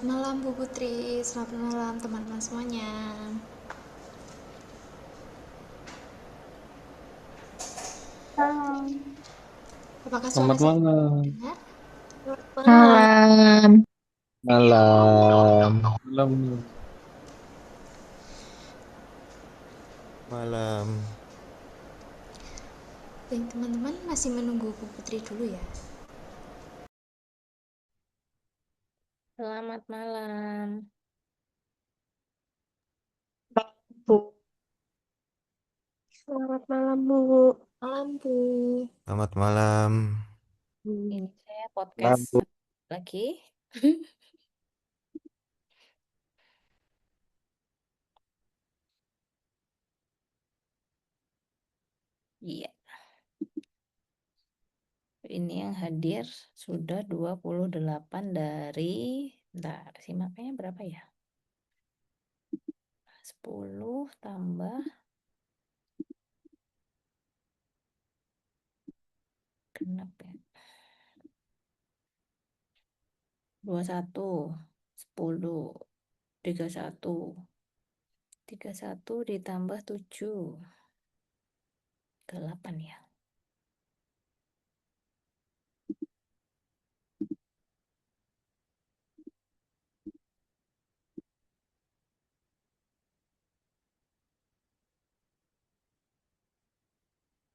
Selamat malam Bu Putri, selamat malam teman-teman semuanya. Halo. Apakah suara Selamat saya malam. dengar? Malam. Malam. Malam, Malam. malam. Baik teman-teman masih menunggu Bu Putri dulu ya. Selamat malam. Bu. Selamat malam, Bu. Malam Bu. Selamat malam. Ini saya podcast Lampu. lagi. Iya, ini yang hadir sudah 28 dari, bentar, simaknya berapa ya? 10 tambah, genap ya. 21, 10, 31. 31 ditambah 7, 8 ya.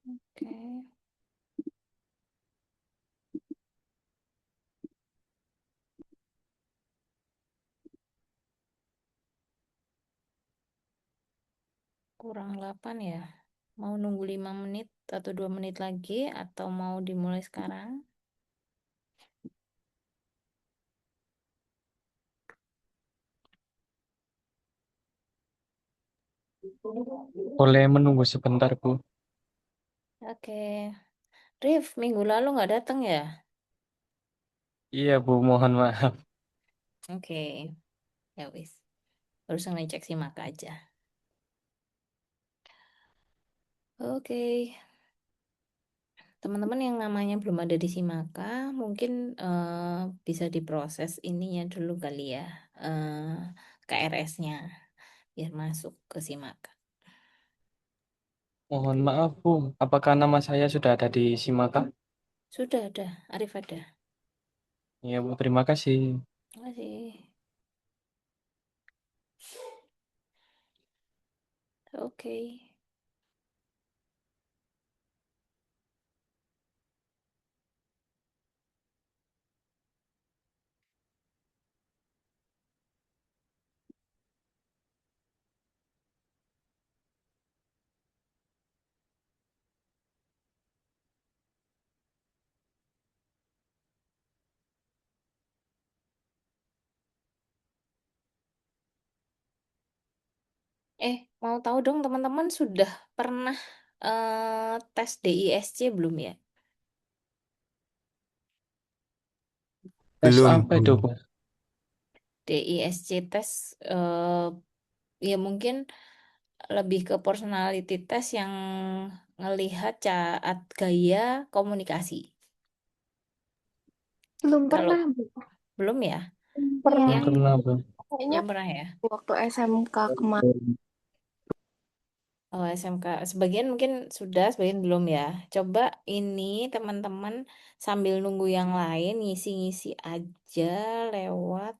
Oke, kurang 8 ya. Mau nunggu 5 menit atau 2 menit lagi atau mau dimulai sekarang? Boleh menunggu sebentar, Bu. Oke. Rif, minggu lalu nggak datang ya? Iya, Bu, mohon maaf. Oke, ya wis. Barusan ngecek simak aja. Oke, teman-teman yang namanya belum ada di Simaka, mungkin bisa diproses ininya dulu kali ya, KRS-nya, biar masuk ke Simaka. Mohon maaf, Bu. Apakah nama saya sudah ada di Simaka? Sudah ada, Arif ada. Iya, Bu. Terima kasih. Terima kasih. Oke. Mau tahu dong teman-teman sudah pernah tes DISC belum ya? Tes Belum, apa itu, Bu. Bu? DISC tes ya mungkin lebih ke personality test yang ngelihat saat gaya komunikasi. Belum Kalau pernah, Bu. belum ya, Belum Belum pernah. yang pernah, Bu. Kayaknya belum pernah ya. waktu SMK kemarin. Oh, SMK sebagian mungkin sudah, sebagian belum ya. Coba ini teman-teman sambil nunggu yang lain ngisi-ngisi aja lewat.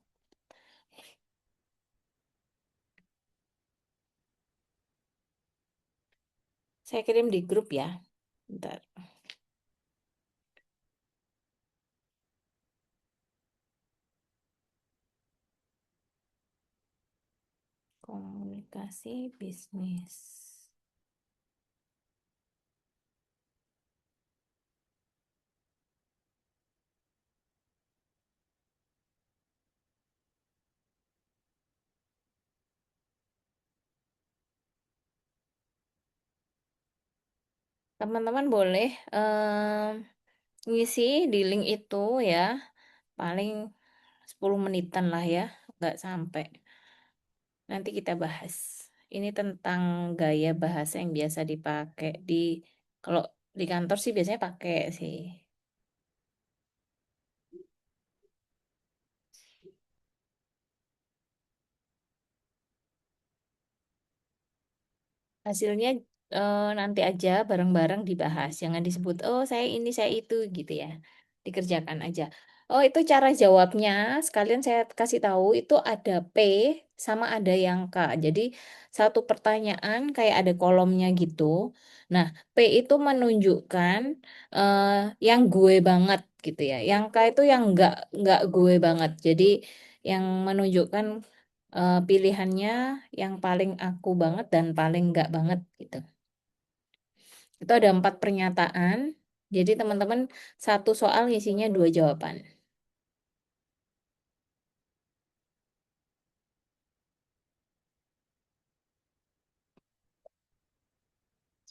Saya kirim di grup ya. Bentar. Komunikasi bisnis. Teman-teman boleh ngisi di link itu ya. Paling 10 menitan lah ya, nggak sampai. Nanti kita bahas. Ini tentang gaya bahasa yang biasa dipakai kalau di kantor sih biasanya pakai sih. Hasilnya nanti aja bareng-bareng dibahas. Jangan disebut, oh saya ini, saya itu gitu ya. Dikerjakan aja. Oh itu cara jawabnya. Sekalian saya kasih tahu itu ada P sama ada yang K. Jadi satu pertanyaan kayak ada kolomnya gitu. Nah P itu menunjukkan eh, yang gue banget gitu ya. Yang K itu yang nggak gue banget. Jadi yang menunjukkan pilihannya yang paling aku banget dan paling enggak banget gitu. Itu ada 4 pernyataan. Jadi teman-teman satu soal isinya 2 jawaban.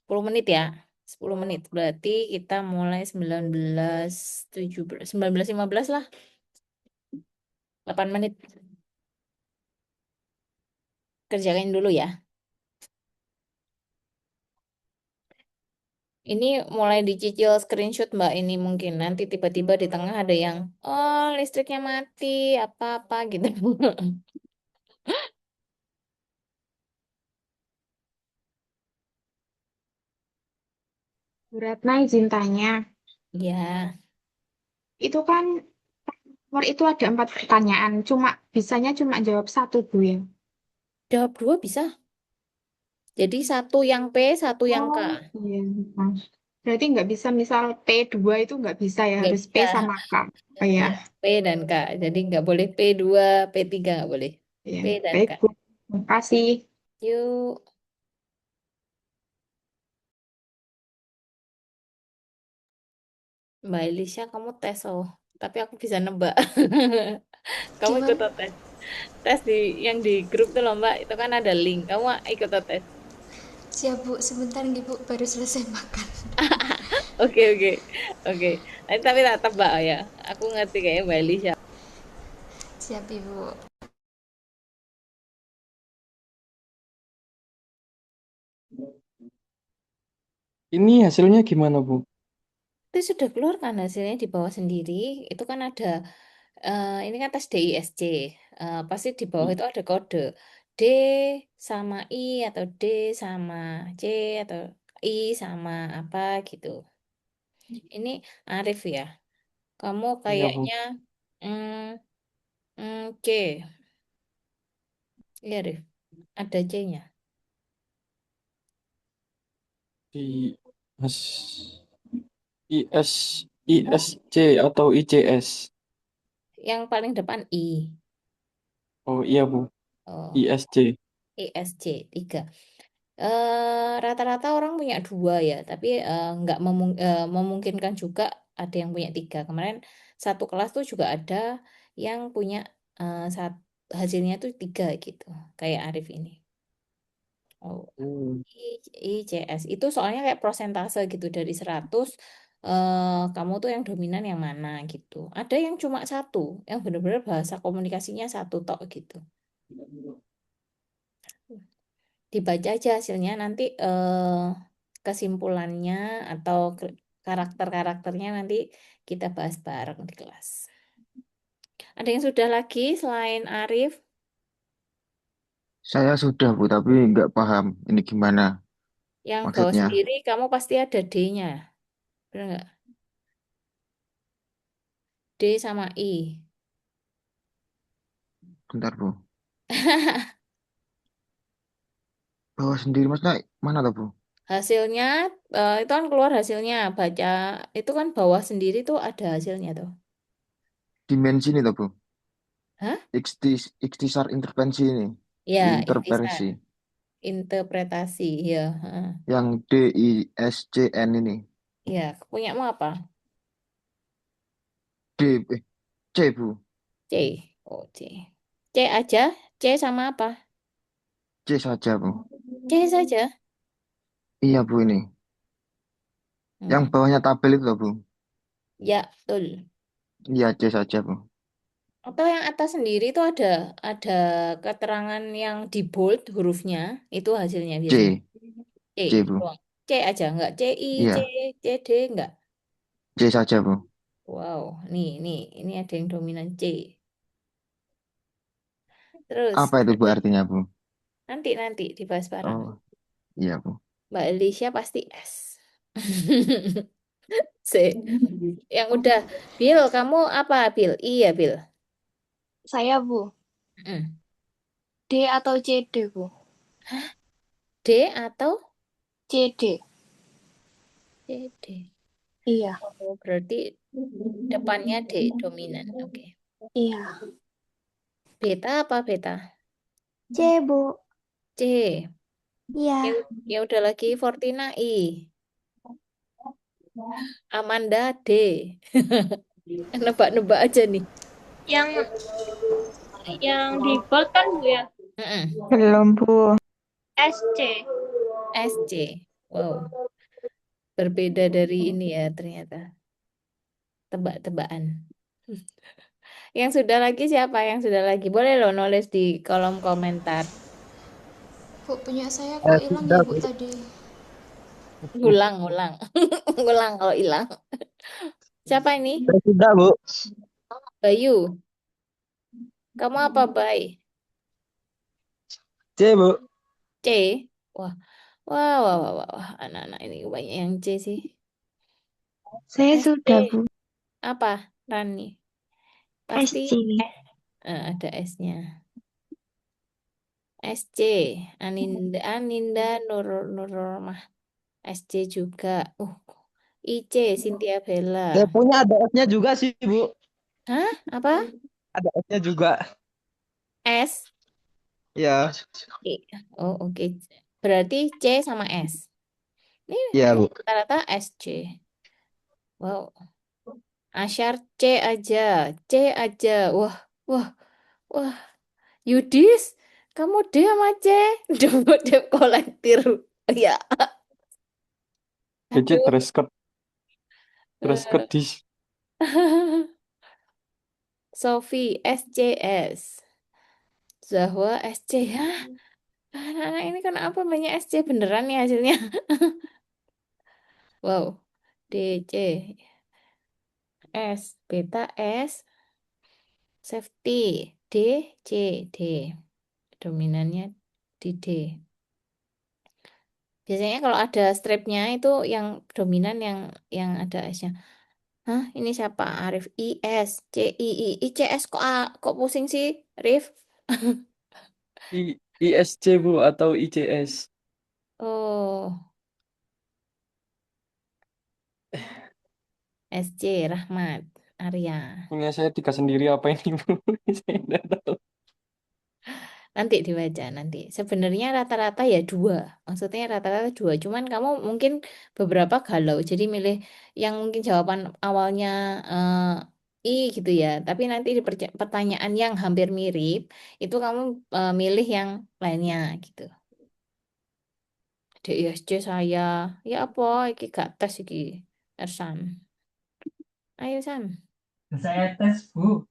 10 menit ya. 10 menit. Berarti kita mulai 19.17, 19.15 lah. 8 menit. Kerjain dulu ya. Ini mulai dicicil screenshot Mbak ini mungkin. Nanti tiba-tiba di tengah ada yang, oh listriknya mati, apa-apa gitu. Bu Ratna izin tanya, Ya, itu kan nomor itu ada 4 pertanyaan, bisanya cuma jawab satu Bu ya? jawab 2 bisa. Jadi satu yang P, satu yang K. Oh iya. Nah, berarti nggak bisa misal P2 itu nggak bisa ya, Nggak harus P bisa. sama K. Oh ya, Ya, P dan K. Jadi nggak boleh P2, P3 nggak boleh. ya. P dan K. Baik Bu, terima kasih. Yuk, Mbak Elisha, kamu tes oh. Tapi aku bisa nebak. Kamu ikut Gimana? tes. Tes yang di grup tuh loh Mbak. Itu kan ada link. Kamu ikut tes. Siap Bu, sebentar nih Bu, baru selesai makan. Oke, oke. Oke. Nanti tapi tak tebak ya. Aku ngerti kayaknya Mbak Elisha. Siap Ibu. Ini hasilnya gimana, Bu? Itu sudah keluar kan hasilnya di bawah sendiri. Itu kan ada ini kan tes DISC. Pasti di bawah itu ada kode D sama I atau D sama C atau I sama apa gitu. Ini Arif ya. Kamu Iya, Bu. kayaknya mm, C. Iya Arif. Ada C-nya. Di S IS ISC atau ICS. Yang paling depan I. Oh iya, Bu. Oh, ISC. ISC 3. Rata-rata orang punya 2 ya, tapi nggak memungkinkan juga ada yang punya 3. Kemarin satu kelas tuh juga ada yang punya hasilnya tuh 3 gitu, kayak Arif ini. Oh, Hmm. ICS itu soalnya kayak prosentase gitu dari 100 kamu tuh yang dominan yang mana gitu. Ada yang cuma satu, yang benar-benar bahasa komunikasinya satu tok gitu. Dibaca aja hasilnya nanti kesimpulannya atau karakter-karakternya nanti kita bahas bareng di kelas. Ada yang sudah lagi selain Arif? Saya sudah, Bu, tapi nggak paham ini gimana Yang bawa maksudnya. sendiri kamu pasti ada D-nya. Benar nggak? D sama I. Bentar, Bu. Bawa sendiri, maksudnya mana tuh, Bu? Hasilnya itu kan keluar hasilnya. Baca itu kan bawah sendiri tuh ada hasilnya tuh. Dimensi ini tuh, Bu. Hah? Ikhtisar intervensi ini. Ya, ikhtisar. Intervensi. Interpretasi. Ya, heeh. Yang DISCN ini. Ya, punyamu apa? C, Bu. C. Oh, C. C aja. C sama apa? C saja, Bu. C saja. Iya, Bu, ini. Yang Hmm. bawahnya tabel itu loh, Bu. Ya, betul. Iya, C saja, Bu. Atau yang atas sendiri itu ada keterangan yang di bold hurufnya, itu hasilnya biasanya. C. C C, Bu. doang. C aja, enggak C I, C, Iya, C D enggak. C saja, Bu. Wow, ini ada yang dominan C. Terus Apa itu, Bu, artinya, Bu? nanti dibahas bareng. Oh. Iya, Bu. Mbak Alicia pasti S. C. Yang udah. Bill, kamu apa, Bill? Iya, Bill. Saya, Bu. Mm. D atau CD, Bu? D atau CD. C, D. Iya. Oh, berarti depannya D, dominan. Oke. Iya. Beta apa beta? C, Bu. C. Iya. Ya udah lagi Fortina I. Amanda D. Nebak-nebak aja nih. Yang di bold kan, Bu, ya? Mm-mm. Belum, Bu. SC. SC. Wow. Berbeda dari ini ya ternyata. Tebak-tebakan. Yang sudah lagi siapa? Yang sudah lagi? Boleh loh nulis di kolom komentar. Bu, punya saya kok hilang ya, Bu, tadi. Ulang, ulang. Ulang kalau hilang. Siapa ini? Saya sudah, Bu. Bayu. Kamu apa, Bay? C, Bu. C. Wah, wah, wah, wah, wah, wah. Anak-anak ini banyak yang C sih. Saya SC. sudah, Bu. Apa, Rani? Pasti SC. ada S-nya. SC. Aninda Nur Rahmah. SC juga. IC Cynthia Bella. Saya punya ada S-nya juga sih, Bu. Hah? Apa? Ada S-nya juga. S? Ya, I. Oh, oke. Berarti C sama S. Ini iya, Bu. rata-rata SC. Wow. Asyar C aja. C aja. Wah, wah, wah. Yudis, kamu D sama C? Deep kolektir. Ya, Kece aduh. dress code di Sophie SCS. Zahwa SC. Hah? Anak-anak ini kenapa banyak SC beneran nih hasilnya? Wow. DC. S. Beta S. Safety. D. C. D. Dominannya di D. Biasanya kalau ada stripnya itu yang dominan yang ada S-nya. Hah, ini siapa? Arif IS, CII, ICS kok pusing sih, Rif? ISC, Bu, atau ICS. Oh, SC Rahmat Arya. Punya saya 3 sendiri apa ini, Bu? Saya tidak tahu. Nanti dibaca nanti. Sebenarnya rata-rata ya 2. Maksudnya rata-rata 2. Cuman kamu mungkin beberapa galau. Jadi milih yang mungkin jawaban awalnya I gitu ya. Tapi nanti di pertanyaan yang hampir mirip, itu kamu milih yang lainnya gitu. DISC saya. Ya apa? Iki gak tes iki. Ersan. Ayo San. Saya tes, Bu.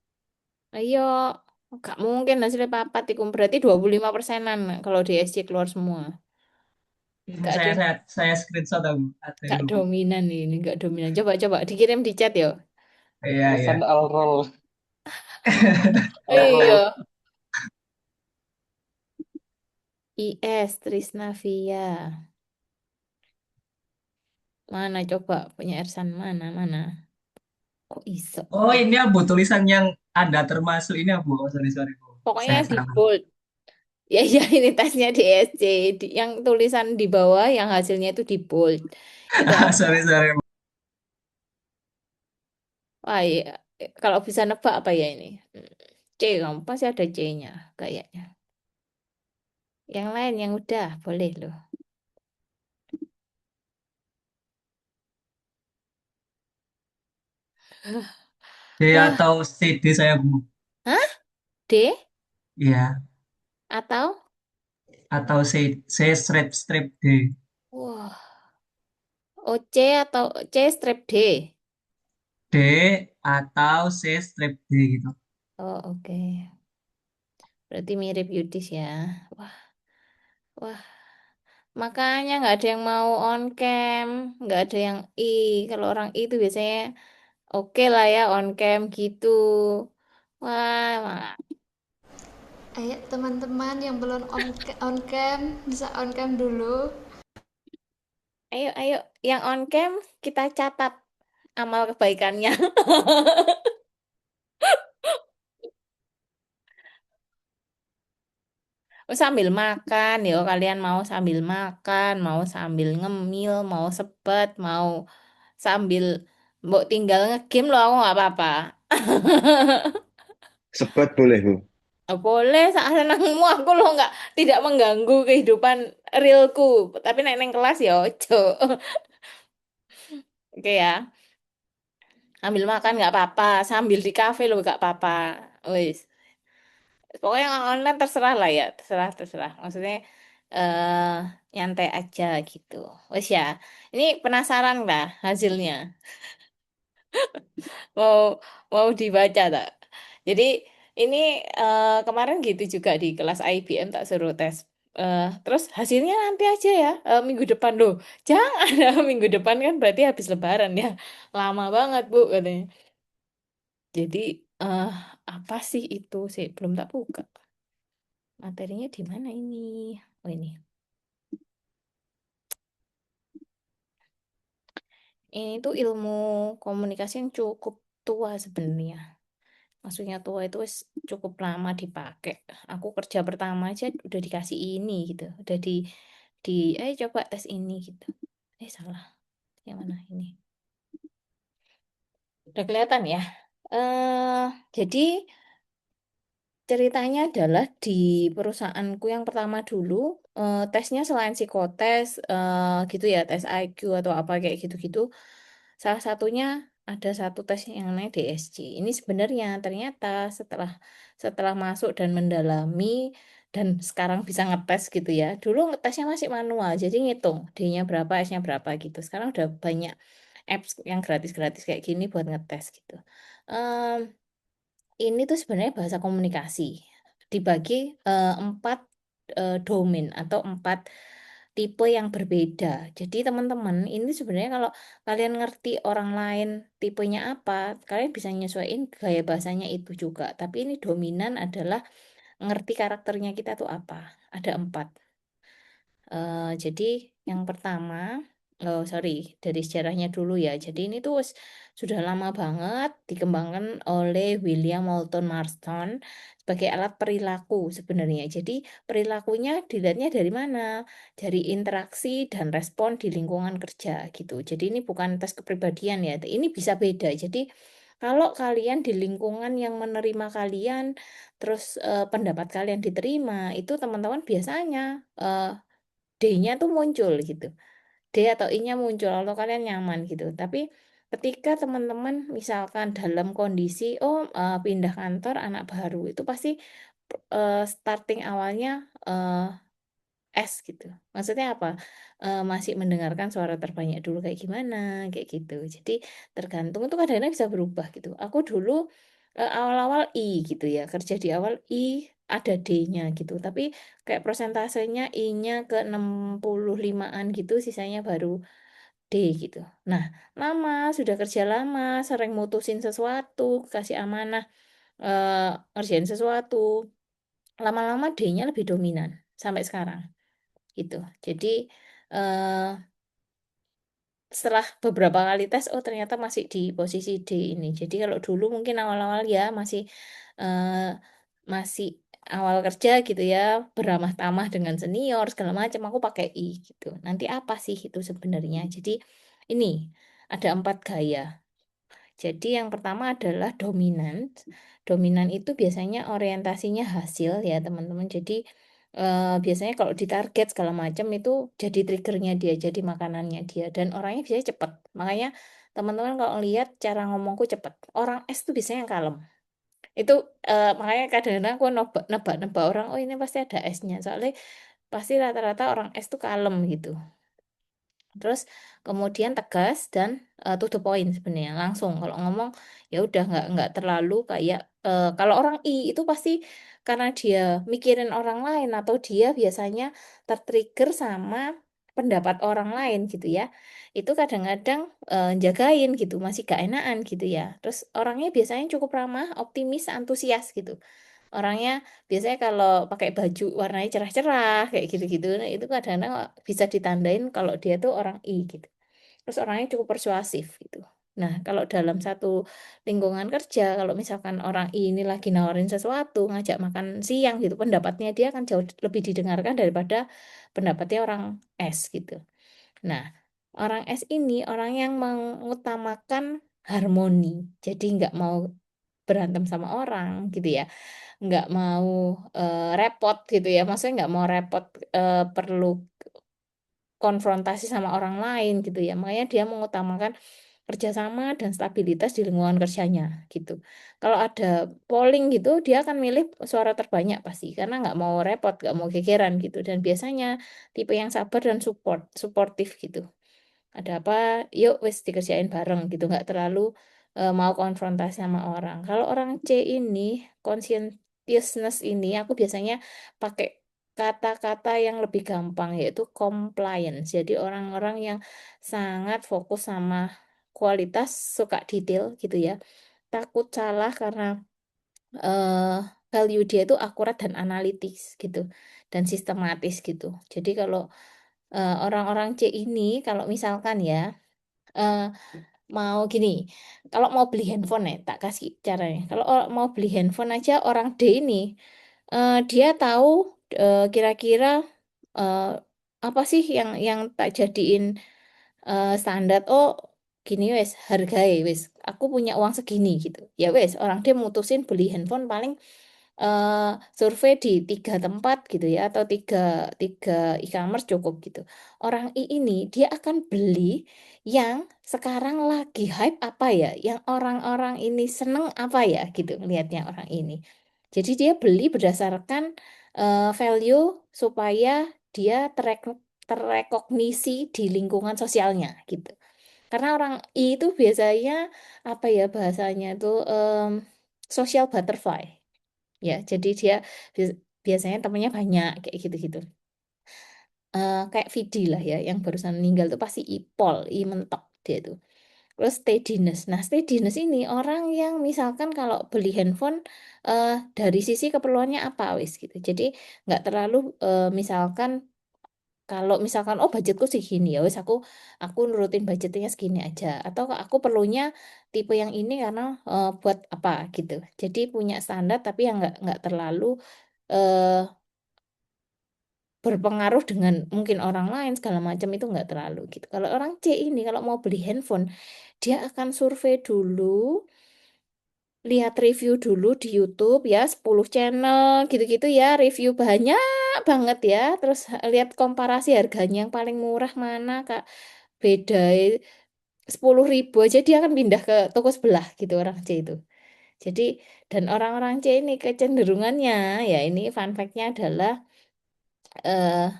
Ayo. Gak mungkin hasilnya papat. Iku berarti 25%-an kalau DISC keluar semua. Ini Gak ada. saya screenshot, Bu. Ada Gak ini, Bu. dominan ini, gak dominan. Coba dikirim di chat ya. Iya, iya. Pesan all roll. Iya. IS Trisnavia. Mana coba punya Ersan mana? Kok iso? Oh, ini Bu tulisan yang ada termasuk ini, Bu. Oh, sorry, Bu. Pokoknya Saya di salah. bold. Ya ya ini tesnya di ESC. Yang tulisan di bawah yang hasilnya itu di bold. Itu Sorry, Bu. wah ya. Kalau bisa nebak apa ya ini? C kamu pasti ada C-nya kayaknya. Yang lain yang udah boleh loh. D Wah, atau CD saya, Bu. hah? D Iya. atau? Atau C strip D. Wah. Oh, C atau C strip D. D atau C strip D gitu. Oh, oke. Berarti mirip Yudis ya. Wah, wah. Makanya nggak ada yang mau on cam, nggak ada yang I. Kalau orang I itu biasanya oke lah ya on cam gitu. Wah, Ayo teman-teman yang belum on cam bisa on cam dulu. Ayo, ayo, yang on cam kita catat amal kebaikannya. Oh, sambil makan ya, kalian mau sambil makan, mau sambil ngemil, mau sepet, mau sambil mbok tinggal ngegame loh, aku nggak apa-apa. Sebat boleh, Bu. Boleh, saat senangmu aku loh nggak tidak mengganggu kehidupan realku. Tapi naik neng kelas ya ojo. Oke ya, sambil makan nggak apa-apa, sambil di kafe loh nggak apa-apa. Wis, pokoknya yang online terserah lah ya, terserah terserah. Maksudnya eh nyantai aja gitu. Wis ya, ini penasaran lah hasilnya. Mau mau dibaca tak? Jadi ini kemarin gitu juga di kelas IBM tak suruh tes. Terus hasilnya nanti aja ya, minggu depan loh. Jangan ada minggu depan kan berarti habis Lebaran ya. Lama banget Bu katanya. Jadi eh apa sih itu sih? Belum tak buka. Materinya di mana ini? Oh ini. Ini tuh ilmu komunikasi yang cukup tua sebenarnya. Maksudnya tua itu cukup lama dipakai. Aku kerja pertama aja udah dikasih ini gitu. Udah di coba tes ini gitu. Salah. Yang mana ini? Udah kelihatan ya. Jadi ceritanya adalah di perusahaanku yang pertama dulu, tesnya selain psikotes, gitu ya, tes IQ atau apa kayak gitu-gitu. Salah satunya ada satu tes yang namanya DSC. Ini sebenarnya ternyata setelah setelah masuk dan mendalami dan sekarang bisa ngetes gitu ya. Dulu ngetesnya masih manual, jadi ngitung D-nya berapa, S-nya berapa gitu. Sekarang udah banyak apps yang gratis-gratis kayak gini buat ngetes gitu. Em, ini tuh sebenarnya bahasa komunikasi dibagi empat domain atau empat tipe yang berbeda. Jadi teman-teman ini sebenarnya kalau kalian ngerti orang lain tipenya apa, kalian bisa nyesuaiin gaya bahasanya itu juga. Tapi ini dominan adalah ngerti karakternya kita tuh apa. Ada empat. Jadi yang pertama, oh sorry, dari sejarahnya dulu ya. Jadi ini tuh sudah lama banget dikembangkan oleh William Moulton Marston sebagai alat perilaku sebenarnya. Jadi perilakunya dilihatnya dari mana? Dari interaksi dan respon di lingkungan kerja gitu. Jadi ini bukan tes kepribadian ya. Ini bisa beda. Jadi kalau kalian di lingkungan yang menerima kalian, terus pendapat kalian diterima, itu teman-teman biasanya D-nya tuh muncul gitu. D atau I-nya muncul kalau kalian nyaman gitu. Tapi ketika teman-teman misalkan dalam kondisi pindah kantor anak baru itu pasti starting awalnya S gitu. Maksudnya apa? Masih mendengarkan suara terbanyak dulu kayak gimana, kayak gitu. Jadi tergantung itu kadang-kadang bisa berubah gitu. Aku dulu awal-awal I gitu ya, kerja di awal I ada D-nya gitu. Tapi kayak prosentasenya I-nya ke 65-an gitu, sisanya baru D gitu. Nah, lama, sudah kerja lama, sering mutusin sesuatu, kasih amanah, ngerjain sesuatu. Lama-lama D-nya lebih dominan sampai sekarang gitu. Jadi eh, setelah beberapa kali tes, oh ternyata masih di posisi D ini. Jadi kalau dulu mungkin awal-awal ya eh, masih awal kerja gitu ya, beramah tamah dengan senior segala macam, aku pakai I gitu. Nanti apa sih itu sebenarnya? Jadi ini ada 4 gaya. Jadi yang pertama adalah dominan. Dominan itu biasanya orientasinya hasil ya teman-teman. Jadi biasanya kalau ditarget segala macam itu jadi triggernya dia, jadi makanannya dia. Dan orangnya biasanya cepat. Makanya teman-teman kalau lihat cara ngomongku cepat. Orang S tuh biasanya yang kalem. Itu makanya kadang-kadang aku nebak-nebak orang, oh ini pasti ada S-nya. Soalnya pasti rata-rata orang S tuh kalem gitu. Terus kemudian tegas dan to the point sebenarnya langsung kalau ngomong ya udah nggak terlalu kayak kalau orang I itu pasti karena dia mikirin orang lain atau dia biasanya tertrigger sama pendapat orang lain gitu ya. Itu kadang-kadang jagain gitu masih gak enakan gitu ya. Terus orangnya biasanya cukup ramah, optimis, antusias gitu. Orangnya biasanya kalau pakai baju warnanya cerah-cerah kayak gitu-gitu, nah, itu kadang-kadang bisa ditandain kalau dia tuh orang I gitu. Terus orangnya cukup persuasif gitu. Nah, kalau dalam satu lingkungan kerja, kalau misalkan orang I ini lagi nawarin sesuatu, ngajak makan siang gitu, pendapatnya dia akan jauh lebih didengarkan daripada pendapatnya orang S gitu. Nah, orang S ini orang yang mengutamakan harmoni. Jadi nggak mau berantem sama orang gitu ya. Nggak mau repot gitu ya. Maksudnya nggak mau repot perlu konfrontasi sama orang lain gitu ya. Makanya dia mengutamakan kerjasama dan stabilitas di lingkungan kerjanya gitu. Kalau ada polling gitu, dia akan milih suara terbanyak pasti karena nggak mau repot, nggak mau gegeran gitu. Dan biasanya tipe yang sabar dan suportif gitu. Ada apa, yuk wes dikerjain bareng gitu, nggak terlalu mau konfrontasi sama orang. Kalau orang C ini, conscientiousness ini, aku biasanya pakai kata-kata yang lebih gampang, yaitu compliance. Jadi orang-orang yang sangat fokus sama kualitas, suka detail gitu ya. Takut salah karena eh, value dia itu akurat dan analitis gitu, dan sistematis gitu. Jadi kalau orang-orang C ini, kalau misalkan ya, eh, mau gini, kalau mau beli handphone ya, tak kasih caranya. Kalau mau beli handphone aja, orang D ini, dia tahu kira-kira eh, apa sih yang tak jadiin standar. Oh, gini wes, harga wes, aku punya uang segini gitu. Ya wes, orang dia mutusin beli handphone paling eh, survei di 3 tempat gitu ya, atau tiga tiga e-commerce cukup gitu. Orang I ini dia akan beli yang sekarang lagi hype apa ya, yang orang-orang ini seneng apa ya gitu melihatnya orang ini. Jadi dia beli berdasarkan value supaya dia terrekognisi di lingkungan sosialnya gitu. Karena orang I itu biasanya apa ya bahasanya itu social butterfly. Ya, jadi dia biasanya temennya banyak kayak gitu-gitu. Kayak Vidi lah ya, yang barusan meninggal tuh pasti Ipol, I mentok dia tuh. Terus steadiness. Nah, steadiness ini orang yang misalkan kalau beli handphone dari sisi keperluannya apa wis gitu. Jadi nggak terlalu misalkan kalau misalkan oh budgetku segini ya wis aku nurutin budgetnya segini aja, atau aku perlunya tipe yang ini karena buat apa gitu. Jadi punya standar tapi yang nggak terlalu eh, berpengaruh dengan mungkin orang lain segala macam, itu nggak terlalu gitu. Kalau orang C ini kalau mau beli handphone, dia akan survei dulu, lihat review dulu di YouTube ya, 10 channel gitu-gitu ya, review banyak banget ya. Terus lihat komparasi harganya yang paling murah mana Kak. Beda 10.000 aja dia akan pindah ke toko sebelah gitu orang C itu. Jadi dan orang-orang C ini kecenderungannya ya, ini fun fact-nya adalah eh,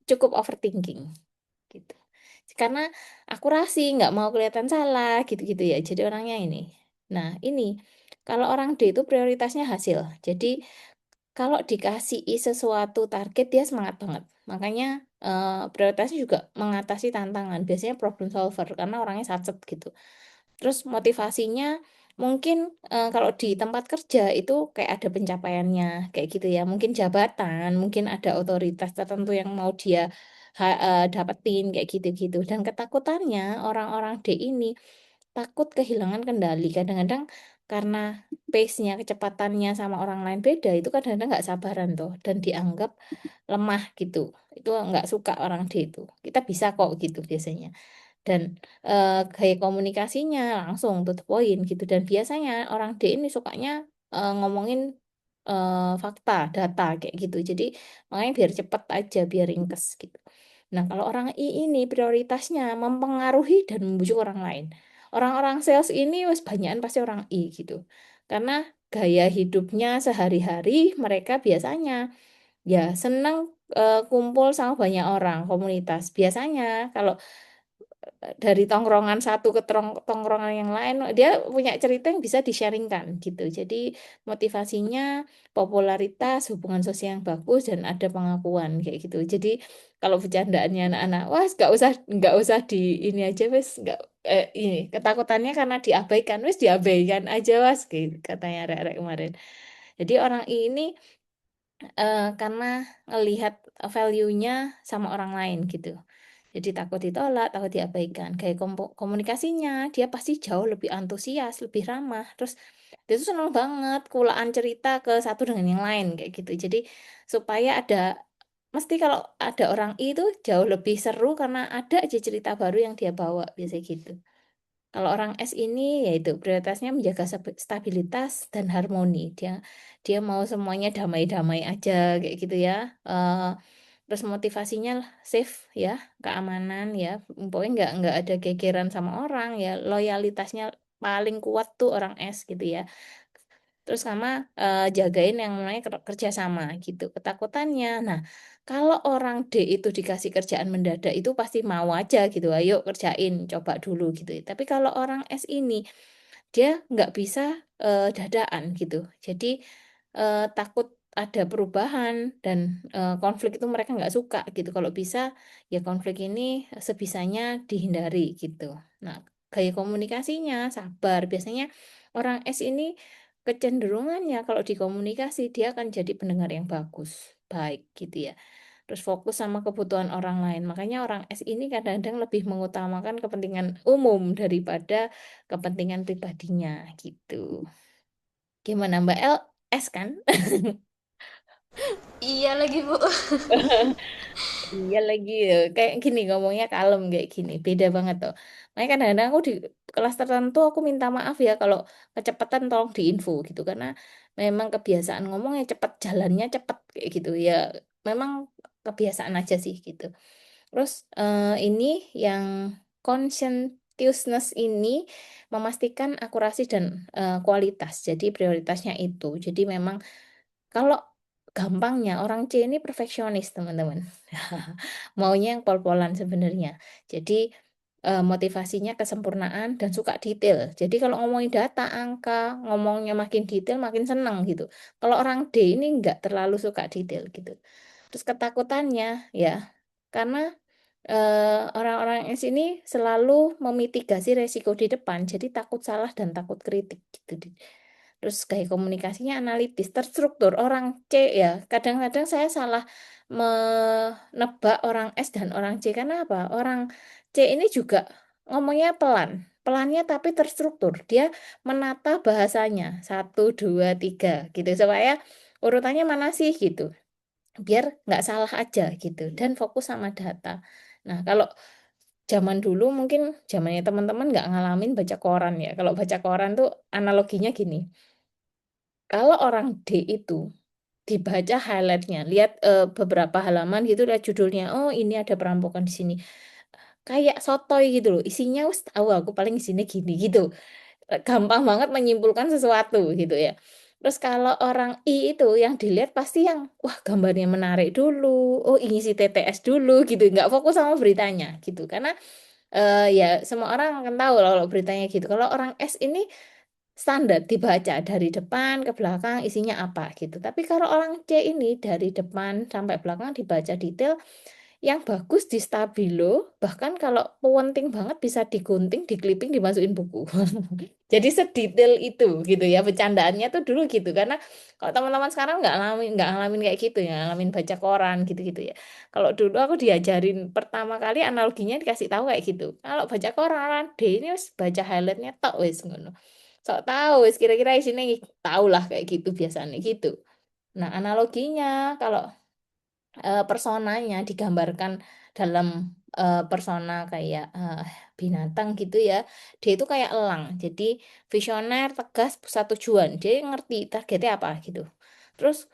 cukup overthinking gitu. Karena akurasi, nggak mau kelihatan salah gitu-gitu ya. Jadi orangnya ini. Nah, ini kalau orang D itu prioritasnya hasil. Jadi kalau dikasih sesuatu target dia semangat banget. Makanya prioritasnya juga mengatasi tantangan. Biasanya problem solver karena orangnya satset gitu. Terus motivasinya mungkin kalau di tempat kerja itu kayak ada pencapaiannya kayak gitu ya. Mungkin jabatan, mungkin ada otoritas tertentu yang mau dia dapetin kayak gitu-gitu. Dan ketakutannya orang-orang D ini takut kehilangan kendali. Kadang-kadang karena pace-nya, kecepatannya sama orang lain beda, itu kadang-kadang nggak sabaran tuh dan dianggap lemah gitu. Itu nggak suka orang D itu. Kita bisa kok gitu biasanya. Dan gaya komunikasinya langsung to the point gitu. Dan biasanya orang D ini sukanya ngomongin fakta, data kayak gitu. Jadi makanya biar cepet aja, biar ringkes gitu. Nah, kalau orang I ini prioritasnya mempengaruhi dan membujuk orang lain. Orang-orang sales ini wes banyakan pasti orang I gitu. Karena gaya hidupnya sehari-hari mereka biasanya ya senang kumpul sama banyak orang, komunitas. Biasanya kalau dari tongkrongan satu ke tongkrongan yang lain, dia punya cerita yang bisa di-sharingkan gitu. Jadi motivasinya popularitas, hubungan sosial yang bagus, dan ada pengakuan kayak gitu. Jadi kalau bercandaannya anak-anak, wah nggak usah di ini aja wes, nggak ini ketakutannya karena diabaikan, wes diabaikan aja was gitu katanya Rek kemarin. Jadi orang I ini karena ngelihat value-nya sama orang lain gitu. Jadi takut ditolak, takut diabaikan. Gaya komunikasinya dia pasti jauh lebih antusias, lebih ramah. Terus dia tuh senang banget kulaan cerita ke satu dengan yang lain kayak gitu. Jadi supaya mesti kalau ada orang I itu jauh lebih seru karena ada aja cerita baru yang dia bawa biasanya gitu. Kalau orang S ini yaitu prioritasnya menjaga stabilitas dan harmoni. Dia mau semuanya damai-damai aja kayak gitu ya. Eh, Terus motivasinya safe ya, keamanan ya. Pokoknya nggak ada gegeran sama orang ya. Loyalitasnya paling kuat tuh orang S gitu ya. Terus sama jagain yang namanya kerja sama gitu. Ketakutannya. Nah, kalau orang D itu dikasih kerjaan mendadak itu pasti mau aja gitu. Ayo kerjain, coba dulu gitu. Tapi kalau orang S ini dia nggak bisa dadaan gitu. Jadi takut ada perubahan dan konflik itu mereka nggak suka gitu. Kalau bisa ya konflik ini sebisanya dihindari gitu. Nah, gaya komunikasinya sabar. Biasanya orang S ini kecenderungannya kalau dikomunikasi dia akan jadi pendengar yang bagus, baik gitu ya. Terus fokus sama kebutuhan orang lain. Makanya orang S ini kadang-kadang lebih mengutamakan kepentingan umum daripada kepentingan pribadinya gitu. Gimana Mbak L? S kan? Iya lagi, Bu. Iya lagi ya. Kayak gini ngomongnya kalem kayak gini. Beda banget tuh. Makanya kadang-kadang aku di kelas tertentu aku minta maaf ya kalau kecepatan tolong diinfo gitu. Karena memang kebiasaan ngomongnya cepet, jalannya cepet kayak gitu. Ya memang kebiasaan aja sih gitu. Terus ini yang conscientiousness ini memastikan akurasi dan kualitas. Jadi prioritasnya itu. Jadi memang kalau gampangnya orang C ini perfeksionis teman-teman. Maunya yang pol-polan sebenarnya. Jadi motivasinya kesempurnaan dan suka detail. Jadi kalau ngomongin data, angka, ngomongnya makin detail makin senang gitu. Kalau orang D ini nggak terlalu suka detail gitu. Terus ketakutannya ya karena orang-orang yang sini selalu memitigasi resiko di depan, jadi takut salah dan takut kritik gitu. Terus gaya komunikasinya analitis, terstruktur. Orang C ya, kadang-kadang saya salah menebak orang S dan orang C karena apa? Orang C ini juga ngomongnya pelan, pelannya tapi terstruktur. Dia menata bahasanya satu, dua, tiga gitu supaya urutannya mana sih gitu biar nggak salah aja gitu dan fokus sama data. Nah, kalau zaman dulu mungkin zamannya teman-teman nggak ngalamin baca koran ya. Kalau baca koran tuh analoginya gini. Kalau orang D itu dibaca highlightnya, lihat beberapa halaman gitu, lihat judulnya. Oh, ini ada perampokan di sini. Kayak sotoy gitu loh. Isinya wis tahu aku paling isinya gini gitu. Gampang banget menyimpulkan sesuatu gitu ya. Terus kalau orang I itu yang dilihat pasti yang wah gambarnya menarik dulu, oh ini si TTS dulu gitu, nggak fokus sama beritanya gitu. Karena ya semua orang akan tahu lah kalau beritanya gitu. Kalau orang S ini standar dibaca dari depan ke belakang isinya apa gitu. Tapi kalau orang C ini dari depan sampai belakang dibaca detail, yang bagus di stabilo, bahkan kalau penting banget bisa digunting, dikliping, dimasukin buku. Jadi sedetail itu gitu ya. Bercandaannya tuh dulu gitu karena kalau teman-teman sekarang nggak ngalamin kayak gitu ya, ngalamin baca koran gitu-gitu ya. Kalau dulu aku diajarin pertama kali analoginya dikasih tahu kayak gitu. Kalau baca koran D ini wis baca highlightnya tok wis ngono. Sok tahu wis kira-kira isinya tahu lah kayak gitu biasanya gitu. Nah, analoginya kalau personanya digambarkan dalam persona kayak binatang gitu ya. Dia itu kayak elang. Jadi visioner, tegas, pusat tujuan. Dia ngerti targetnya apa gitu. Terus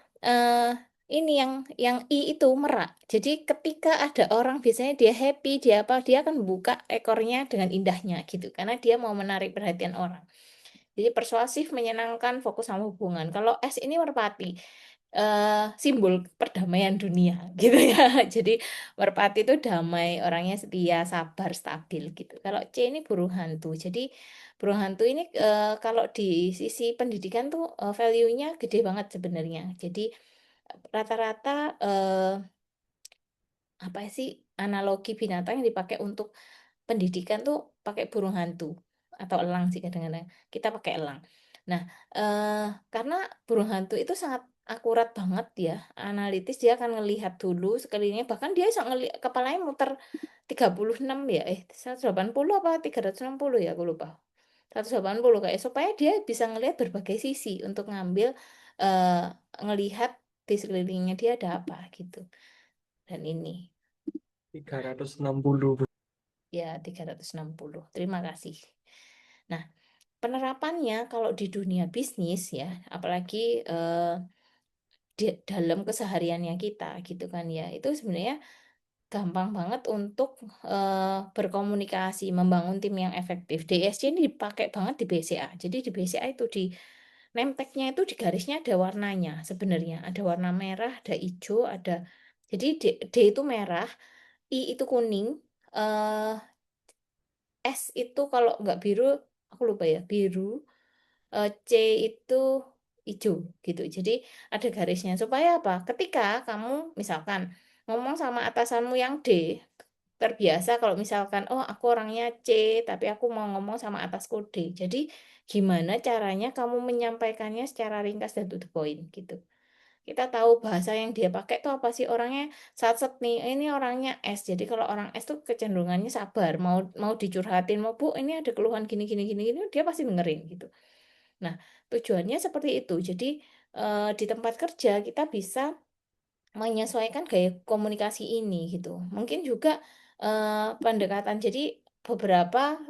ini yang I itu merak. Jadi ketika ada orang biasanya dia happy, dia apa, dia akan buka ekornya dengan indahnya gitu. Karena dia mau menarik perhatian orang. Jadi persuasif, menyenangkan, fokus sama hubungan. Kalau S ini merpati, simbol perdamaian dunia gitu ya. Jadi merpati itu damai, orangnya setia, sabar, stabil gitu. Kalau C ini burung hantu. Jadi burung hantu ini kalau di sisi pendidikan tuh value-nya gede banget sebenarnya. Jadi rata-rata apa sih analogi binatang yang dipakai untuk pendidikan tuh pakai burung hantu atau elang sih kadang-kadang kita pakai elang. Nah, karena burung hantu itu sangat akurat banget ya, analitis dia akan ngelihat dulu sekelilingnya, bahkan dia bisa ngelihat kepalanya muter 36 ya, 180 apa 360 ya, aku lupa. 180 kayak supaya dia bisa ngelihat berbagai sisi untuk ngambil eh, ngelihat di sekelilingnya dia ada apa gitu. Dan ini 360, Bu. ya 360. Terima kasih. Nah, penerapannya kalau di dunia bisnis ya, apalagi dalam kesehariannya kita gitu kan ya, itu sebenarnya gampang banget untuk berkomunikasi, membangun tim yang efektif. DSC ini dipakai banget di BCA. Jadi di BCA itu di name tag-nya itu di garisnya ada warnanya sebenarnya. Ada warna merah, ada hijau, ada jadi D itu merah, I itu kuning, eh S itu kalau nggak biru, aku lupa ya, biru, C itu hijau gitu. Jadi ada garisnya supaya apa? Ketika kamu misalkan ngomong sama atasanmu yang D, terbiasa kalau misalkan oh aku orangnya C tapi aku mau ngomong sama atasku D. Jadi gimana caranya kamu menyampaikannya secara ringkas dan to the point gitu. Kita tahu bahasa yang dia pakai tuh apa sih, orangnya satset nih, ini orangnya S. Jadi kalau orang S tuh kecenderungannya sabar, mau mau dicurhatin, mau Bu ini ada keluhan gini gini gini gini, dia pasti dengerin gitu. Nah, tujuannya seperti itu. Jadi di tempat kerja kita bisa menyesuaikan gaya komunikasi ini gitu. Mungkin juga pendekatan. Jadi beberapa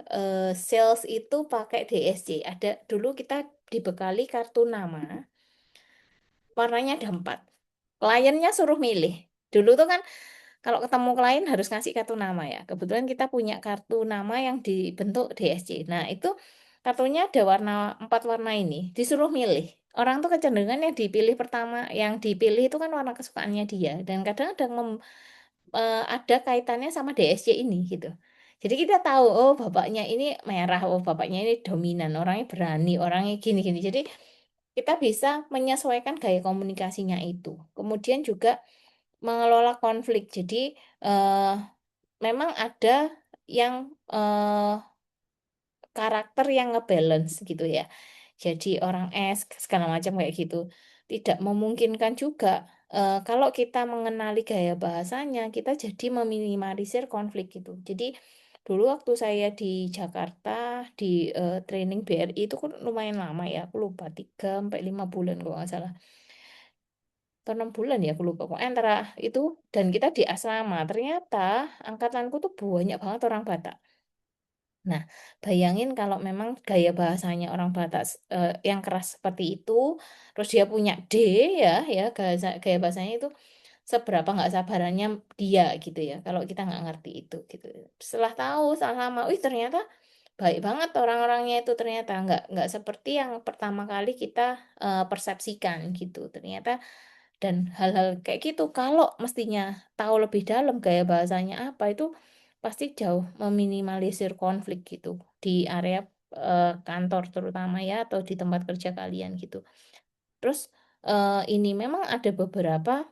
sales itu pakai DSC. Ada dulu kita dibekali kartu nama, warnanya ada 4. Kliennya suruh milih. Dulu tuh kan kalau ketemu klien harus ngasih kartu nama ya. Kebetulan kita punya kartu nama yang dibentuk DSC. Nah, itu kartunya ada 4 warna ini. Disuruh milih. Orang tuh kecenderungan yang dipilih pertama, yang dipilih itu kan warna kesukaannya dia. Dan kadang ada kaitannya sama DSC ini gitu. Jadi kita tahu, oh bapaknya ini merah, oh bapaknya ini dominan, orangnya berani, orangnya gini-gini. Jadi kita bisa menyesuaikan gaya komunikasinya itu. Kemudian juga mengelola konflik. Jadi eh, memang ada yang karakter yang ngebalance gitu ya. Jadi orang es segala macam kayak gitu. Tidak memungkinkan juga kalau kita mengenali gaya bahasanya, kita jadi meminimalisir konflik gitu. Jadi dulu waktu saya di Jakarta di training BRI itu kan lumayan lama ya, aku lupa 3 sampai 5 bulan kalau nggak salah. Atau 6 bulan ya, aku lupa. Pokoknya antara itu dan kita di asrama. Ternyata angkatanku tuh banyak banget orang Batak. Nah, bayangin kalau memang gaya bahasanya orang Batak yang keras seperti itu, terus dia punya D ya gaya bahasanya itu seberapa nggak sabarannya dia gitu ya. Kalau kita nggak ngerti itu gitu. Setelah tahu, setelah lama, wih ternyata baik banget orang-orangnya itu ternyata nggak seperti yang pertama kali kita persepsikan gitu. Ternyata dan hal-hal kayak gitu kalau mestinya tahu lebih dalam gaya bahasanya apa itu pasti jauh meminimalisir konflik gitu di area kantor terutama ya atau di tempat kerja kalian gitu. Terus ini memang ada beberapa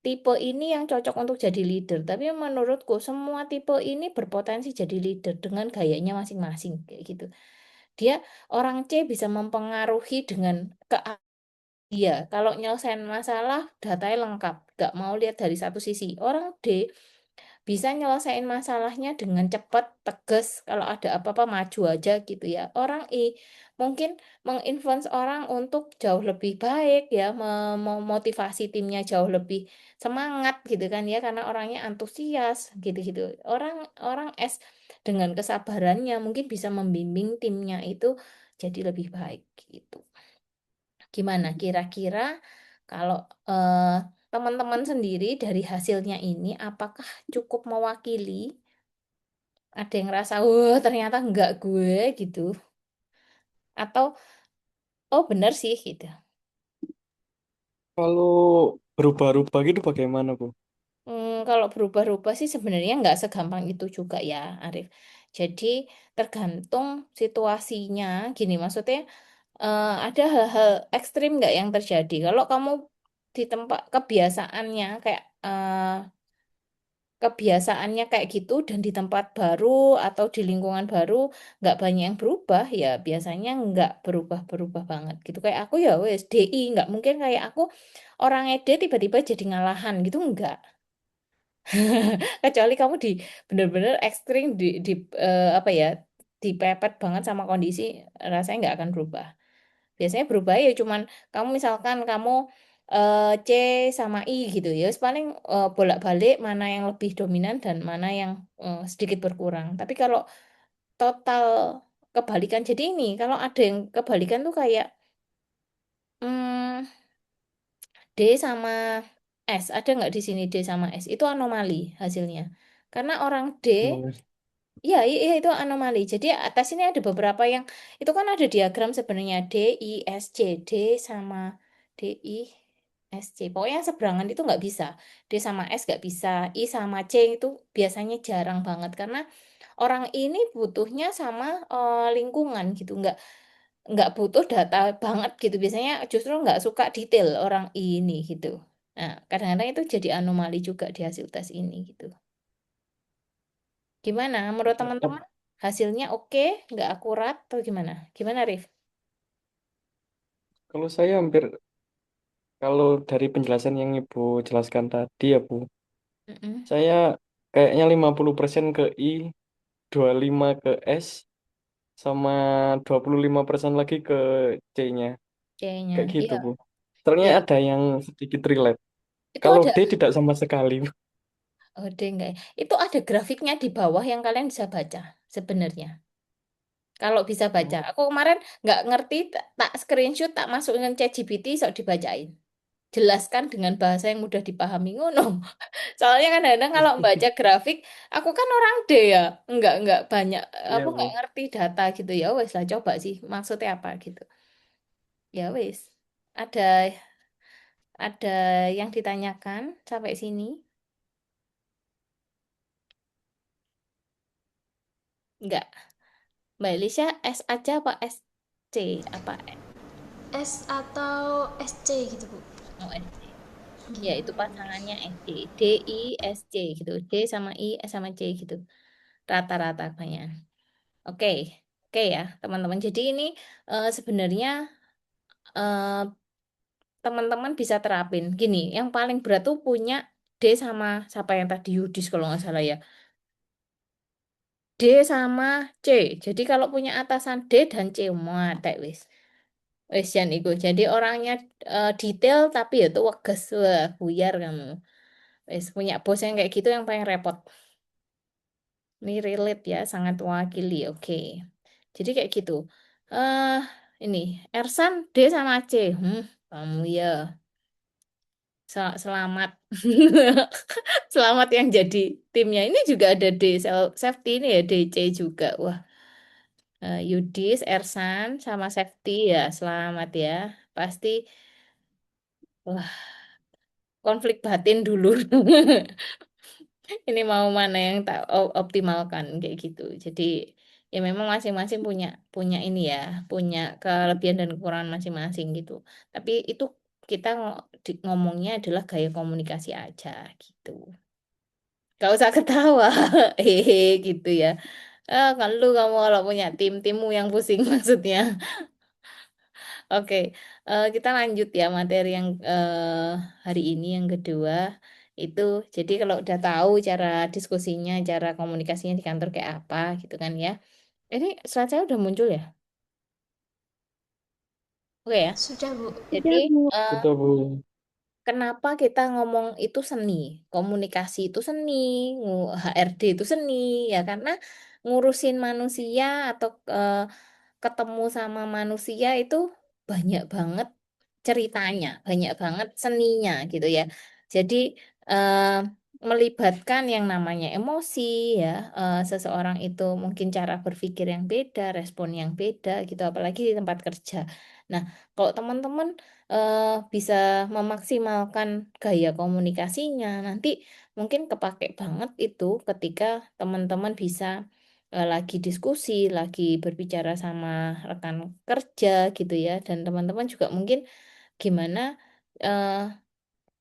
tipe ini yang cocok untuk jadi leader, tapi menurutku semua tipe ini berpotensi jadi leader dengan gayanya masing-masing kayak gitu. Dia orang C bisa mempengaruhi dengan ke iya, kalau nyelesain masalah datanya lengkap, nggak mau lihat dari satu sisi. Orang D bisa nyelesain masalahnya dengan cepat, tegas, kalau ada apa-apa maju aja gitu ya. Orang I mungkin menginfluence orang untuk jauh lebih baik ya, memotivasi timnya jauh lebih semangat gitu kan ya, karena orangnya antusias gitu-gitu. Orang orang S dengan kesabarannya mungkin bisa membimbing timnya itu jadi lebih baik gitu. Gimana kira-kira kalau eh, teman-teman sendiri dari hasilnya ini apakah cukup mewakili? Ada yang ngerasa, wah ternyata enggak gue gitu. Atau, oh bener sih gitu. Kalau berubah-ubah gitu bagaimana, Bu? Kalau berubah-ubah sih sebenarnya nggak segampang itu juga ya, Arif. Jadi tergantung situasinya. Gini maksudnya ada hal-hal ekstrim nggak yang terjadi? Kalau kamu di tempat kebiasaannya kayak kebiasaannya kayak gitu dan di tempat baru atau di lingkungan baru nggak banyak yang berubah, ya biasanya nggak berubah-berubah banget gitu. Kayak aku ya wes DI, nggak mungkin kayak aku orang ED tiba-tiba jadi ngalahan gitu, nggak. Kecuali kamu di bener-bener ekstrim apa ya, dipepet banget sama kondisi, rasanya nggak akan berubah. Biasanya berubah ya cuman kamu misalkan kamu C sama I gitu ya, wis paling bolak-balik mana yang lebih dominan dan mana yang sedikit berkurang. Tapi kalau total kebalikan, jadi ini kalau ada yang kebalikan tuh kayak hmm, D sama S, ada nggak di sini D sama S? Itu anomali hasilnya. Karena orang D, Oh, iya, iya iya, itu anomali. Jadi atas ini ada beberapa yang itu kan ada diagram sebenarnya D, I, S, C, D sama D, I, S, C. Pokoknya yang seberangan itu nggak bisa. D sama S nggak bisa. I sama C itu biasanya jarang banget karena orang ini butuhnya sama lingkungan gitu. Nggak butuh data banget gitu. Biasanya justru nggak suka detail orang ini gitu. Nah, kadang-kadang itu jadi anomali juga di hasil tes ini gitu. Gimana menurut teman-teman? Hasilnya oke, nggak akurat atau gimana? Gimana, Rif? kalau saya hampir, kalau dari penjelasan yang Ibu jelaskan tadi ya Bu, Mm-mm. saya kayaknya 50% ke I, 25 ke S, sama 25% lagi ke C-nya. Kayaknya, Kayak gitu iya. Bu. Soalnya Ya, ada yang sedikit relate. itu Kalau ada, D tidak sama sekali Bu. oh, deh, enggak ya. Itu ada grafiknya di bawah yang kalian bisa baca sebenarnya. Kalau bisa baca. Oh, Aku kemarin nggak ngerti, tak screenshot, tak masukin ChatGPT, sok dibacain. Jelaskan dengan bahasa yang mudah dipahami ngono. Soalnya kan kadang kalau membaca grafik, aku kan orang D ya, nggak banyak, iya aku nggak Bu. ngerti data gitu ya. Wes lah coba sih maksudnya apa gitu. Ya wes, ada yang ditanyakan sampai sini? Nggak. Mbak Elisha S aja apa SC apa S atau SC gitu, Bu. oh, SC? Ya itu pasangannya SC, D I S C gitu, D sama I S sama C gitu. Rata-rata banyak. Oke, oke ya teman-teman. Jadi ini sebenarnya eh, teman-teman bisa terapin. Gini, yang paling berat tuh punya D sama siapa yang tadi Yudis kalau nggak salah ya. D sama C. Jadi kalau punya atasan D dan C muatek wis. Wis jan iku. Jadi orangnya detail tapi ya tuh weges, wah buyar kamu. Wis punya bos yang kayak gitu yang paling repot. Ini relate ya, sangat mewakili. Oke. Jadi kayak gitu. Eh ini Ersan D sama C. Kamu ya. Selamat. Selamat yang jadi timnya. Ini juga ada D safety ini ya DC juga. Wah, Yudis, Ersan sama safety ya. Selamat ya. Pasti wah, konflik batin dulu. Ini mau mana yang tak optimalkan kayak gitu. Jadi ya memang masing-masing punya punya ini ya, punya kelebihan dan kekurangan masing-masing gitu. Tapi itu kita ngomongnya adalah gaya komunikasi aja gitu. Gak usah ketawa, hehe gitu ya. Kan lu kamu kalau punya timmu yang pusing maksudnya. Oke, kita lanjut ya materi yang hari ini yang kedua itu. Jadi kalau udah tahu cara diskusinya, cara komunikasinya di kantor kayak apa gitu kan ya. Ini slide saya udah muncul ya. Oke ya. Sudah, Bu. Jadi Sudah, Bu. eh, Betul Bu. kenapa kita ngomong itu seni? Komunikasi itu seni, HRD itu seni, ya karena ngurusin manusia atau ketemu sama manusia itu banyak banget ceritanya, banyak banget seninya gitu ya. Jadi eh, melibatkan yang namanya emosi ya, seseorang itu mungkin cara berpikir yang beda, respon yang beda gitu, apalagi di tempat kerja. Nah, kalau teman-teman eh, bisa memaksimalkan gaya komunikasinya, nanti mungkin kepake banget itu ketika teman-teman bisa lagi diskusi, lagi berbicara sama rekan kerja gitu ya, dan teman-teman juga mungkin gimana eh,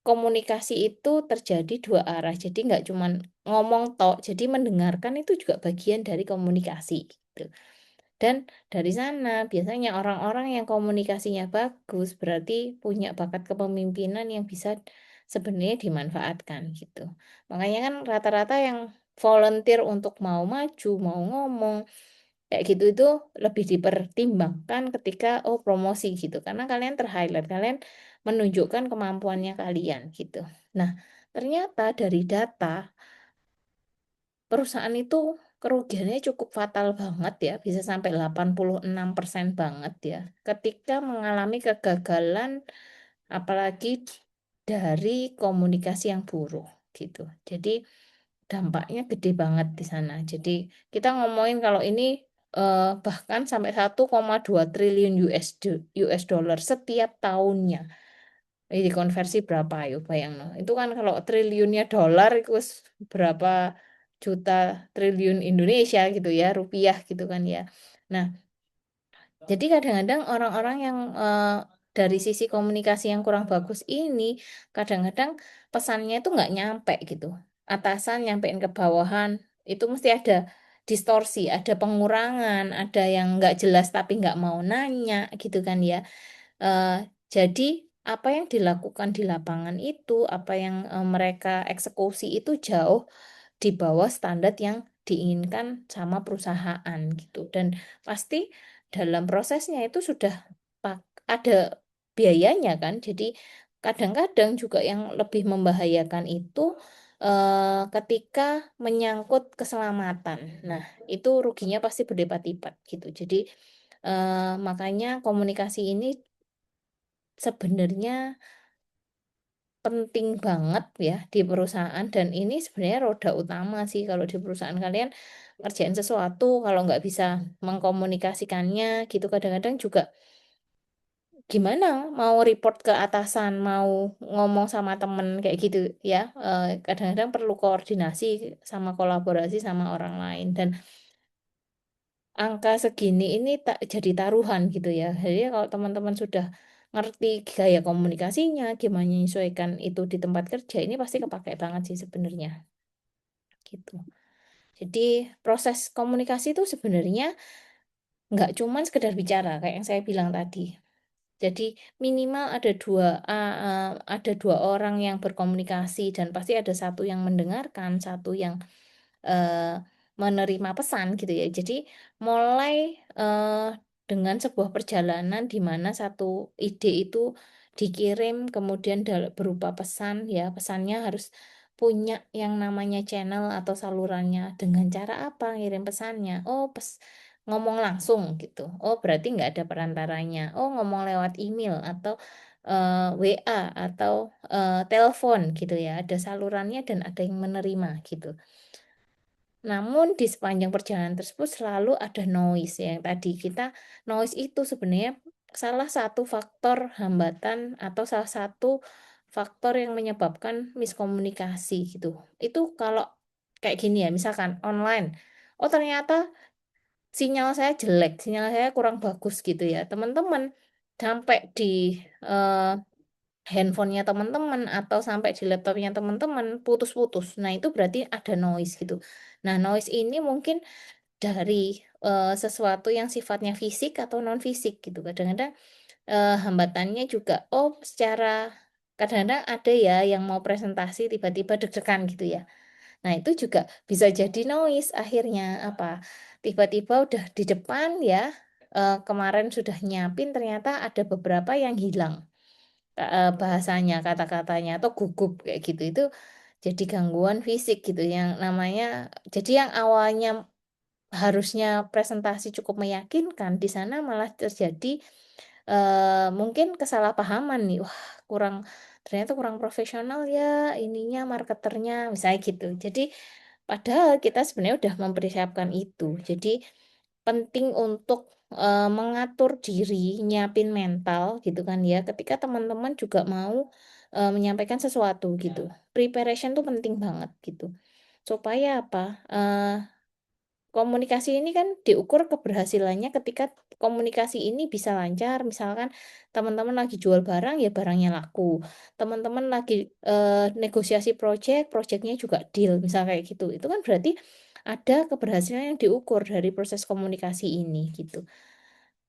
komunikasi itu terjadi dua arah. Jadi nggak cuman ngomong tok, jadi mendengarkan itu juga bagian dari komunikasi gitu. Dan dari sana biasanya orang-orang yang komunikasinya bagus berarti punya bakat kepemimpinan yang bisa sebenarnya dimanfaatkan gitu. Makanya kan rata-rata yang volunteer untuk mau maju, mau ngomong kayak gitu itu lebih dipertimbangkan ketika promosi gitu. Karena kalian terhighlight, kalian menunjukkan kemampuannya kalian gitu. Nah, ternyata dari data perusahaan itu kerugiannya cukup fatal banget ya, bisa sampai 86% banget ya, ketika mengalami kegagalan apalagi dari komunikasi yang buruk gitu. Jadi dampaknya gede banget di sana. Jadi kita ngomongin kalau ini bahkan sampai 1,2 triliun US dollar setiap tahunnya. Ini dikonversi berapa yuk bayang no. Itu kan kalau triliunnya dolar itu berapa juta triliun Indonesia gitu ya, rupiah gitu kan ya. Nah, jadi kadang-kadang orang-orang yang dari sisi komunikasi yang kurang bagus ini, kadang-kadang pesannya itu nggak nyampe gitu. Atasan nyampein ke bawahan, itu mesti ada distorsi, ada pengurangan, ada yang nggak jelas tapi nggak mau nanya gitu kan ya. Eh, jadi apa yang dilakukan di lapangan itu, apa yang mereka eksekusi itu jauh di bawah standar yang diinginkan sama perusahaan gitu. Dan pasti dalam prosesnya itu sudah ada biayanya kan. Jadi kadang-kadang juga yang lebih membahayakan itu ketika menyangkut keselamatan. Nah, itu ruginya pasti berlipat-lipat gitu. Jadi makanya komunikasi ini sebenarnya penting banget ya di perusahaan dan ini sebenarnya roda utama sih kalau di perusahaan kalian ngerjain sesuatu kalau nggak bisa mengkomunikasikannya gitu kadang-kadang juga gimana mau report ke atasan mau ngomong sama temen kayak gitu ya. Kadang-kadang perlu koordinasi sama kolaborasi sama orang lain dan angka segini ini tak jadi taruhan gitu ya. Jadi kalau teman-teman sudah ngerti gaya komunikasinya, gimana menyesuaikan itu di tempat kerja, ini pasti kepakai banget sih sebenarnya. Gitu. Jadi proses komunikasi itu sebenarnya nggak cuman sekedar bicara, kayak yang saya bilang tadi. Jadi minimal ada dua orang yang berkomunikasi dan pasti ada satu yang mendengarkan, satu yang eh, menerima pesan gitu ya. Jadi mulai dengan sebuah perjalanan di mana satu ide itu dikirim kemudian berupa pesan ya, pesannya harus punya yang namanya channel atau salurannya dengan cara apa ngirim pesannya. Ngomong langsung gitu. Oh, berarti nggak ada perantaranya. Oh, ngomong lewat email atau WA atau telepon gitu ya. Ada salurannya dan ada yang menerima gitu. Namun di sepanjang perjalanan tersebut selalu ada noise ya. Yang tadi noise itu sebenarnya salah satu faktor hambatan atau salah satu faktor yang menyebabkan miskomunikasi gitu. Itu kalau kayak gini ya, misalkan online. Oh ternyata sinyal saya jelek, sinyal saya kurang bagus gitu ya. Teman-teman sampai di eh, handphonenya teman-teman atau sampai di laptopnya teman-teman putus-putus. Nah, itu berarti ada noise gitu. Nah, noise ini mungkin dari sesuatu yang sifatnya fisik atau non fisik gitu. Kadang-kadang hambatannya juga secara kadang-kadang ada ya yang mau presentasi tiba-tiba deg-degan gitu ya. Nah, itu juga bisa jadi noise akhirnya apa? Tiba-tiba udah di depan ya kemarin sudah nyiapin ternyata ada beberapa yang hilang bahasanya, kata-katanya atau gugup kayak gitu itu jadi gangguan fisik gitu yang namanya jadi yang awalnya harusnya presentasi cukup meyakinkan di sana malah terjadi mungkin kesalahpahaman nih wah kurang ternyata kurang profesional ya ininya marketernya misalnya gitu jadi padahal kita sebenarnya udah mempersiapkan itu jadi penting untuk mengatur diri, nyiapin mental gitu kan ya. Ketika teman-teman juga mau menyampaikan sesuatu gitu. Preparation tuh penting banget gitu. Supaya apa? komunikasi ini kan diukur keberhasilannya ketika komunikasi ini bisa lancar. Misalkan teman-teman lagi jual barang, ya barangnya laku. Teman-teman lagi negosiasi projectnya juga deal, misal kayak gitu. Itu kan berarti ada keberhasilan yang diukur dari proses komunikasi ini gitu.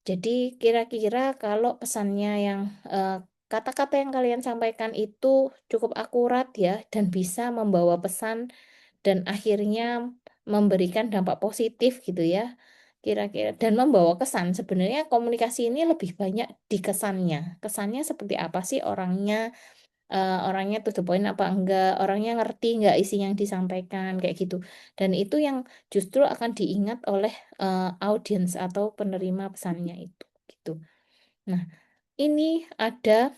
Jadi kira-kira kalau pesannya yang kata-kata yang kalian sampaikan itu cukup akurat ya dan bisa membawa pesan dan akhirnya memberikan dampak positif gitu ya. Kira-kira dan membawa kesan. Sebenarnya komunikasi ini lebih banyak di kesannya. Kesannya seperti apa sih orangnya? Orangnya to the point apa enggak? Orangnya ngerti enggak isi yang disampaikan kayak gitu. Dan itu yang justru akan diingat oleh audiens atau penerima pesannya itu gitu. Nah, ini ada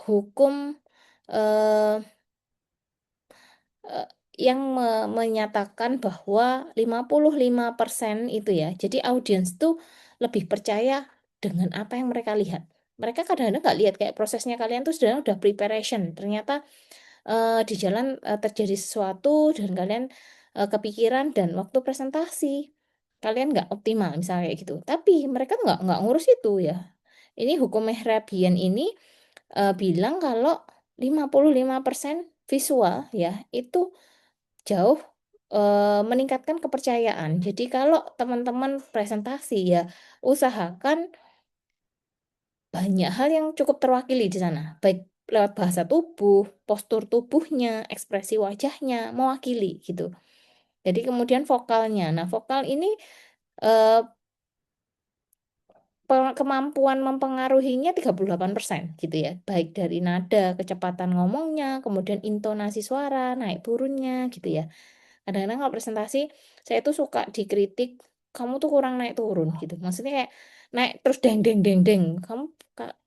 hukum eh, eh, yang menyatakan bahwa 55% itu ya. Jadi audiens tuh lebih percaya dengan apa yang mereka lihat. Mereka kadang-kadang nggak lihat kayak prosesnya kalian tuh sebenarnya udah preparation. Ternyata di jalan terjadi sesuatu dan kalian kepikiran dan waktu presentasi kalian nggak optimal misalnya kayak gitu. Tapi mereka nggak ngurus itu ya. Ini hukum Mehrabian ini bilang kalau 55% visual ya itu jauh meningkatkan kepercayaan. Jadi kalau teman-teman presentasi ya usahakan banyak hal yang cukup terwakili di sana, baik lewat bahasa tubuh, postur tubuhnya, ekspresi wajahnya mewakili gitu. Jadi kemudian vokalnya. Nah, vokal ini eh, kemampuan mempengaruhinya 38% gitu ya. Baik dari nada, kecepatan ngomongnya, kemudian intonasi suara, naik turunnya gitu ya. Kadang-kadang kalau presentasi saya tuh suka dikritik, kamu tuh kurang naik turun gitu. Maksudnya kayak naik terus deng deng deng deng. Kamu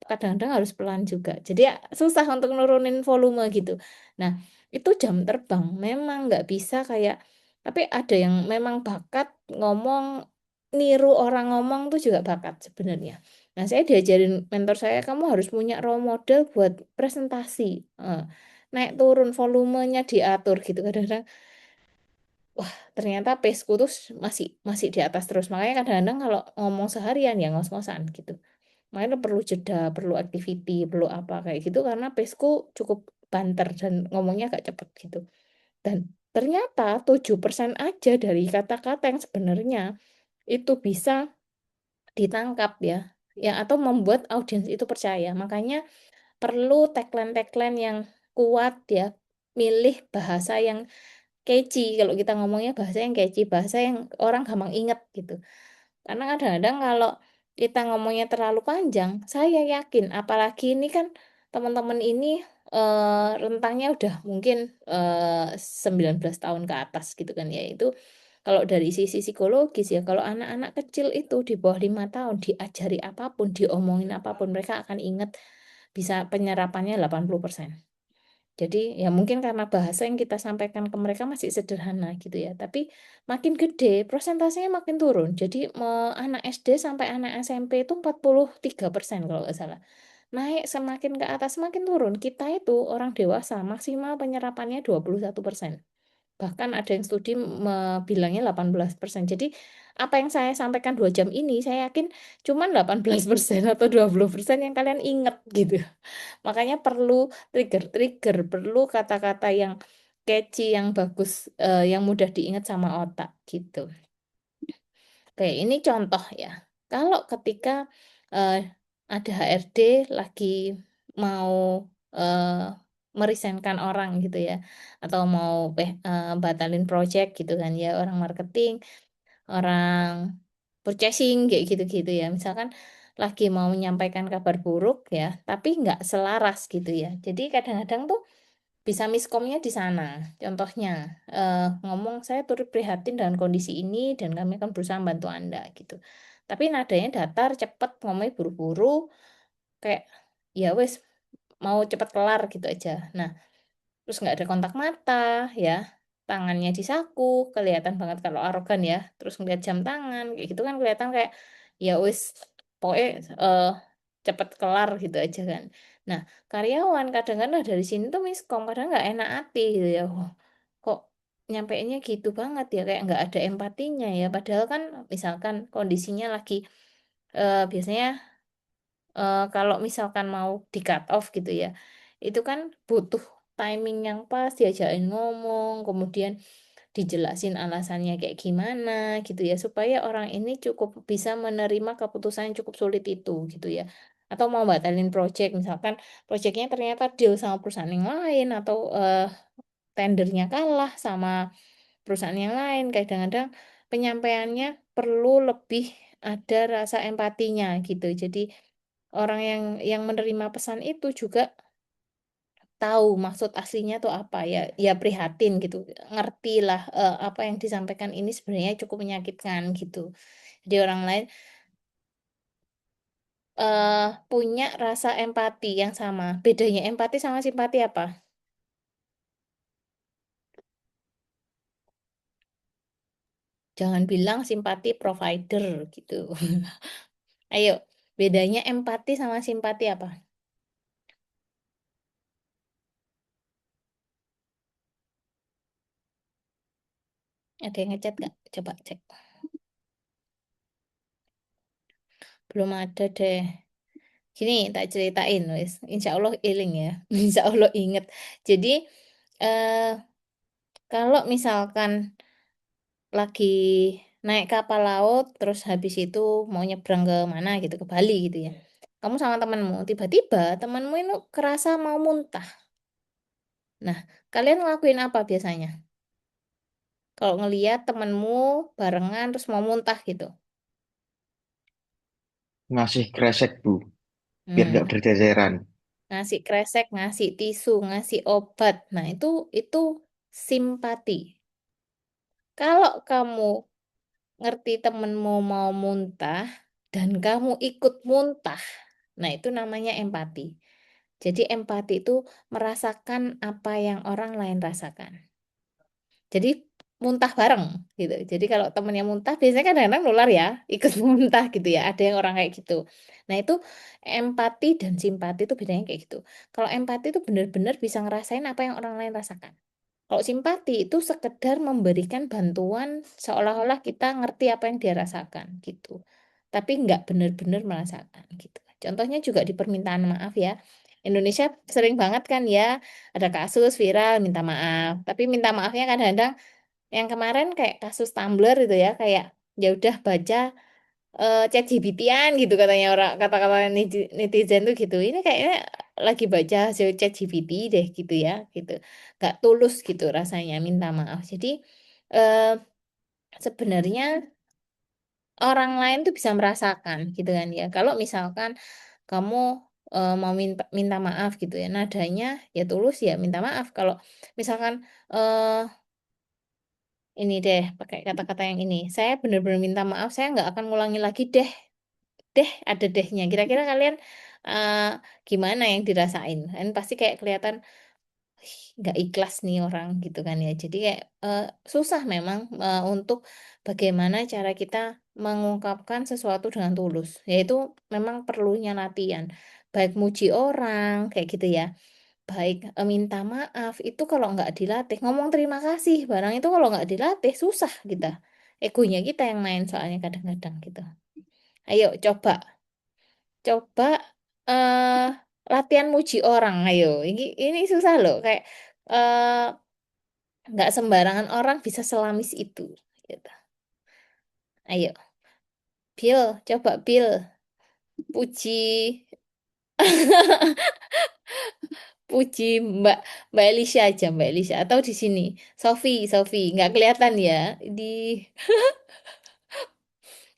kadang-kadang harus pelan juga. Jadi ya susah untuk nurunin volume gitu. Nah, itu jam terbang memang nggak bisa kayak, tapi ada yang memang bakat ngomong, niru orang ngomong tuh juga bakat sebenarnya. Nah, saya diajarin mentor saya, kamu harus punya role model buat presentasi. Naik turun volumenya diatur gitu. Kadang-kadang ternyata paceku tuh masih di atas terus. Makanya kadang-kadang kalau ngomong seharian ya ngos-ngosan gitu. Makanya perlu jeda, perlu activity, perlu apa kayak gitu karena paceku cukup banter dan ngomongnya agak cepet gitu. Dan ternyata 7% aja dari kata-kata yang sebenarnya itu bisa ditangkap ya. Ya atau membuat audiens itu percaya. Makanya perlu tagline-tagline yang kuat ya. Milih bahasa yang catchy, kalau kita ngomongnya bahasa yang catchy, bahasa yang orang gampang inget gitu. Karena kadang-kadang kalau kita ngomongnya terlalu panjang, saya yakin apalagi ini kan teman-teman ini rentangnya udah mungkin 19 tahun ke atas gitu kan ya. Itu kalau dari sisi psikologis ya, kalau anak-anak kecil itu di bawah 5 tahun diajari apapun, diomongin apapun, mereka akan ingat, bisa penyerapannya 80%. Jadi ya mungkin karena bahasa yang kita sampaikan ke mereka masih sederhana gitu ya. Tapi makin gede prosentasenya makin turun. Jadi anak SD sampai anak SMP itu 43% kalau nggak salah. Naik semakin ke atas semakin turun. Kita itu orang dewasa maksimal penyerapannya 21%. Bahkan ada yang studi bilangnya 18%. Jadi apa yang saya sampaikan 2 jam ini saya yakin cuma 18% atau 20% yang kalian ingat gitu. Makanya perlu trigger-trigger, perlu kata-kata yang catchy, yang bagus, yang mudah diingat sama otak gitu. Oke, ini contoh ya. Kalau ketika eh, ada HRD lagi mau eh, merisenkan orang gitu ya, atau mau batalin project gitu kan ya, orang marketing, orang purchasing kayak gitu-gitu ya. Misalkan lagi mau menyampaikan kabar buruk ya, tapi nggak selaras gitu ya. Jadi kadang-kadang tuh bisa miskomnya di sana. Contohnya, ngomong saya turut prihatin dengan kondisi ini dan kami akan berusaha membantu Anda gitu. Tapi nadanya datar, cepet, ngomongnya buru-buru, kayak ya wes mau cepet kelar gitu aja. Nah, terus nggak ada kontak mata ya, tangannya di saku, kelihatan banget kalau arogan ya, terus ngeliat jam tangan kayak gitu kan kelihatan kayak ya wis pokoknya eh, cepet kelar gitu aja kan. Nah, karyawan kadang-kadang dari sini tuh miskom, kadang nggak enak hati gitu ya. Wah, kok nyampeinnya gitu banget ya, kayak nggak ada empatinya ya. Padahal kan misalkan kondisinya lagi biasanya kalau misalkan mau di cut off gitu ya, itu kan butuh timing yang pas, diajakin ngomong, kemudian dijelasin alasannya kayak gimana gitu ya, supaya orang ini cukup bisa menerima keputusan yang cukup sulit itu gitu ya. Atau mau batalin project, misalkan projectnya ternyata deal sama perusahaan yang lain, atau tendernya kalah sama perusahaan yang lain. Kadang-kadang penyampaiannya perlu lebih ada rasa empatinya gitu. Jadi orang yang menerima pesan itu juga tahu maksud aslinya tuh apa ya, ya prihatin gitu, ngerti lah apa yang disampaikan ini sebenarnya cukup menyakitkan gitu. Jadi orang lain punya rasa empati yang sama. Bedanya empati sama simpati apa? Jangan bilang simpati provider gitu. Ayo, bedanya empati sama simpati apa? Ada yang ngechat nggak? Coba cek. Belum ada deh. Gini, tak ceritain, wis. Insya Allah iling ya. Insya Allah inget. Jadi, eh, kalau misalkan lagi naik kapal laut, terus habis itu mau nyebrang ke mana gitu, ke Bali gitu ya. Kamu sama temanmu, tiba-tiba temanmu itu kerasa mau muntah. Nah, kalian ngelakuin apa biasanya? Kalau ngeliat temanmu barengan terus mau muntah gitu. Ngasih kresek, Bu, biar nggak Hmm, berceceran. ngasih kresek, ngasih tisu, ngasih obat. Nah, itu simpati. Kalau kamu ngerti temenmu mau muntah dan kamu ikut muntah, nah itu namanya empati. Jadi empati itu merasakan apa yang orang lain rasakan. Jadi muntah bareng gitu. Jadi kalau temennya muntah, biasanya kan kadang-kadang nular ya, ikut muntah gitu ya. Ada yang orang kayak gitu. Nah itu empati dan simpati itu bedanya kayak gitu. Kalau empati itu benar-benar bisa ngerasain apa yang orang lain rasakan. Kalau simpati itu sekedar memberikan bantuan seolah-olah kita ngerti apa yang dia rasakan gitu. Tapi nggak benar-benar merasakan gitu. Contohnya juga di permintaan maaf ya. Indonesia sering banget kan ya ada kasus viral minta maaf. Tapi minta maafnya kadang-kadang yang kemarin kayak kasus Tumblr itu ya, kayak ya udah baca ChatGPT-an gitu katanya orang, kata-kata netizen tuh gitu. Ini kayaknya lagi baca hasil ChatGPT deh gitu ya, gitu. Gak tulus gitu rasanya minta maaf. Jadi eh, sebenarnya orang lain tuh bisa merasakan gitu kan ya. Kalau misalkan kamu mau minta maaf gitu ya, nadanya ya tulus ya minta maaf. Kalau misalkan eh ini deh pakai kata-kata yang ini, saya benar-benar minta maaf, saya nggak akan ngulangi lagi deh. Ada dehnya. Kira-kira kalian eh, gimana yang dirasain? Kan pasti kayak kelihatan "Ih, nggak ikhlas nih orang gitu kan ya. Jadi kayak susah memang untuk bagaimana cara kita mengungkapkan sesuatu dengan tulus. Yaitu memang perlunya latihan. Baik muji orang kayak gitu ya. Baik minta maaf itu kalau nggak dilatih. Ngomong terima kasih barang itu kalau nggak dilatih susah kita. Egonya kita yang main soalnya kadang-kadang gitu. Ayo coba eh latihan muji orang, ayo. Ini susah loh, kayak eh nggak sembarangan orang bisa selamis itu. Gitu. Ayo, coba Bill, puji, puji Mbak Mbak Elisha aja, Mbak Elisha, atau di sini, Sofi, nggak kelihatan ya, di,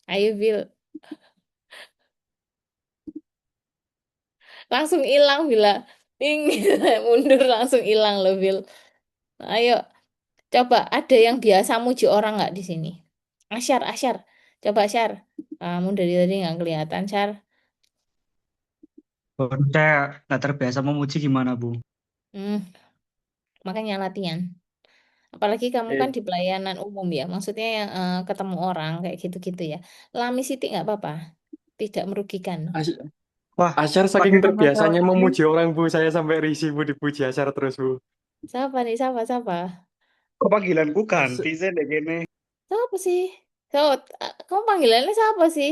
ayo Bill, langsung hilang bila, Ing, mundur langsung hilang loh Bill. Ayo, coba ada yang biasa muji orang nggak di sini? Asyar. Coba Syar. Kamu dari tadi nggak kelihatan, Syar. Kalau saya nggak terbiasa memuji gimana, Bu? Hmm, makanya latihan. Apalagi kamu kan Eh, di pelayanan umum ya. Maksudnya yang ketemu orang kayak gitu-gitu ya. Lami sitik nggak apa-apa. Tidak merugikan. As- Wah, Asyar saking bagaimana cara terbiasanya ini? memuji orang Bu, saya sampai risih Bu dipuji Asyar terus Bu. Siapa nih? Siapa? Kok panggilanku ganti Se- sih dek gini. Siapa sih? So, kamu panggilannya siapa sih?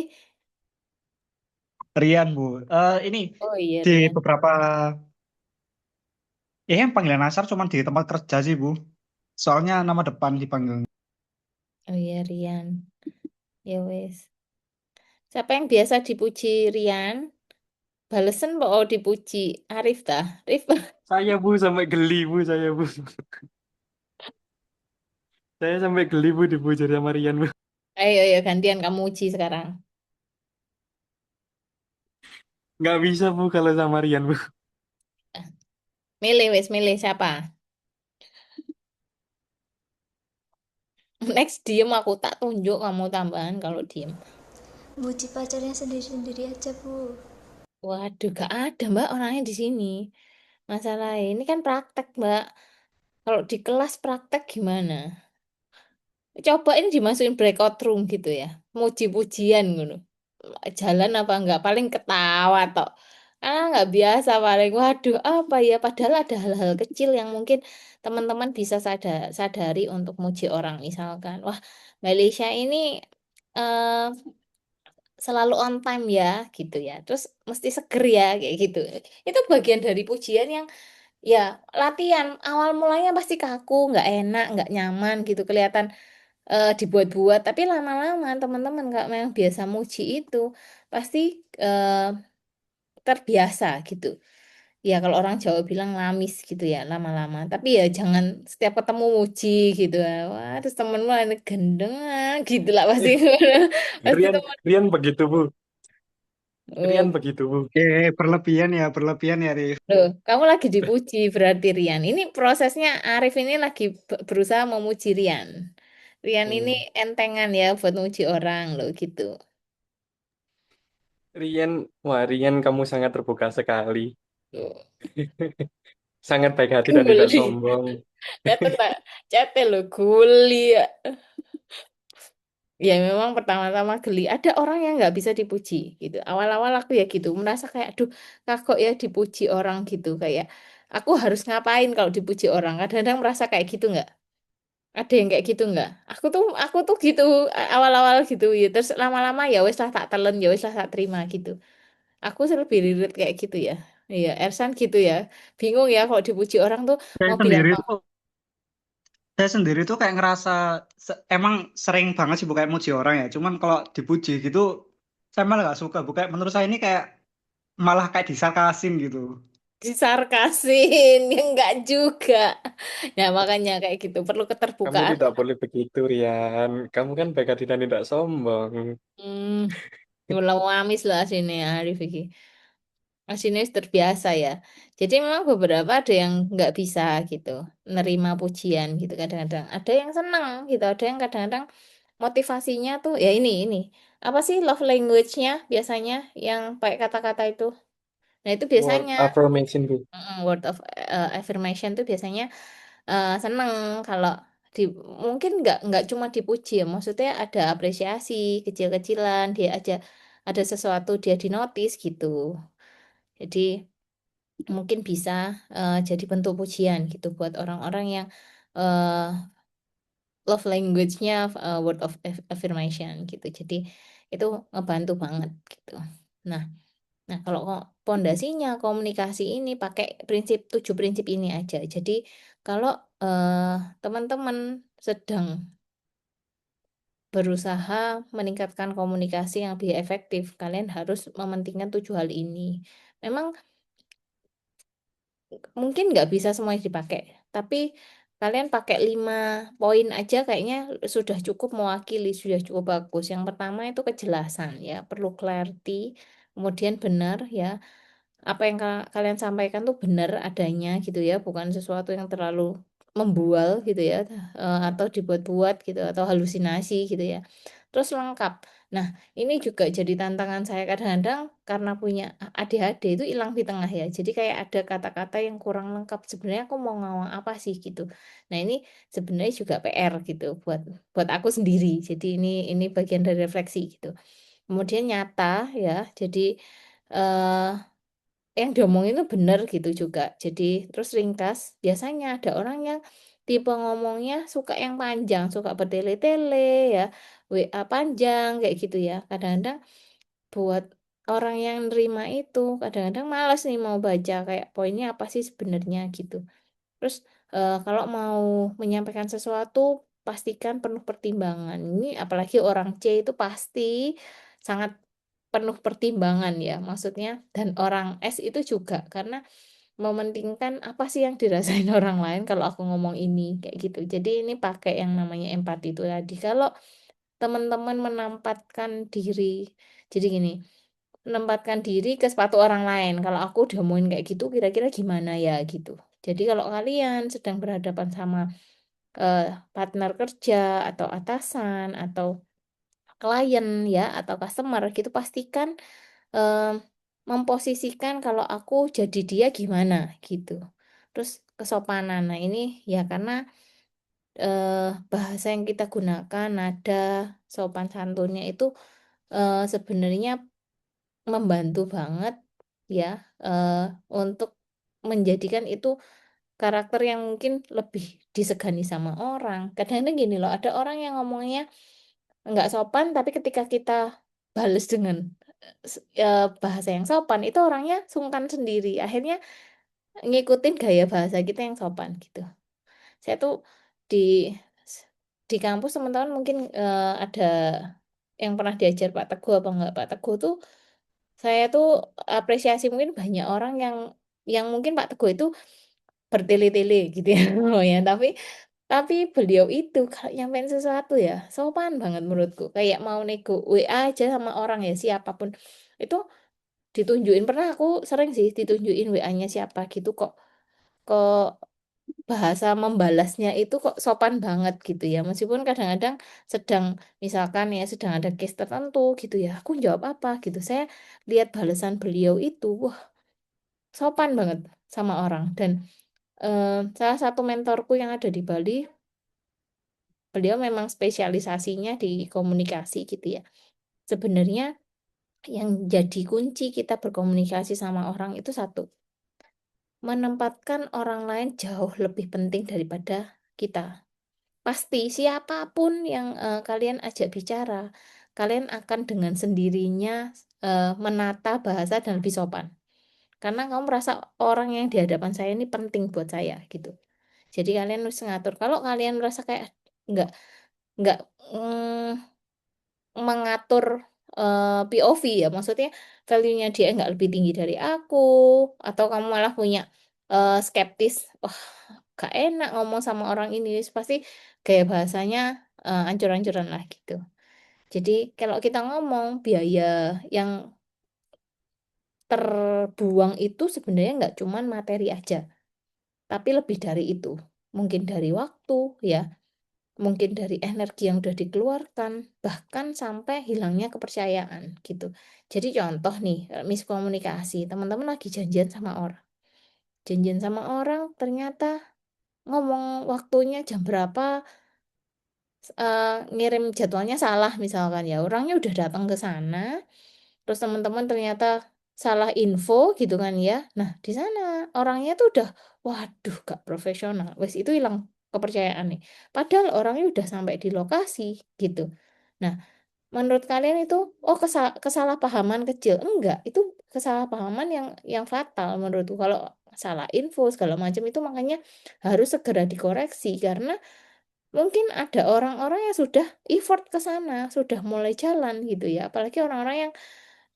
Rian, Bu. Ini Oh iya, di Rian. beberapa yang panggilan asar cuma di tempat kerja sih, Bu. Soalnya nama depan dipanggil. Oh iya, Rian. Ya wes. Siapa yang biasa dipuji Rian? Balesen kok oh, dipuji Arif dah. Arif. Saya Bu sampai geli Bu, saya Bu. Saya sampai geli Bu dipuji sama Rian Bu. Ayo, ayo gantian kamu uji sekarang. Nggak bisa Bu kalau sama Rian Bu. Milih wes, milih siapa? Next diem aku tak tunjuk kamu tambahan kalau diem. Muji pacarnya sendiri-sendiri aja, Bu. Waduh, gak ada Mbak orangnya di sini. Masalah ini kan praktek Mbak. Kalau di kelas praktek gimana? Coba ini dimasukin breakout room gitu ya. Muji-pujian gitu. Jalan apa enggak? Paling ketawa tok. Nggak biasa paling. Waduh, apa ya? Padahal ada hal-hal kecil yang mungkin teman-teman bisa sadari untuk muji orang. Misalkan, wah, Malaysia ini eh, selalu on time ya, gitu ya. Terus mesti seger ya, kayak gitu. Itu bagian dari pujian yang ya latihan. Awal mulanya pasti kaku, nggak enak, nggak nyaman gitu. Kelihatan dibuat-buat, tapi lama-lama teman-teman nggak memang biasa muji itu pasti eh, terbiasa gitu. Ya kalau orang Jawa bilang lamis gitu ya lama-lama. Tapi ya jangan setiap ketemu muji gitu. Wah, terus temenmu ini gendeng gitu lah pasti. Eh, Pasti Rian, temen. Rian begitu Bu. Oh, Rian begitu Bu. Berlebihan ya, Rif. loh, kamu lagi dipuji berarti Rian. Ini prosesnya Arif ini lagi berusaha memuji Rian. Rian ini Hmm. entengan ya buat muji orang loh gitu. Rian, wah Rian kamu sangat terbuka sekali. Loh. Sangat baik hati dan tidak Guli. sombong. Cete lo guli ya. Ya memang pertama-tama geli. Ada orang yang nggak bisa dipuji gitu. Awal-awal aku ya gitu, merasa kayak, aduh, kagok ya dipuji orang gitu. Kayak aku harus ngapain kalau dipuji orang. Kadang-kadang merasa kayak gitu nggak? Ada yang kayak gitu nggak? Aku tuh gitu awal-awal gitu ya. Terus lama-lama ya wes lah tak telan, ya wes lah tak terima gitu. Aku sih lebih irit kayak gitu ya. Iya, Ersan gitu ya. Bingung ya kalau dipuji orang tuh Saya mau bilang sendiri apa. tuh, saya sendiri tuh kayak ngerasa emang sering banget sih kayak muji orang ya. Cuman kalau dipuji gitu, saya malah gak suka. Bukan menurut saya ini kayak malah kayak disarkasin gitu. Disarkasin ya enggak juga. Nah makanya kayak gitu perlu Kamu keterbukaan. tidak boleh begitu Rian. Kamu kan baik hati dan tidak sombong. Ulah wamis lah sini Arif iki. Sini wis terbiasa ya. Jadi memang beberapa ada yang nggak bisa gitu nerima pujian gitu kadang-kadang. Ada yang senang gitu, ada yang kadang-kadang motivasinya tuh ya ini apa sih love language-nya biasanya yang pakai kata-kata itu. Nah itu Word biasanya affirmation Bu. word of affirmation tuh biasanya seneng kalau di mungkin nggak cuma dipuji ya maksudnya ada apresiasi kecil-kecilan dia aja ada sesuatu dia dinotis gitu jadi mungkin bisa jadi bentuk pujian gitu buat orang-orang yang eh, love language-nya word of affirmation gitu jadi itu ngebantu banget gitu nah kalau pondasinya komunikasi ini pakai tujuh prinsip ini aja. Jadi kalau teman-teman sedang berusaha meningkatkan komunikasi yang lebih efektif, kalian harus mementingkan tujuh hal ini. Memang mungkin nggak bisa semuanya dipakai, tapi kalian pakai 5 poin aja kayaknya sudah cukup mewakili, sudah cukup bagus. Yang pertama itu kejelasan ya, perlu clarity, kemudian benar ya apa yang kalian sampaikan tuh benar adanya gitu ya, bukan sesuatu yang terlalu membual gitu ya, atau dibuat-buat gitu atau halusinasi gitu ya. Terus lengkap. Nah, ini juga jadi tantangan saya kadang-kadang karena punya ADHD itu hilang di tengah ya. Jadi kayak ada kata-kata yang kurang lengkap. Sebenarnya aku mau ngomong apa sih gitu. Nah, ini sebenarnya juga PR gitu buat buat aku sendiri. Jadi ini bagian dari refleksi gitu. Kemudian nyata ya. Jadi eh yang diomongin itu benar gitu juga. Jadi terus ringkas. Biasanya ada orang yang tipe ngomongnya suka yang panjang, suka bertele-tele ya, WA panjang kayak gitu ya. Kadang-kadang buat orang yang nerima itu kadang-kadang malas nih mau baca kayak poinnya apa sih sebenarnya gitu. Terus kalau mau menyampaikan sesuatu pastikan penuh pertimbangan. Ini apalagi orang C itu pasti sangat penuh pertimbangan ya maksudnya, dan orang S itu juga karena mementingkan apa sih yang dirasain orang lain kalau aku ngomong ini kayak gitu. Jadi ini pakai yang namanya empati itu tadi. Kalau teman-teman menempatkan diri, jadi gini, menempatkan diri ke sepatu orang lain. Kalau aku diomongin kayak gitu, kira-kira gimana ya gitu. Jadi kalau kalian sedang berhadapan sama eh, partner kerja atau atasan atau klien ya atau customer gitu, pastikan eh, memposisikan kalau aku jadi dia gimana gitu. Terus kesopanan. Nah, ini ya karena bahasa yang kita gunakan, nada, sopan santunnya itu sebenarnya membantu banget ya eh, untuk menjadikan itu karakter yang mungkin lebih disegani sama orang. Kadang-kadang gini loh, ada orang yang ngomongnya nggak sopan, tapi ketika kita bales dengan bahasa yang sopan, itu orangnya sungkan sendiri. Akhirnya ngikutin gaya bahasa kita yang sopan gitu. Saya tuh di di kampus teman-teman mungkin ada yang pernah diajar Pak Teguh apa enggak. Pak Teguh tuh saya tuh apresiasi mungkin banyak orang yang mungkin Pak Teguh itu bertele-tele gitu ya. Oh ya, tapi beliau itu kalau nyampein sesuatu ya sopan banget menurutku. Kayak mau nego WA aja sama orang ya siapapun itu ditunjukin, pernah aku sering sih ditunjukin WA-nya siapa gitu, kok bahasa membalasnya itu kok sopan banget gitu ya, meskipun kadang-kadang sedang misalkan ya sedang ada case tertentu gitu ya aku jawab apa gitu, saya lihat balasan beliau itu wah sopan banget sama orang. Dan salah satu mentorku yang ada di Bali, beliau memang spesialisasinya di komunikasi gitu ya. Sebenarnya yang jadi kunci kita berkomunikasi sama orang itu satu, menempatkan orang lain jauh lebih penting daripada kita. Pasti siapapun yang kalian ajak bicara, kalian akan dengan sendirinya menata bahasa dan lebih sopan. Karena kamu merasa orang yang di hadapan saya ini penting buat saya gitu. Jadi kalian harus ngatur. Kalau kalian merasa kayak nggak nggak mengatur POV ya, maksudnya value-nya dia nggak lebih tinggi dari aku, atau kamu malah punya skeptis, wah gak enak ngomong sama orang ini, pasti gaya bahasanya ancur-ancuran lah gitu. Jadi kalau kita ngomong biaya yang terbuang itu sebenarnya nggak cuman materi aja, tapi lebih dari itu. Mungkin dari waktu ya, mungkin dari energi yang udah dikeluarkan, bahkan sampai hilangnya kepercayaan gitu. Jadi contoh nih, miskomunikasi, teman-teman lagi janjian sama orang. Janjian sama orang ternyata ngomong waktunya jam berapa, ngirim jadwalnya salah misalkan ya. Orangnya udah datang ke sana, terus teman-teman ternyata salah info gitu kan ya. Nah, di sana orangnya tuh udah waduh gak profesional. Wes itu hilang kepercayaan nih. Padahal orangnya udah sampai di lokasi gitu. Nah, menurut kalian itu oh kesalahpahaman kecil? Enggak, itu kesalahpahaman yang fatal menurutku. Kalau salah info segala macam itu makanya harus segera dikoreksi karena mungkin ada orang-orang yang sudah effort ke sana, sudah mulai jalan gitu ya. Apalagi orang-orang yang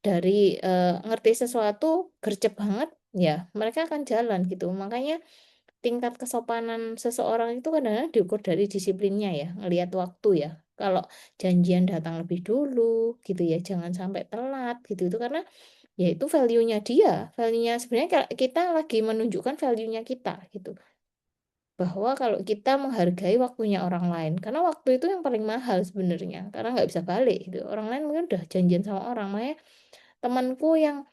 dari ngerti sesuatu gercep banget, ya mereka akan jalan gitu. Makanya tingkat kesopanan seseorang itu kadang-kadang diukur dari disiplinnya ya, ngelihat waktu ya. Kalau janjian datang lebih dulu gitu ya, jangan sampai telat gitu itu karena ya itu value-nya dia, value-nya sebenarnya kita lagi menunjukkan value-nya kita gitu, bahwa kalau kita menghargai waktunya orang lain, karena waktu itu yang paling mahal sebenarnya karena nggak bisa balik gitu. Orang lain mungkin udah janjian sama orang, makanya temanku yang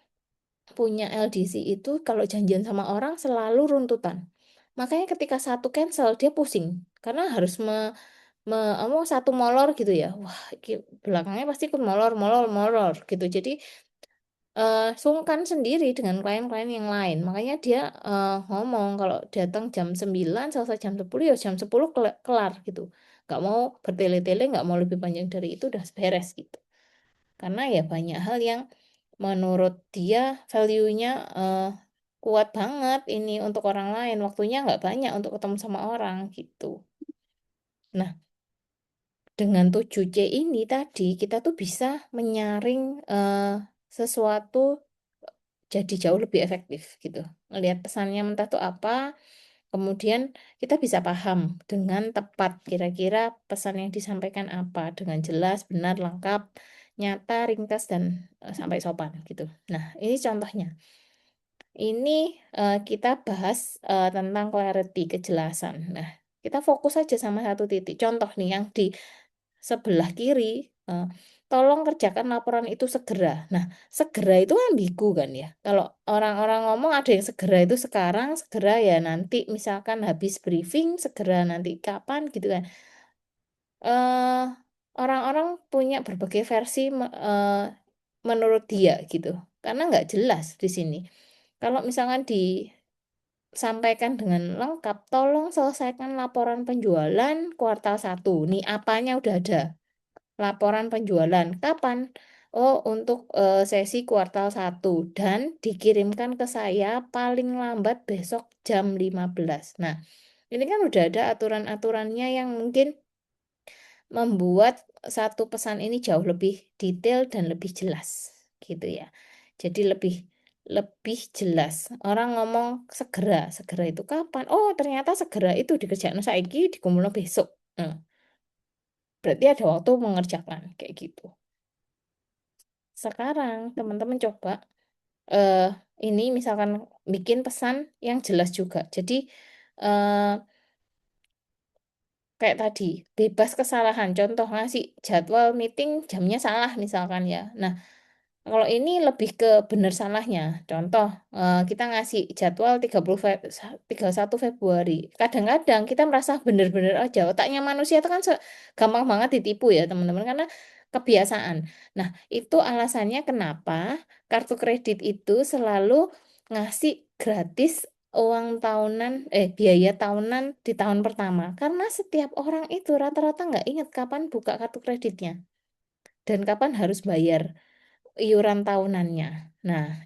punya LDC itu kalau janjian sama orang selalu runtutan. Makanya ketika satu cancel dia pusing karena harus satu molor gitu ya. Wah, belakangnya pasti ikut molor molor molor gitu. Jadi sungkan sendiri dengan klien-klien yang lain. Makanya dia ngomong kalau datang jam 9 selesai jam 10 ya jam 10 kelar gitu. Nggak mau bertele-tele, nggak mau lebih panjang dari itu udah beres gitu. Karena ya banyak hal yang menurut dia value-nya kuat banget ini untuk orang lain. Waktunya nggak banyak untuk ketemu sama orang gitu. Nah, dengan 7C ini tadi kita tuh bisa menyaring sesuatu jadi jauh lebih efektif gitu. Melihat pesannya mentah itu apa, kemudian kita bisa paham dengan tepat kira-kira pesan yang disampaikan apa dengan jelas, benar, lengkap, nyata, ringkas dan sampai sopan gitu. Nah, ini contohnya. Ini kita bahas tentang clarity, kejelasan. Nah, kita fokus saja sama satu titik. Contoh nih yang di sebelah kiri, tolong kerjakan laporan itu segera. Nah, segera itu ambigu kan ya. Kalau orang-orang ngomong ada yang segera itu sekarang, segera ya nanti misalkan habis briefing, segera nanti kapan gitu kan. eh Orang-orang punya berbagai versi menurut dia gitu. Karena nggak jelas di sini. Kalau misalkan disampaikan dengan lengkap, tolong selesaikan laporan penjualan kuartal 1. Nih apanya udah ada. Laporan penjualan. Kapan? Oh, untuk sesi kuartal 1 dan dikirimkan ke saya paling lambat besok jam 15. Nah, ini kan udah ada aturan-aturannya yang mungkin membuat satu pesan ini jauh lebih detail dan lebih jelas gitu ya. Jadi lebih lebih jelas. Orang ngomong segera, segera itu kapan? Oh, ternyata segera itu dikerjakan saiki, dikumpulno besok. Nah, berarti ada waktu mengerjakan kayak gitu. Sekarang teman-teman coba eh ini misalkan bikin pesan yang jelas juga. Jadi eh kayak tadi bebas kesalahan. Contoh ngasih jadwal meeting jamnya salah misalkan ya. Nah, kalau ini lebih ke benar salahnya. Contoh, kita ngasih jadwal 31 Februari. Kadang-kadang kita merasa benar-benar aja. Otaknya manusia itu kan gampang banget ditipu ya, teman-teman, karena kebiasaan. Nah, itu alasannya kenapa kartu kredit itu selalu ngasih gratis uang tahunan, biaya tahunan di tahun pertama. Karena setiap orang itu rata-rata nggak ingat kapan buka kartu kreditnya dan kapan harus bayar iuran tahunannya. Nah,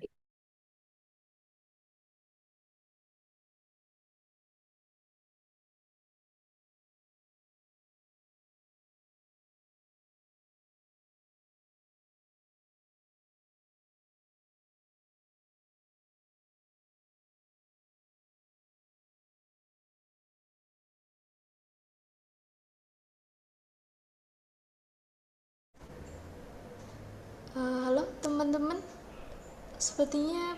Halo teman-teman, sepertinya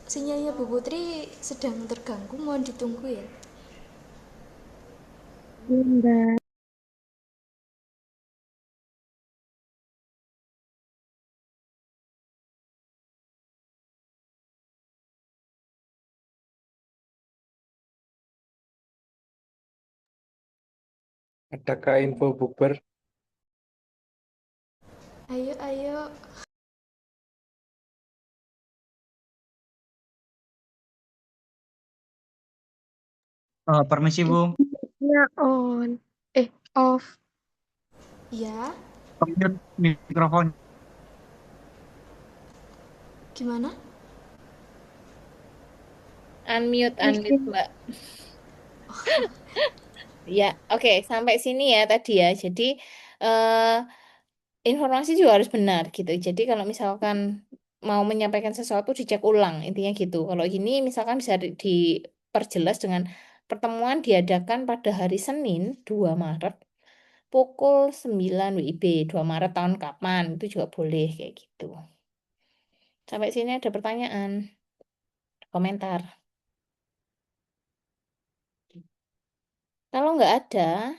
sinyalnya Bu Putri sedang terganggu, mohon ditunggu ya. Enggak. Adakah info bukber? Ayo, ayo. Permisi Bu, Ya on. Off. Ya, mute mikrofon. gimana? unmute Mbak. Ya, oke, sampai sini ya tadi ya. Jadi eh, informasi juga harus benar gitu. Jadi kalau misalkan mau menyampaikan sesuatu dicek ulang, intinya gitu. Kalau ini misalkan bisa diperjelas dengan pertemuan diadakan pada hari Senin 2 Maret pukul 9 WIB. 2 Maret tahun kapan? Itu juga boleh kayak gitu. Sampai sini ada pertanyaan, komentar. Kalau nggak ada,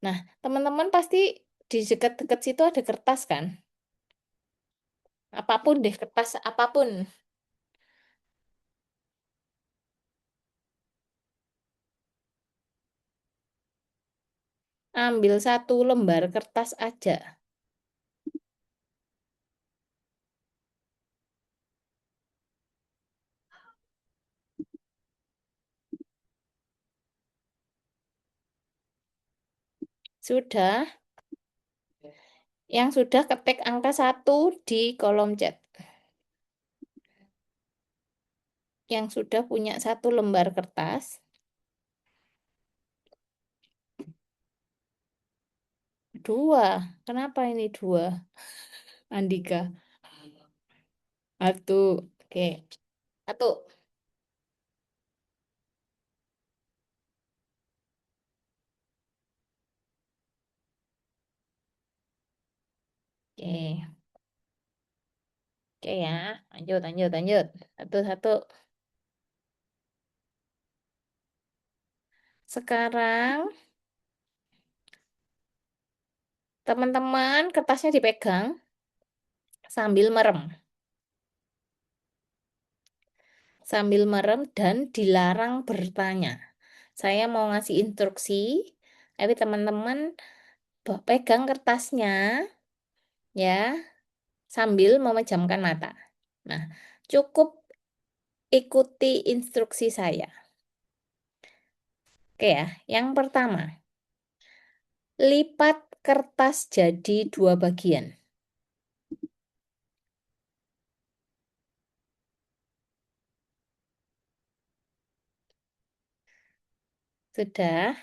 nah teman-teman pasti di dekat-dekat situ ada kertas kan? Apapun deh, kertas apapun. Ambil 1 lembar kertas aja. Sudah? Yang sudah ketik angka 1 di kolom chat. Yang sudah punya 1 lembar kertas. Dua. Kenapa ini 2? Andika. 1. Oke. 1. Oke. Oke ya. Lanjut. 1. Sekarang teman-teman kertasnya dipegang sambil merem. Sambil merem dan dilarang bertanya. Saya mau ngasih instruksi, tapi teman-teman pegang kertasnya ya sambil memejamkan mata. Nah, cukup ikuti instruksi saya. Oke ya, yang pertama, lipat kertas jadi 2 bagian. Sudah.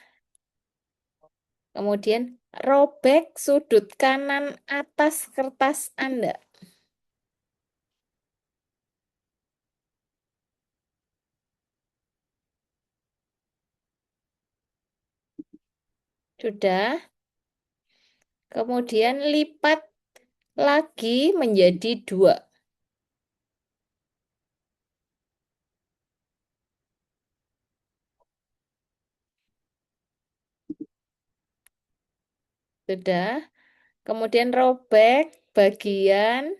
Kemudian robek sudut kanan atas kertas Anda. Sudah. Kemudian lipat lagi menjadi 2. Sudah. Kemudian robek bagian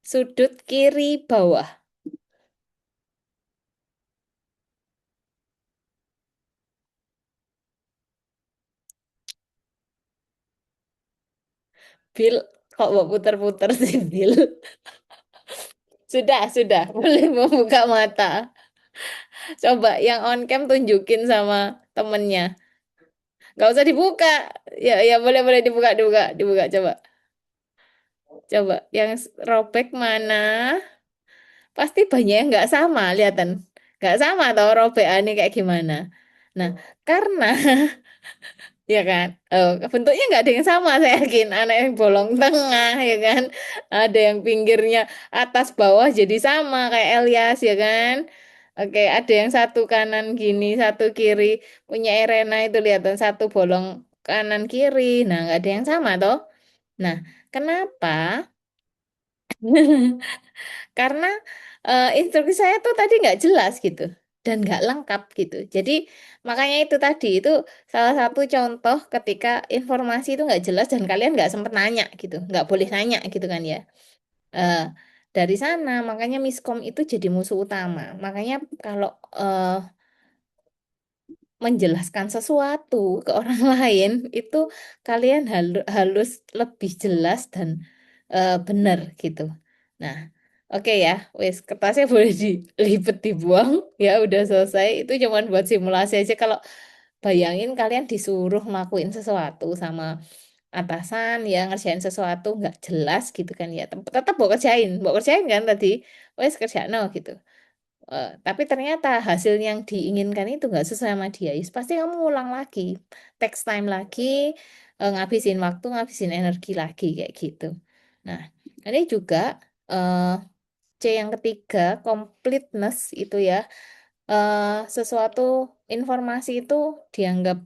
sudut kiri bawah. Bil, kok mau putar-putar sih, Bil? Sudah. Boleh membuka mata. Coba yang on cam tunjukin sama temennya. Nggak usah dibuka. Ya boleh dibuka coba. Coba yang robek mana? Pasti banyak yang nggak sama, lihatin. Nggak sama tau robekannya kayak gimana. Nah, karena ya kan, bentuknya nggak ada yang sama, saya yakin. Ada yang bolong tengah, ya kan. Ada yang pinggirnya atas bawah jadi sama kayak Elias, ya kan. Oke, ada yang satu kanan gini, satu kiri. Punya Erena itu lihatin satu bolong kanan kiri. Nah, nggak ada yang sama toh. Nah, kenapa? Karena instruksi saya tuh tadi nggak jelas gitu dan nggak lengkap gitu. Jadi makanya itu tadi itu salah satu contoh ketika informasi itu nggak jelas dan kalian nggak sempat nanya gitu, nggak boleh nanya gitu kan ya. Eh, dari sana makanya miskom itu jadi musuh utama. Makanya kalau menjelaskan sesuatu ke orang lain itu kalian harus lebih jelas dan benar gitu. Nah, oke ya, wes kertasnya boleh dilipet dibuang ya udah selesai. Itu cuman buat simulasi aja. Kalau bayangin kalian disuruh ngelakuin sesuatu sama atasan ya ngerjain sesuatu nggak jelas gitu kan ya. Tetap mau kerjain kan tadi, wes kerja no gitu. Tapi ternyata hasil yang diinginkan itu nggak sesuai sama dia. Yes, pasti kamu ulang lagi, text time lagi, ngabisin waktu, ngabisin energi lagi kayak gitu. Nah, ini juga eh, C yang ketiga, completeness itu ya, sesuatu informasi itu dianggap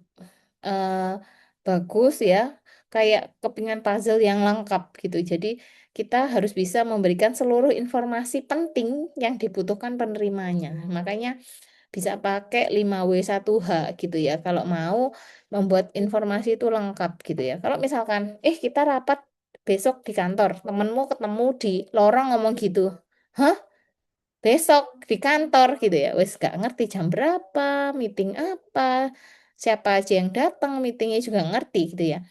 eh, bagus ya, kayak kepingan puzzle yang lengkap gitu. Jadi kita harus bisa memberikan seluruh informasi penting yang dibutuhkan penerimanya. Makanya bisa pakai 5W1H gitu ya. Kalau mau membuat informasi itu lengkap gitu ya. Kalau misalkan, kita rapat besok di kantor, temenmu ketemu di lorong ngomong gitu. Hah? Besok di kantor gitu ya. Wes gak ngerti jam berapa, meeting apa, siapa aja yang datang, meetingnya juga ngerti gitu ya.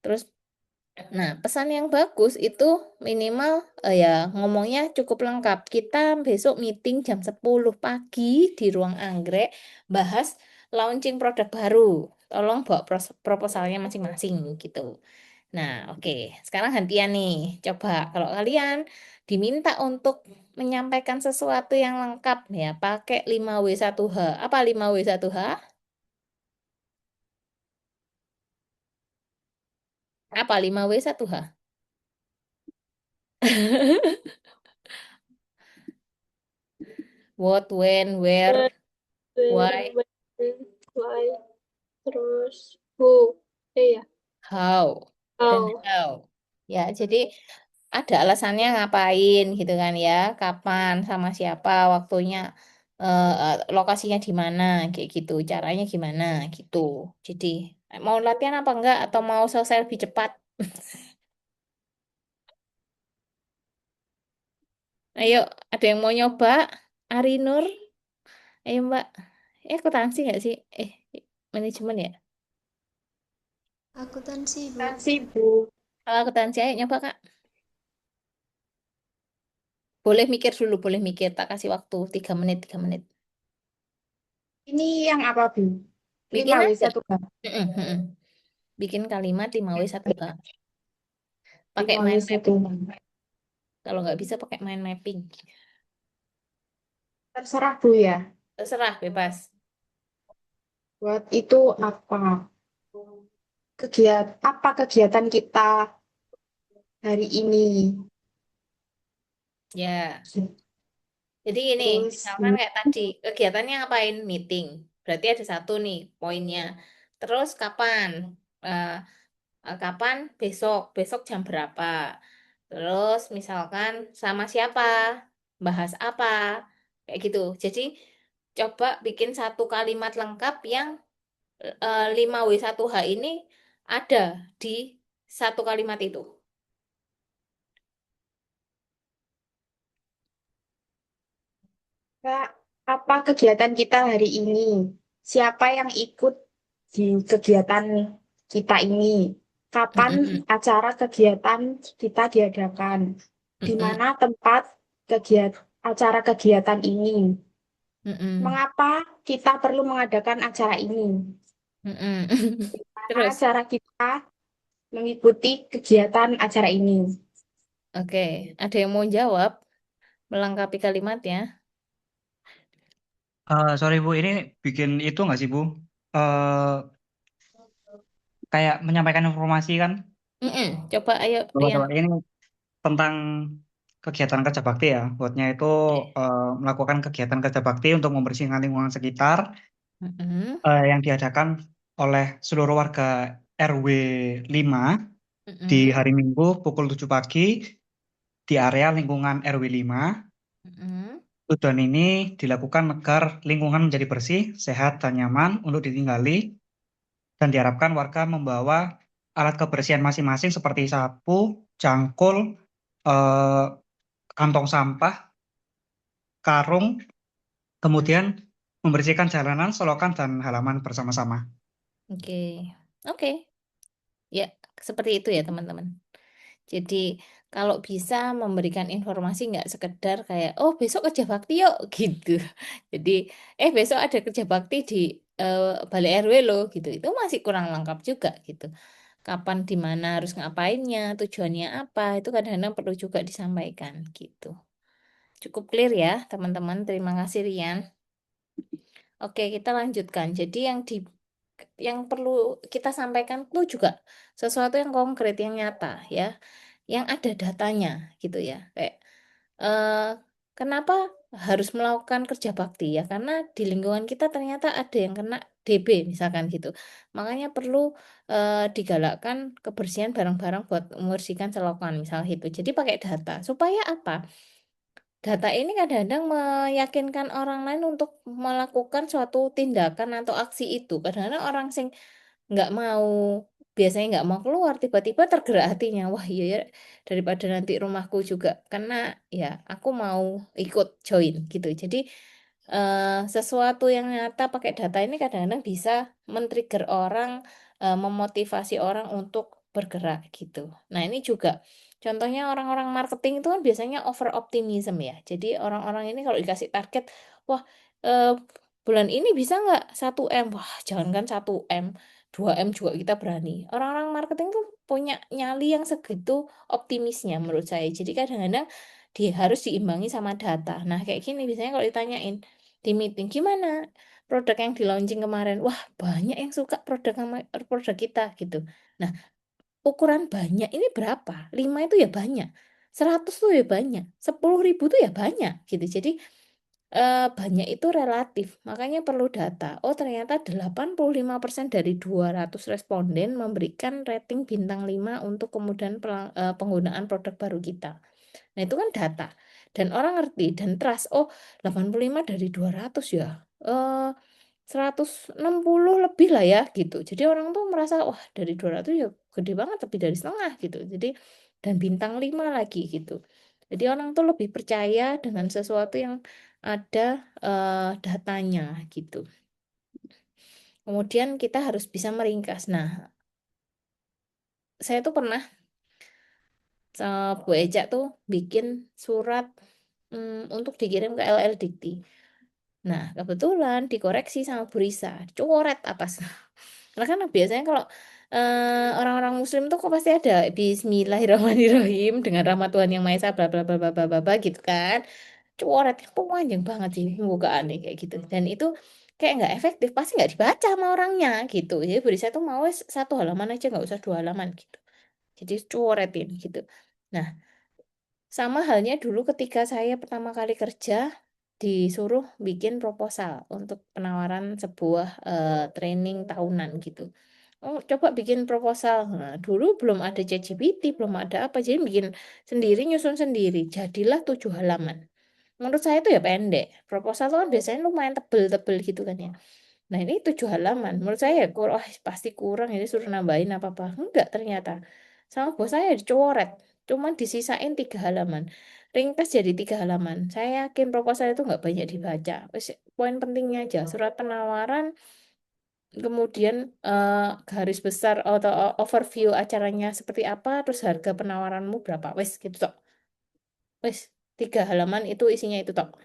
Terus nah, pesan yang bagus itu minimal ya ngomongnya cukup lengkap. Kita besok meeting jam 10 pagi di ruang anggrek bahas launching produk baru. Tolong bawa proposalnya masing-masing gitu. Nah, oke. Sekarang gantian nih. Coba kalau kalian diminta untuk menyampaikan sesuatu yang lengkap ya, pakai 5W1H. Apa 5W1H? Apa 5W1H? What, when, where, why, Why, terus who, ya, how, dan how. how. Ya, jadi ada alasannya ngapain gitu kan ya, kapan, sama siapa, waktunya, lokasinya di mana, kayak gitu, caranya gimana gitu. Jadi mau latihan apa enggak atau mau selesai lebih cepat? Ayo, ada yang mau nyoba? Ari Nur, ayo Mbak. Akuntansi nggak sih? Manajemen ya? Akuntansi, Bu. Akuntansi, Bu. Kalau akuntansi, ayo nyoba Kak. Boleh mikir dulu, boleh mikir. Tak kasih waktu 3 menit, 3 menit. Ini yang apa, Bu? Bikin aja. 5W1H. Mm-mm, mm-mm. Bikin kalimat 5W1H. Pakai mind map. 5W1H. Kalau nggak bisa pakai mind mapping. Terserah, Bu ya. Terserah, bebas. Buat itu apa? Apa kegiatan kita hari ini? Ya. Jadi ini, Terus misalkan kayak tadi, kegiatannya ngapain? Meeting. Berarti ada satu nih poinnya. Terus kapan? Eh, kapan? Besok. Besok jam berapa? Terus misalkan sama siapa? Bahas apa? Kayak gitu. Jadi coba bikin satu kalimat lengkap yang 5W1H ini ada di satu kalimat itu. Kak, apa kegiatan kita hari ini? Siapa yang ikut di kegiatan kita ini? Kapan Mm-mm, acara kegiatan kita diadakan? Di mm-mm, mana tempat acara kegiatan ini? mm-mm, Mengapa kita perlu mengadakan acara ini? mm-mm. Bagaimana Terus, cara kita mengikuti kegiatan acara ini? oke, ada yang mau jawab melengkapi kalimatnya? Sorry Bu, ini bikin itu nggak sih Bu? Eh Kayak menyampaikan informasi kan? Mm-mm. Coba ayo Rian. Coba ini tentang kegiatan kerja bakti ya. Buatnya itu melakukan kegiatan kerja bakti untuk membersihkan lingkungan sekitar Mm-mm, yang diadakan oleh seluruh warga RW 5 di mm-mm, hari Minggu pukul 7 pagi di area lingkungan RW 5. mm-mm, Tujuan ini dilakukan agar lingkungan menjadi bersih, sehat, dan nyaman untuk ditinggali, dan diharapkan warga membawa alat kebersihan masing-masing seperti sapu, cangkul, eh, kantong sampah, karung, kemudian membersihkan jalanan, selokan, dan halaman bersama-sama. Oke, oke, ya seperti itu ya teman-teman. Jadi kalau bisa memberikan informasi nggak sekedar kayak oh besok kerja bakti yuk gitu. Jadi besok ada kerja bakti di eh, Balai RW loh gitu. Itu masih kurang lengkap juga gitu. Kapan di mana harus ngapainnya, tujuannya apa, itu kadang-kadang perlu juga disampaikan gitu. Cukup clear ya teman-teman. Terima kasih Rian. Oke, kita lanjutkan. Jadi yang perlu kita sampaikan itu juga sesuatu yang konkret, yang nyata ya, yang ada datanya gitu ya. Kayak eh, kenapa harus melakukan kerja bakti ya? Karena di lingkungan kita ternyata ada yang kena DB misalkan gitu. Makanya perlu digalakkan kebersihan bareng-bareng buat membersihkan selokan misal itu. Jadi pakai data supaya apa? Data ini kadang-kadang meyakinkan orang lain untuk melakukan suatu tindakan atau aksi itu. Kadang-kadang orang sing nggak mau, biasanya nggak mau keluar, tiba-tiba tergerak hatinya. Wah iya ya, daripada nanti rumahku juga kena, ya aku mau ikut join gitu. Jadi sesuatu yang nyata pakai data ini kadang-kadang bisa men-trigger orang, memotivasi orang untuk bergerak gitu. Nah ini juga contohnya orang-orang marketing itu kan biasanya over optimism ya. Jadi orang-orang ini kalau dikasih target, wah eh, bulan ini bisa nggak 1 M? Wah, jangankan 1 M, 2 M juga kita berani. Orang-orang marketing tuh punya nyali yang segitu optimisnya menurut saya. Jadi kadang-kadang harus diimbangi sama data. Nah, kayak gini biasanya kalau ditanyain di meeting, gimana produk yang di launching kemarin? Wah, banyak yang suka produk kita gitu. Nah, ukuran banyak ini berapa? 5 itu ya banyak. 100 tuh ya banyak. 10.000 tuh ya banyak gitu. Jadi banyak itu relatif, makanya perlu data. Oh, ternyata 85% dari 200 responden memberikan rating bintang 5 untuk kemudian penggunaan produk baru kita. Nah, itu kan data. Dan orang ngerti dan trust. Oh, 85 dari 200 ya. 160 lebih lah ya gitu. Jadi orang tuh merasa wah dari 200 ya gede banget, lebih dari setengah gitu. Jadi dan bintang 5 lagi gitu. Jadi orang tuh lebih percaya dengan sesuatu yang ada datanya gitu. Kemudian kita harus bisa meringkas. Nah, saya tuh pernah Bu Eja tuh bikin surat untuk dikirim ke LL Dikti. Nah, kebetulan dikoreksi sama Bu Risa, coret atas. Karena kan biasanya kalau orang-orang Muslim tuh kok pasti ada Bismillahirrahmanirrahim dengan rahmat Tuhan yang Maha Esa bla bla bla bla bla bla bla gitu kan. Coretnya panjang banget sih pembukaannya kayak gitu. Dan itu kayak nggak efektif, pasti nggak dibaca sama orangnya gitu. Jadi Bu Risa tuh mau 1 halaman aja, nggak usah 2 halaman gitu. Jadi coretin gitu. Nah, sama halnya dulu ketika saya pertama kali kerja, disuruh bikin proposal untuk penawaran sebuah training tahunan gitu. Oh, coba bikin proposal. Nah, dulu belum ada ChatGPT, belum ada apa, jadi bikin sendiri, nyusun sendiri. Jadilah 7 halaman. Menurut saya itu ya pendek. Proposal itu kan biasanya lumayan tebel-tebel gitu kan ya. Nah, ini 7 halaman. Menurut saya ya kurang, pasti kurang. Ini suruh nambahin apa-apa. Enggak ternyata. Sama bos saya dicoret. Cuman disisain 3 halaman. Ringkas jadi 3 halaman. Saya yakin proposal itu nggak banyak dibaca. Poin pentingnya aja. Surat penawaran, kemudian garis besar atau overview acaranya seperti apa, terus harga penawaranmu berapa. Wes gitu tok. Wes 3 halaman itu isinya itu tok.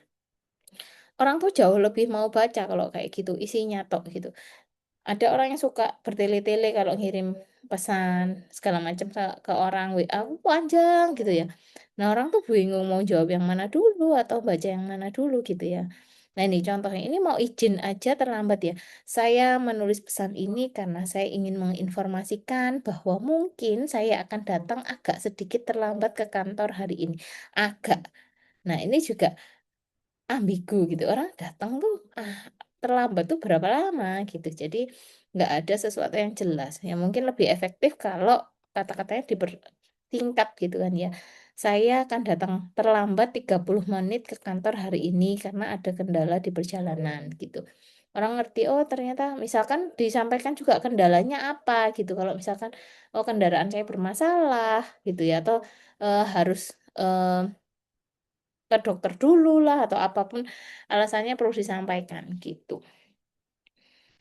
Orang tuh jauh lebih mau baca kalau kayak gitu, isinya tok gitu. Ada orang yang suka bertele-tele kalau ngirim pesan segala macam ke orang WA panjang gitu ya. Nah, orang tuh bingung mau jawab yang mana dulu atau baca yang mana dulu gitu ya. Nah, ini contohnya, ini mau izin aja terlambat ya. Saya menulis pesan ini karena saya ingin menginformasikan bahwa mungkin saya akan datang agak sedikit terlambat ke kantor hari ini. Agak. Nah, ini juga ambigu gitu, orang datang tuh terlambat tuh berapa lama gitu, jadi nggak ada sesuatu yang jelas yang mungkin lebih efektif kalau kata-katanya dipertingkat gitu kan ya. Saya akan datang terlambat 30 menit ke kantor hari ini karena ada kendala di perjalanan gitu. Orang ngerti, oh ternyata misalkan disampaikan juga kendalanya apa gitu. Kalau misalkan oh kendaraan saya bermasalah gitu ya, atau harus ke dokter dulu lah atau apapun alasannya perlu disampaikan gitu.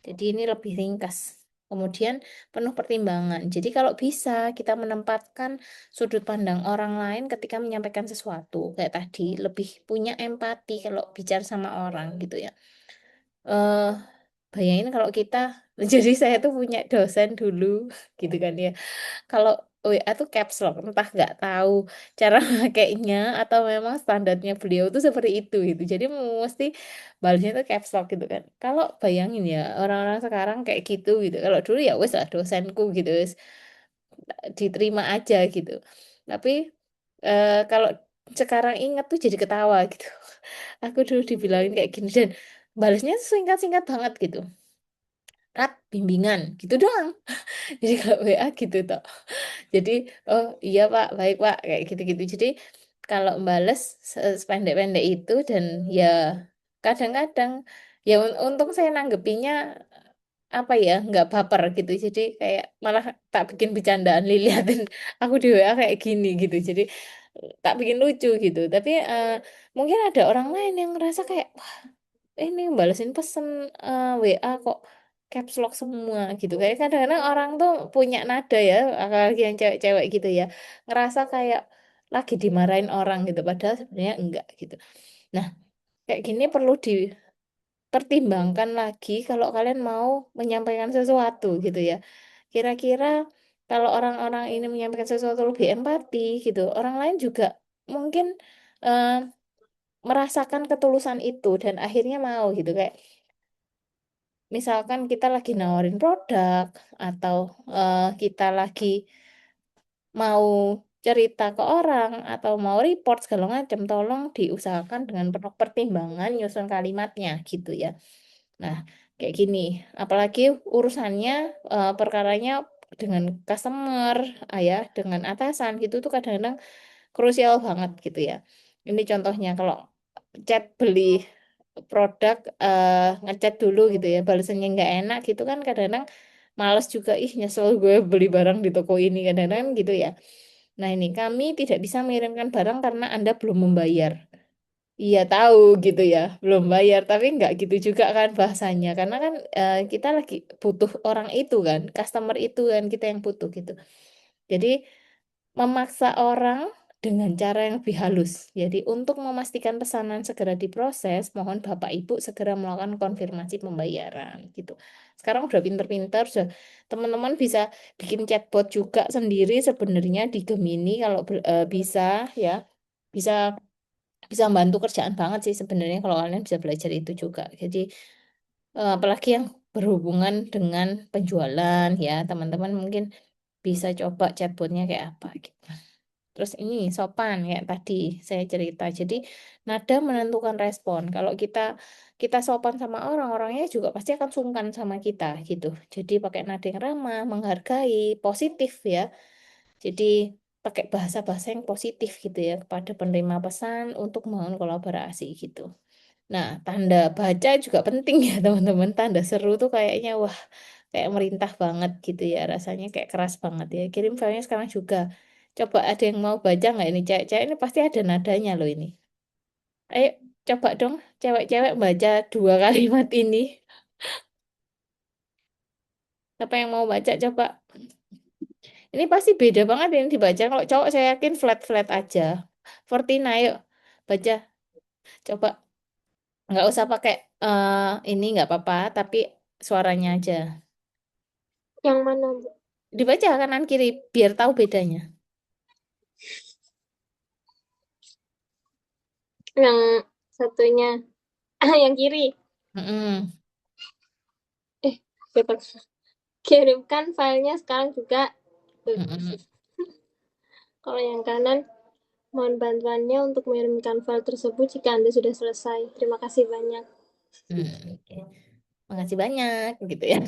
Jadi ini lebih ringkas. Kemudian penuh pertimbangan. Jadi kalau bisa kita menempatkan sudut pandang orang lain ketika menyampaikan sesuatu. Kayak tadi lebih punya empati kalau bicara sama orang gitu ya. eh Bayangin kalau kita, jadi saya tuh punya dosen dulu gitu kan ya. Kalau WA tuh caps lock, entah nggak tahu cara makainya atau memang standarnya beliau tuh seperti itu gitu. Jadi mesti balasnya tuh caps lock gitu kan. Kalau bayangin ya orang-orang sekarang kayak gitu gitu. Kalau dulu ya wes lah dosenku gitu wes diterima aja gitu. Tapi kalau sekarang ingat tuh jadi ketawa gitu. Aku dulu dibilangin kayak gini dan balasnya singkat-singkat banget gitu. Rat, bimbingan gitu doang. Jadi kalau WA gitu toh. Jadi, oh iya Pak, baik Pak, kayak gitu-gitu. Jadi kalau bales sependek-pendek itu dan ya kadang-kadang ya untung saya nanggepinnya apa ya nggak baper gitu. Jadi kayak malah tak bikin bercandaan liatin aku di WA kayak gini gitu. Jadi tak bikin lucu gitu. Tapi mungkin ada orang lain yang ngerasa kayak ini balesin pesen WA kok caps lock semua gitu. Kayak kadang-kadang orang tuh punya nada ya, apalagi yang cewek-cewek gitu ya, ngerasa kayak lagi dimarahin orang gitu, padahal sebenarnya enggak gitu. Nah, kayak gini perlu pertimbangkan lagi kalau kalian mau menyampaikan sesuatu gitu ya. Kira-kira kalau orang-orang ini menyampaikan sesuatu lebih empati gitu, orang lain juga mungkin eh, merasakan ketulusan itu dan akhirnya mau gitu kayak misalkan kita lagi nawarin produk atau kita lagi mau cerita ke orang atau mau report segala macam, tolong diusahakan dengan penuh pertimbangan nyusun kalimatnya gitu ya. Nah, kayak gini, apalagi urusannya perkaranya dengan customer, ya, dengan atasan gitu tuh kadang-kadang krusial banget gitu ya. Ini contohnya kalau chat beli produk ngechat dulu gitu ya, balasannya nggak enak gitu kan kadang-kadang males juga, ih nyesel gue beli barang di toko ini kadang-kadang gitu ya. Nah ini kami tidak bisa mengirimkan barang karena Anda belum membayar. Iya tahu gitu ya, belum bayar, tapi nggak gitu juga kan bahasanya, karena kan kita lagi butuh orang itu kan, customer itu kan kita yang butuh gitu. Jadi memaksa orang dengan cara yang lebih halus. Jadi untuk memastikan pesanan segera diproses, mohon Bapak Ibu segera melakukan konfirmasi pembayaran gitu. Sekarang udah pinter-pinter, sudah teman-teman bisa bikin chatbot juga sendiri sebenarnya di Gemini kalau bisa ya, bisa bisa membantu kerjaan banget sih sebenarnya kalau kalian bisa belajar itu juga. Jadi apalagi yang berhubungan dengan penjualan ya, teman-teman mungkin bisa coba chatbotnya kayak apa gitu. Terus ini sopan kayak tadi saya cerita. Jadi nada menentukan respon. Kalau kita kita sopan sama orang, orangnya juga pasti akan sungkan sama kita gitu. Jadi pakai nada yang ramah, menghargai, positif ya. Jadi pakai bahasa-bahasa yang positif gitu ya kepada penerima pesan untuk membangun kolaborasi gitu. Nah, tanda baca juga penting ya teman-teman. Tanda seru tuh kayaknya wah kayak merintah banget gitu ya. Rasanya kayak keras banget ya. Kirim filenya sekarang juga. Coba ada yang mau baca nggak ini cewek-cewek ini pasti ada nadanya loh ini. Ayo coba dong cewek-cewek baca dua kalimat ini. Siapa yang mau baca coba. Ini pasti beda banget yang dibaca. Kalau cowok saya yakin flat-flat aja. Fortina yuk baca. Coba nggak usah pakai ini nggak apa-apa tapi suaranya aja. Yang mana, Bu? Dibaca kanan kiri biar tahu bedanya. Yang satunya. Yang kiri. Mm-mm. Bebas. Kirimkan filenya sekarang juga. Mm-mm. Kalau yang kanan, mohon bantuannya untuk mengirimkan file tersebut jika Anda sudah selesai. Terima kasih banyak. Oke. Makasih banyak gitu ya.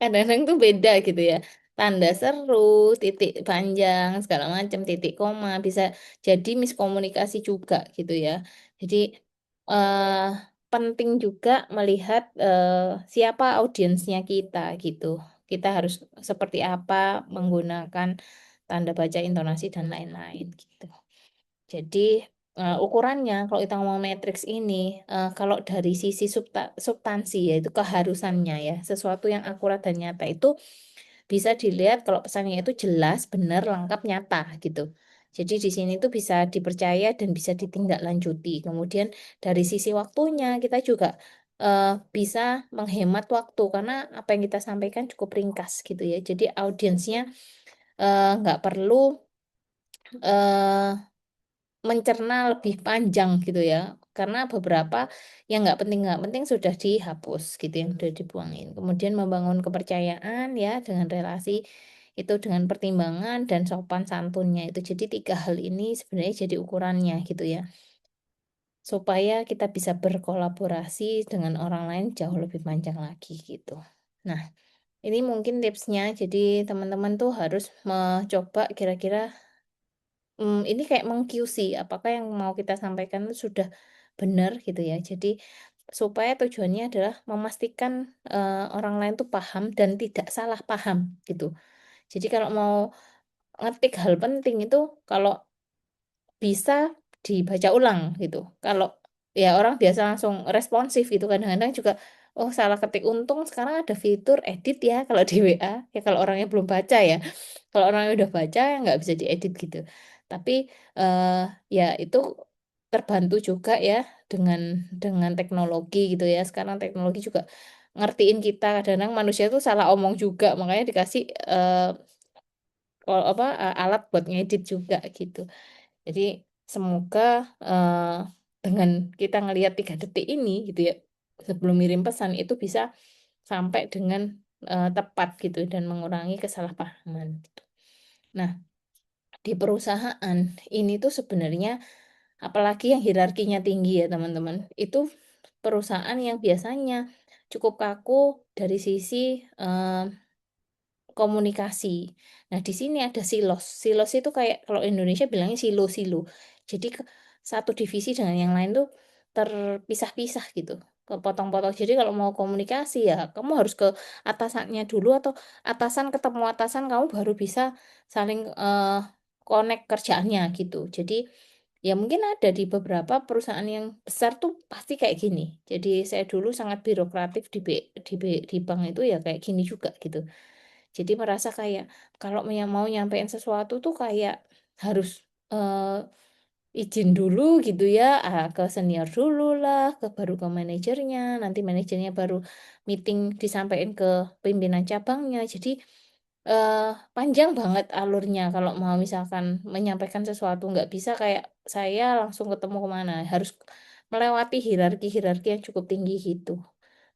Kadang-kadang tuh beda gitu ya. Tanda seru, titik panjang, segala macam, titik koma bisa jadi miskomunikasi juga gitu ya. Jadi eh, penting juga melihat siapa audiensnya kita gitu. Kita harus seperti apa menggunakan tanda baca, intonasi dan lain-lain gitu. Jadi ukurannya kalau kita mau matriks ini, kalau dari sisi substansi yaitu keharusannya ya, sesuatu yang akurat dan nyata itu bisa dilihat kalau pesannya itu jelas, benar, lengkap, nyata gitu. Jadi di sini tuh bisa dipercaya dan bisa ditindaklanjuti. Kemudian dari sisi waktunya kita juga bisa menghemat waktu karena apa yang kita sampaikan cukup ringkas gitu ya. Jadi audiensnya nggak perlu eh, mencerna lebih panjang gitu ya karena beberapa yang nggak penting sudah dihapus gitu yang sudah dibuangin kemudian membangun kepercayaan ya dengan relasi itu dengan pertimbangan dan sopan santunnya itu jadi tiga hal ini sebenarnya jadi ukurannya gitu ya supaya kita bisa berkolaborasi dengan orang lain jauh lebih panjang lagi gitu. Nah ini mungkin tipsnya jadi teman-teman tuh harus mencoba kira-kira ini kayak meng-QC apakah yang mau kita sampaikan itu sudah benar gitu ya. Jadi supaya tujuannya adalah memastikan orang lain tuh paham dan tidak salah paham gitu. Jadi kalau mau ngetik hal penting itu kalau bisa dibaca ulang gitu. Kalau ya orang biasa langsung responsif itu kadang-kadang juga oh salah ketik untung sekarang ada fitur edit ya kalau di WA ya kalau orangnya belum baca ya. Kalau orangnya udah baca ya nggak bisa diedit gitu. Tapi eh, ya itu terbantu juga ya dengan teknologi gitu ya. Sekarang teknologi juga ngertiin kita, kadang-kadang manusia tuh salah omong juga, makanya dikasih alat buat ngedit juga gitu. Jadi semoga dengan kita ngelihat 3 detik ini gitu ya, sebelum ngirim pesan itu bisa sampai dengan tepat gitu dan mengurangi kesalahpahaman gitu. Nah, di perusahaan ini tuh sebenarnya apalagi yang hierarkinya tinggi ya teman-teman, itu perusahaan yang biasanya cukup kaku dari sisi komunikasi. Nah, di sini ada silos. Silos itu kayak kalau Indonesia bilangnya silo-silo. Jadi satu divisi dengan yang lain tuh terpisah-pisah gitu, kepotong-potong. Jadi kalau mau komunikasi ya kamu harus ke atasannya dulu atau atasan ketemu atasan kamu baru bisa saling connect kerjaannya gitu. Jadi ya mungkin ada di beberapa perusahaan yang besar tuh pasti kayak gini. Jadi saya dulu sangat birokratif di bank itu ya kayak gini juga gitu. Jadi merasa kayak kalau mau nyampein sesuatu tuh kayak harus izin dulu gitu ya, ke senior dulu lah, baru ke manajernya, nanti manajernya baru meeting disampaikan ke pimpinan cabangnya. Jadi panjang banget alurnya kalau mau misalkan menyampaikan sesuatu, nggak bisa kayak saya langsung ketemu kemana, harus melewati hierarki-hierarki yang cukup tinggi gitu.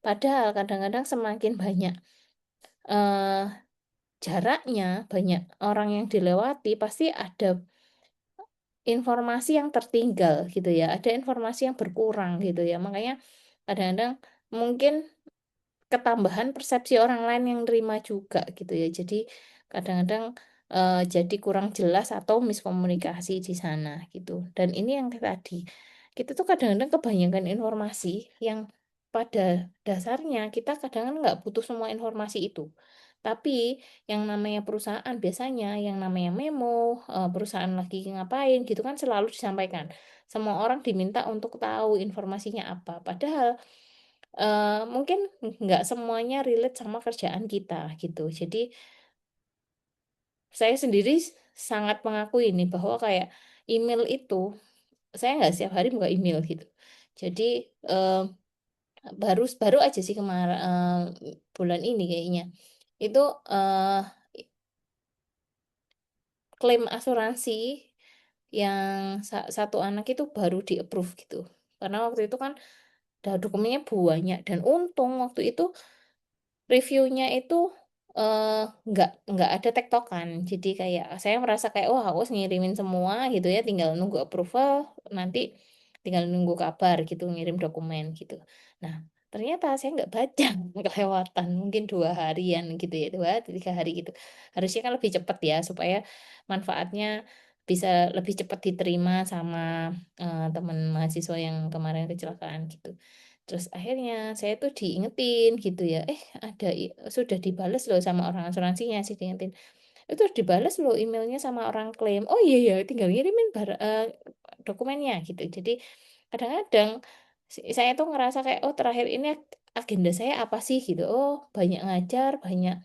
Padahal kadang-kadang semakin banyak eh jaraknya, banyak orang yang dilewati, pasti ada informasi yang tertinggal gitu ya, ada informasi yang berkurang gitu ya. Makanya kadang-kadang mungkin ketambahan persepsi orang lain yang nerima juga gitu ya. Jadi kadang-kadang jadi kurang jelas atau miskomunikasi di sana gitu. Dan ini yang tadi, kita tuh kadang-kadang kebanyakan informasi yang pada dasarnya kita kadang-kadang nggak butuh semua informasi itu. Tapi yang namanya perusahaan biasanya, yang namanya memo, perusahaan lagi ngapain gitu kan selalu disampaikan. Semua orang diminta untuk tahu informasinya apa. Padahal mungkin nggak semuanya relate sama kerjaan kita gitu. Jadi saya sendiri sangat mengakui ini bahwa kayak email itu saya nggak setiap hari buka email gitu. Jadi baru baru aja sih kemarin bulan ini kayaknya itu eh, klaim asuransi yang satu anak itu baru di approve gitu. Karena waktu itu kan dokumennya banyak dan untung waktu itu reviewnya itu nggak ada tektokan. Jadi kayak saya merasa kayak wah aku ngirimin semua gitu ya, tinggal nunggu approval, nanti tinggal nunggu kabar gitu, ngirim dokumen gitu. Nah ternyata saya nggak baca, kelewatan mungkin 2 harian gitu ya, 2 3 hari gitu. Harusnya kan lebih cepat ya supaya manfaatnya bisa lebih cepat diterima sama teman mahasiswa yang kemarin kecelakaan gitu. Terus akhirnya saya tuh diingetin gitu ya, ada sudah dibales loh sama orang asuransinya sih diingetin. Itu dibales loh emailnya sama orang klaim. Oh iya ya, tinggal ngirimin dokumennya gitu. Jadi kadang-kadang saya tuh ngerasa kayak oh terakhir ini agenda saya apa sih gitu. Oh banyak ngajar, banyak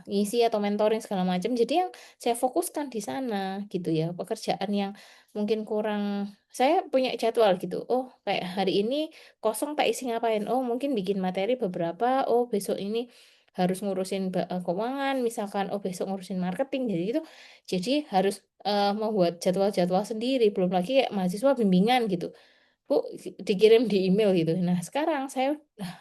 ngisi atau mentoring segala macam. Jadi yang saya fokuskan di sana gitu ya, pekerjaan yang mungkin kurang. Saya punya jadwal gitu. Oh kayak hari ini kosong tak isi ngapain. Oh mungkin bikin materi beberapa. Oh besok ini harus ngurusin keuangan misalkan. Oh besok ngurusin marketing. Jadi itu jadi harus membuat jadwal-jadwal sendiri. Belum lagi kayak mahasiswa bimbingan gitu. Bu, dikirim di email gitu. Nah, sekarang saya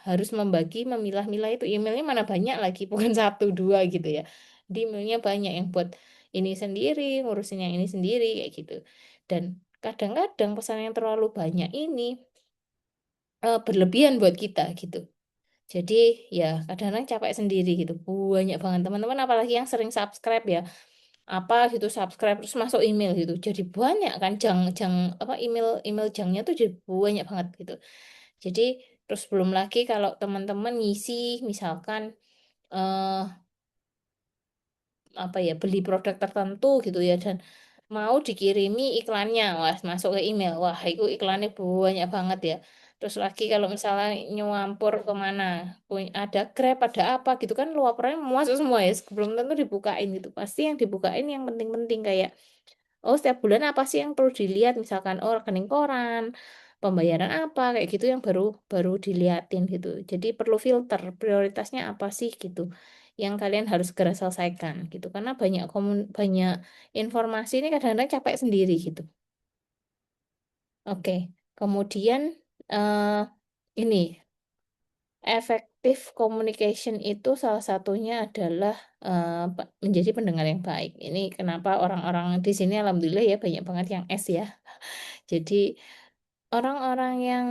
harus membagi, memilah-milah itu emailnya mana banyak lagi, bukan satu dua gitu ya. Di emailnya banyak yang buat ini sendiri, ngurusin yang ini sendiri kayak gitu. Dan kadang-kadang pesan yang terlalu banyak ini berlebihan buat kita gitu. Jadi ya kadang-kadang capek sendiri gitu. Banyak banget teman-teman apalagi yang sering subscribe ya. Apa gitu subscribe terus masuk email gitu. Jadi banyak kan jang apa email jangnya tuh jadi banyak banget gitu. Jadi terus belum lagi kalau teman-teman ngisi misalkan eh apa ya beli produk tertentu gitu ya dan mau dikirimi iklannya wah masuk ke email wah itu iklannya banyak banget ya terus lagi kalau misalnya nyampur kemana ada Grab ada apa gitu kan laporannya masuk semua ya belum tentu dibukain gitu pasti yang dibukain yang penting-penting kayak Oh, setiap bulan apa sih yang perlu dilihat? Misalkan, oh rekening koran, pembayaran apa, kayak gitu yang baru baru diliatin gitu. Jadi perlu filter, prioritasnya apa sih gitu. Yang kalian harus segera selesaikan gitu. Karena banyak informasi ini kadang-kadang capek sendiri gitu. Oke, kemudian eh ini effective communication itu salah satunya adalah menjadi pendengar yang baik. Ini kenapa orang-orang di sini alhamdulillah ya banyak banget yang S ya. Jadi orang-orang yang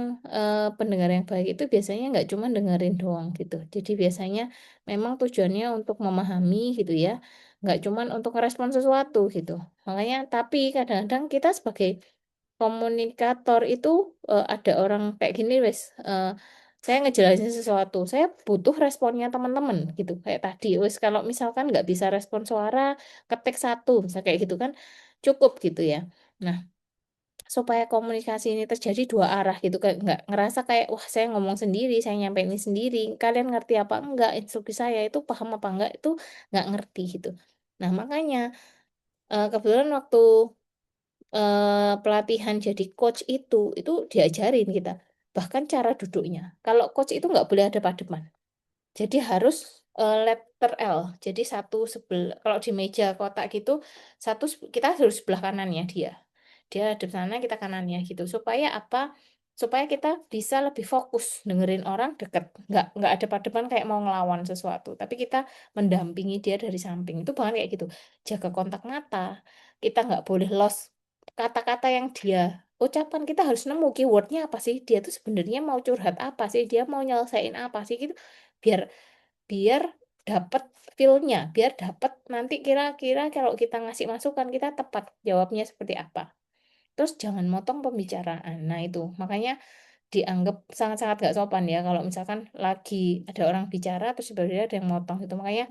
pendengar yang baik itu biasanya nggak cuma dengerin doang gitu. Jadi biasanya memang tujuannya untuk memahami gitu ya, nggak cuma untuk merespon sesuatu gitu. Makanya tapi kadang-kadang kita sebagai komunikator itu ada orang kayak gini wes, saya ngejelasin sesuatu, saya butuh responnya teman-teman gitu kayak tadi wes, kalau misalkan nggak bisa respon suara, ketik satu misalnya kayak gitu kan cukup gitu ya. Nah, supaya komunikasi ini terjadi dua arah gitu, kayak nggak ngerasa kayak wah saya ngomong sendiri, saya nyampein ini sendiri, kalian ngerti apa enggak, instruksi saya itu paham apa enggak, itu nggak ngerti gitu. Nah, makanya kebetulan waktu pelatihan jadi coach itu diajarin kita bahkan cara duduknya. Kalau coach itu nggak boleh ada pademan, jadi harus letter L. Jadi satu sebelah, kalau di meja kotak gitu, kita harus sebelah kanannya dia. Dia di sana, kita kanannya gitu. Supaya apa? Supaya kita bisa lebih fokus dengerin orang deket. Nggak ada pademan kayak mau ngelawan sesuatu. Tapi kita mendampingi dia dari samping. Itu banget kayak gitu. Jaga kontak mata. Kita nggak boleh lost kata-kata yang dia ucapan. Kita harus nemu keywordnya apa sih. Dia tuh sebenarnya mau curhat apa sih. Dia mau nyelesain apa sih gitu. Biar biar dapat feel-nya, biar dapat nanti kira-kira kalau kita ngasih masukan kita tepat jawabnya seperti apa. Terus jangan motong pembicaraan. Nah, itu makanya dianggap sangat-sangat gak sopan ya kalau misalkan lagi ada orang bicara terus tiba-tiba ada yang motong gitu. Makanya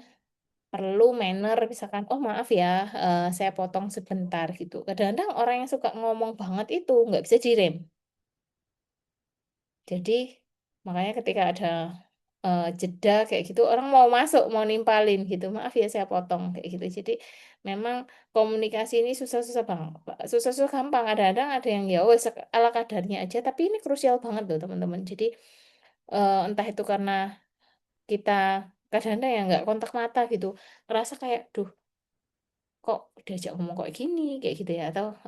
perlu manner, misalkan oh maaf ya, saya potong sebentar gitu. Kadang-kadang orang yang suka ngomong banget itu nggak bisa direm. Jadi makanya ketika ada jeda kayak gitu, orang mau masuk mau nimpalin gitu, maaf ya saya potong kayak gitu. Jadi memang komunikasi ini susah-susah bang, susah-susah gampang. Kadang-kadang ada yang ya wes ala kadarnya aja, tapi ini krusial banget loh teman-teman. Jadi entah itu karena kita kadang-kadang ya nggak kontak mata gitu, ngerasa kayak duh kok diajak ngomong kok gini kayak gitu ya, atau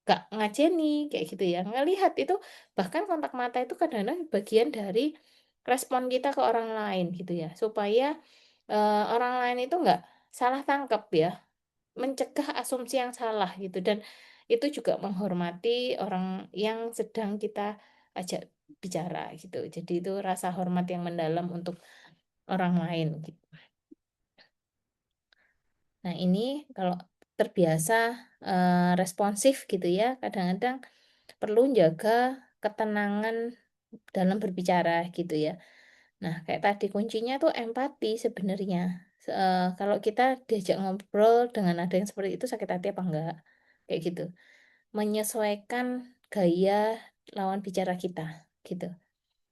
gak ngajeni kayak gitu ya, ngelihat itu bahkan kontak mata itu kadang-kadang bagian dari respon kita ke orang lain gitu ya, supaya orang lain itu nggak salah tangkap ya, mencegah asumsi yang salah gitu, dan itu juga menghormati orang yang sedang kita ajak bicara gitu, jadi itu rasa hormat yang mendalam untuk orang lain gitu. Nah, ini kalau terbiasa responsif gitu ya, kadang-kadang perlu jaga ketenangan dalam berbicara gitu ya. Nah, kayak tadi kuncinya tuh empati sebenarnya. Kalau kita diajak ngobrol dengan ada yang seperti itu sakit hati apa enggak? Kayak gitu. Menyesuaikan gaya lawan bicara kita gitu.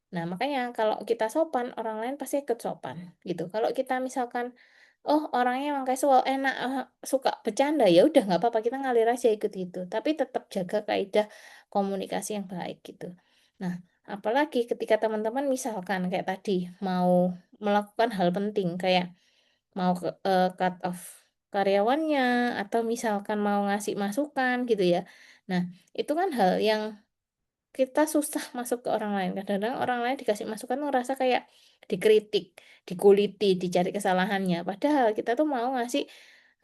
Nah, makanya kalau kita sopan, orang lain pasti ikut sopan gitu. Kalau kita misalkan oh orangnya emang casual enak, suka bercanda, ya udah nggak apa-apa, kita ngalir aja ikut itu, tapi tetap jaga kaidah komunikasi yang baik gitu. Nah, apalagi ketika teman-teman misalkan kayak tadi mau melakukan hal penting kayak mau cut off karyawannya atau misalkan mau ngasih masukan gitu ya. Nah, itu kan hal yang kita susah masuk ke orang lain. Kadang-kadang orang lain dikasih masukan ngerasa kayak dikritik, dikuliti, dicari kesalahannya. Padahal kita tuh mau ngasih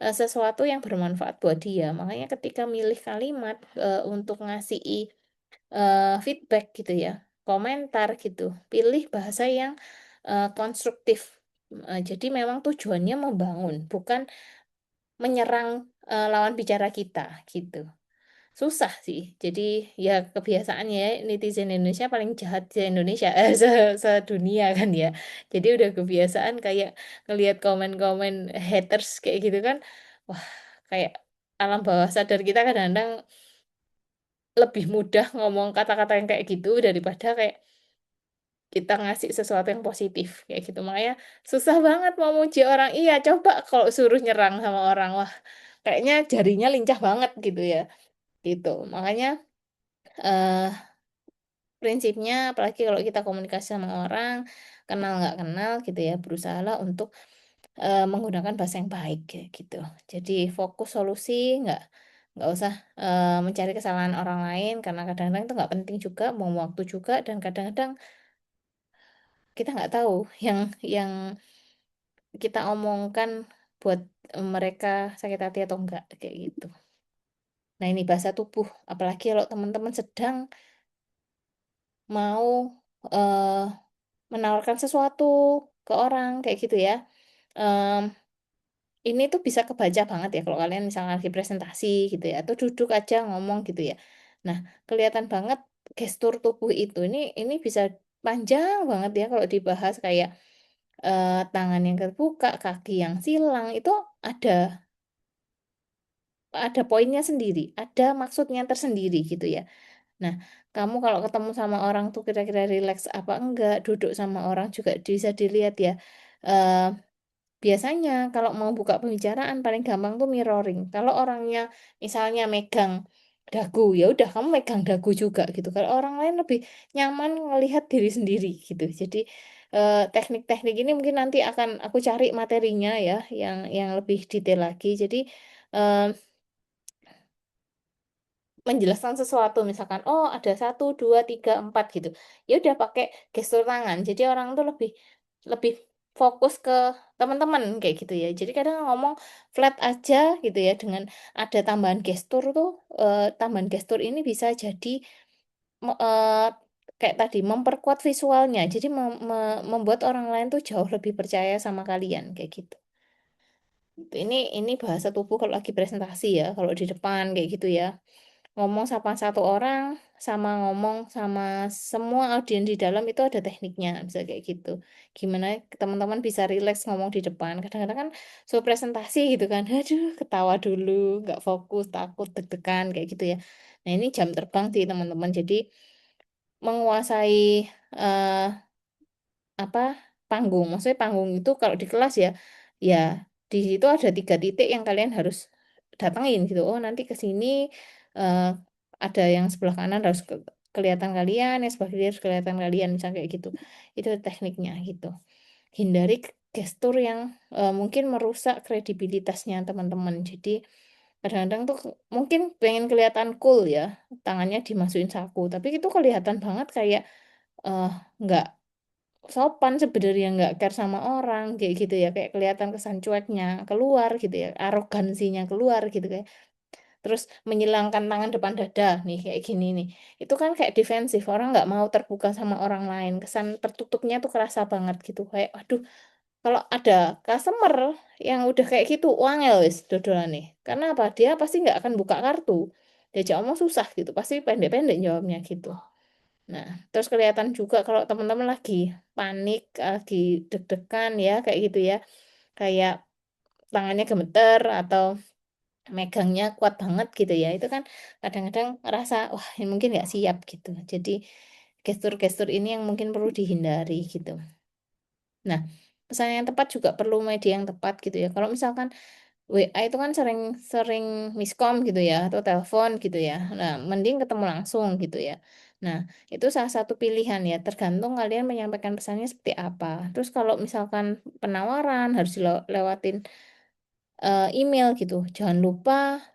sesuatu yang bermanfaat buat dia. Makanya ketika milih kalimat untuk ngasih feedback gitu ya, komentar gitu, pilih bahasa yang konstruktif. Jadi memang tujuannya membangun, bukan menyerang lawan bicara kita gitu. Susah sih. Jadi ya kebiasaannya ya, netizen Indonesia paling jahat di Indonesia, sedunia kan ya. Jadi udah kebiasaan kayak ngelihat komen-komen haters kayak gitu kan. Wah, kayak alam bawah sadar kita kadang-kadang lebih mudah ngomong kata-kata yang kayak gitu daripada kayak kita ngasih sesuatu yang positif kayak gitu. Makanya susah banget mau muji orang. Iya, coba kalau suruh nyerang sama orang. Wah, kayaknya jarinya lincah banget gitu ya. Gitu. Makanya eh prinsipnya apalagi kalau kita komunikasi sama orang kenal nggak kenal gitu ya, berusahalah untuk menggunakan bahasa yang baik kayak gitu. Jadi fokus solusi, nggak usah mencari kesalahan orang lain karena kadang-kadang itu nggak penting juga, mau waktu juga, dan kadang-kadang kita nggak tahu yang kita omongkan buat mereka sakit hati atau enggak kayak gitu. Nah, ini bahasa tubuh, apalagi kalau teman-teman sedang mau eh, menawarkan sesuatu ke orang kayak gitu ya. Em, ini tuh bisa kebaca banget ya kalau kalian misalnya lagi presentasi gitu ya, atau duduk aja ngomong gitu ya. Nah, kelihatan banget gestur tubuh itu. Ini bisa panjang banget ya kalau dibahas kayak tangan yang terbuka, kaki yang silang itu ada ada poinnya sendiri, ada maksudnya tersendiri gitu ya. Nah, kamu kalau ketemu sama orang tuh kira-kira rileks apa enggak, duduk sama orang juga bisa dilihat ya. Eh, Biasanya kalau mau buka pembicaraan paling gampang tuh mirroring. Kalau orangnya misalnya megang dagu, ya udah kamu megang dagu juga gitu. Kalau orang lain lebih nyaman melihat diri sendiri gitu. Jadi teknik-teknik ini mungkin nanti akan aku cari materinya ya, yang lebih detail lagi. Jadi eh, menjelaskan sesuatu misalkan oh ada 1 2 3 4 gitu, ya udah pakai gestur tangan, jadi orang tuh lebih lebih fokus ke teman-teman kayak gitu ya. Jadi kadang ngomong flat aja gitu ya, dengan ada tambahan gestur tuh tambahan gestur ini bisa jadi kayak tadi memperkuat visualnya, jadi membuat orang lain tuh jauh lebih percaya sama kalian kayak gitu. Ini bahasa tubuh kalau lagi presentasi ya, kalau di depan kayak gitu ya. Ngomong sama satu orang sama ngomong sama semua audiens di dalam itu ada tekniknya, bisa kayak gitu. Gimana teman-teman bisa rileks ngomong di depan. Kadang-kadang kan so presentasi gitu kan, aduh ketawa dulu, nggak fokus, takut, deg-degan kayak gitu ya. Nah ini jam terbang sih teman-teman. Jadi menguasai eh, apa panggung. Maksudnya panggung itu kalau di kelas ya, ya di situ ada 3 titik yang kalian harus datengin gitu. Oh nanti ke sini eh, ada yang sebelah kanan harus kelihatan kalian, yang sebelah kiri harus kelihatan kalian, misalnya kayak gitu. Itu tekniknya gitu. Hindari gestur yang mungkin merusak kredibilitasnya teman-teman. Jadi kadang-kadang tuh mungkin pengen kelihatan cool ya, tangannya dimasukin saku, tapi itu kelihatan banget kayak eh, nggak sopan sebenarnya, nggak care sama orang kayak gitu ya, kayak kelihatan kesan cueknya keluar gitu ya, arogansinya keluar gitu kayak, terus menyilangkan tangan depan dada nih kayak gini nih, itu kan kayak defensif, orang nggak mau terbuka sama orang lain, kesan tertutupnya tuh kerasa banget gitu, kayak aduh kalau ada customer yang udah kayak gitu wangel wis dodolan nih, karena apa, dia pasti nggak akan buka kartu, diajak omong susah gitu, pasti pendek-pendek jawabnya gitu. Nah, terus kelihatan juga kalau teman-teman lagi panik, lagi deg-degan ya, kayak gitu ya. Kayak tangannya gemeter atau megangnya kuat banget gitu ya. Itu kan kadang-kadang ngerasa, wah ini mungkin nggak siap gitu. Jadi gestur-gestur ini yang mungkin perlu dihindari gitu. Nah, pesan yang tepat juga perlu media yang tepat gitu ya. Kalau misalkan WA itu kan sering miskom gitu ya, atau telepon gitu ya. Nah, mending ketemu langsung gitu ya. Nah, itu salah satu pilihan ya, tergantung kalian menyampaikan pesannya seperti apa. Terus kalau misalkan penawaran harus dilewatin email gitu, jangan lupa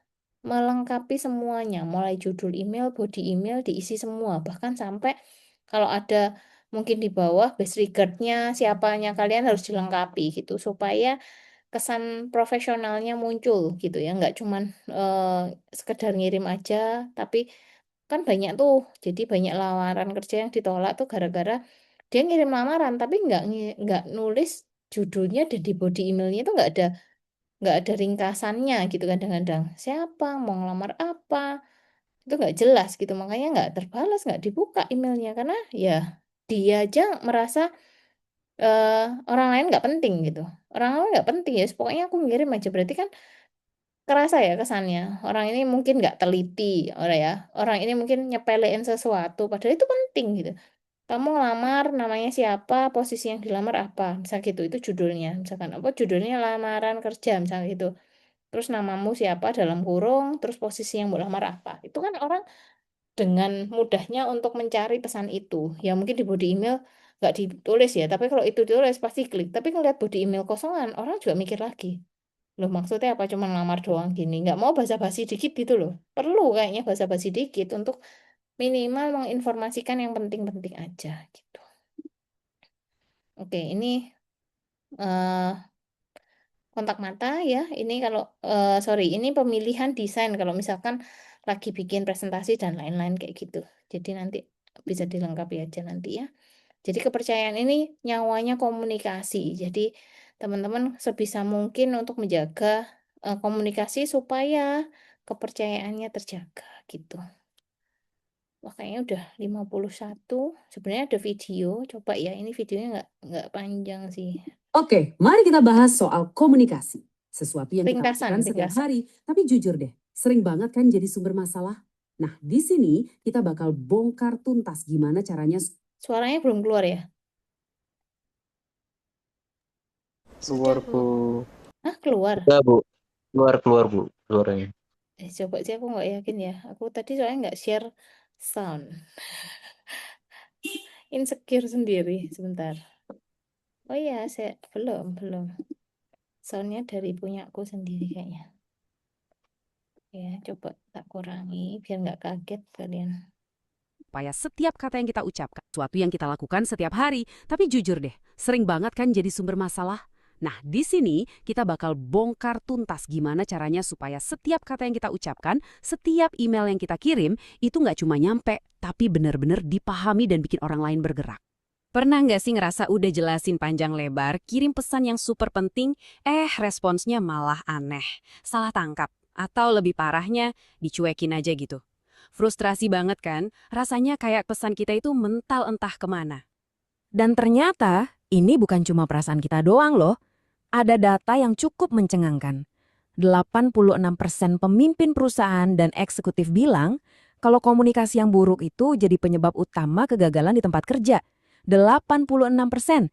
melengkapi semuanya, mulai judul email, body email diisi semua, bahkan sampai kalau ada mungkin di bawah base regardnya siapanya kalian harus dilengkapi gitu, supaya kesan profesionalnya muncul gitu ya, nggak cuman sekedar ngirim aja, tapi kan banyak tuh, jadi banyak lamaran kerja yang ditolak tuh gara-gara dia ngirim lamaran tapi nggak nulis judulnya, dan di body emailnya itu nggak ada ringkasannya gitu, kadang-kadang siapa mau ngelamar apa itu nggak jelas gitu, makanya nggak terbalas, nggak dibuka emailnya, karena ya dia aja merasa eh, orang lain nggak penting gitu, orang lain nggak penting ya pokoknya aku ngirim aja, berarti kan kerasa ya kesannya orang ini mungkin nggak teliti, orang ya, orang ini mungkin nyepelein sesuatu padahal itu penting gitu. Kamu ngelamar namanya siapa, posisi yang dilamar apa, misal gitu, itu judulnya misalkan apa, judulnya lamaran kerja misalnya gitu. terus namamu siapa dalam kurung, terus posisi yang mau lamar apa. Itu kan orang dengan mudahnya untuk mencari pesan itu. Ya mungkin di body email nggak ditulis ya, tapi kalau itu ditulis pasti klik. Tapi ngeliat body email kosongan, orang juga mikir lagi. Loh maksudnya apa cuma ngelamar doang gini? Nggak mau basa-basi dikit gitu loh. Perlu kayaknya basa-basi dikit untuk minimal menginformasikan yang penting-penting aja gitu. Oke, ini eh, kontak mata ya. Ini kalau ini pemilihan desain kalau misalkan lagi bikin presentasi dan lain-lain kayak gitu. Jadi nanti bisa dilengkapi aja nanti ya. Jadi kepercayaan ini nyawanya komunikasi. Jadi teman-teman sebisa mungkin untuk menjaga komunikasi supaya kepercayaannya terjaga gitu. Wah, kayaknya udah 51. Sebenarnya ada video. Coba ya, ini videonya nggak panjang sih. Oke, mari kita bahas soal komunikasi. Sesuatu yang kita Ringkasan, lakukan setiap ringkasan. hari, tapi jujur deh, sering banget kan jadi sumber masalah. Nah, di sini kita bakal bongkar tuntas gimana caranya. Suaranya belum keluar ya? Keluar, Sudah, Bu. Hah, keluar? Udah, Bu. Keluar, Bu, suaranya. Coba sih aku nggak yakin ya. Aku tadi soalnya nggak share sound. Insecure sendiri, sebentar. Oh iya, saya belum. Soundnya dari punyaku sendiri kayaknya. Ya, coba tak kurangi biar nggak kaget kalian. Supaya setiap kata yang kita ucapkan, sesuatu yang kita lakukan setiap hari, tapi jujur deh, sering banget kan jadi sumber masalah. Nah, di sini kita bakal bongkar tuntas gimana caranya supaya setiap kata yang kita ucapkan, setiap email yang kita kirim, itu nggak cuma nyampe, tapi benar-benar dipahami dan bikin orang lain bergerak. Pernah nggak sih ngerasa udah jelasin panjang lebar, kirim pesan yang super penting, responsnya malah aneh, salah tangkap, atau lebih parahnya, dicuekin aja gitu. Frustrasi banget kan? Rasanya kayak pesan kita itu mental entah kemana. Dan ternyata, ini bukan cuma perasaan kita doang loh. Ada data yang cukup mencengangkan. 86% pemimpin perusahaan dan eksekutif bilang, kalau komunikasi yang buruk itu jadi penyebab utama kegagalan di tempat kerja. 86%.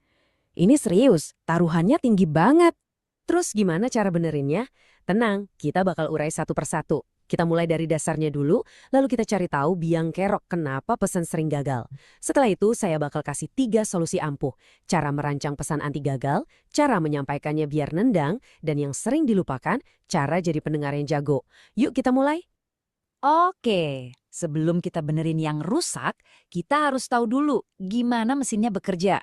Ini serius, taruhannya tinggi banget. Terus gimana cara benerinnya? Tenang, kita bakal urai satu persatu. Kita mulai dari dasarnya dulu, lalu kita cari tahu biang kerok kenapa pesan sering gagal. Setelah itu, saya bakal kasih 3 solusi ampuh. Cara merancang pesan anti gagal, cara menyampaikannya biar nendang, dan yang sering dilupakan, cara jadi pendengar yang jago. Yuk kita mulai. Oke, sebelum kita benerin yang rusak, kita harus tahu dulu gimana mesinnya bekerja.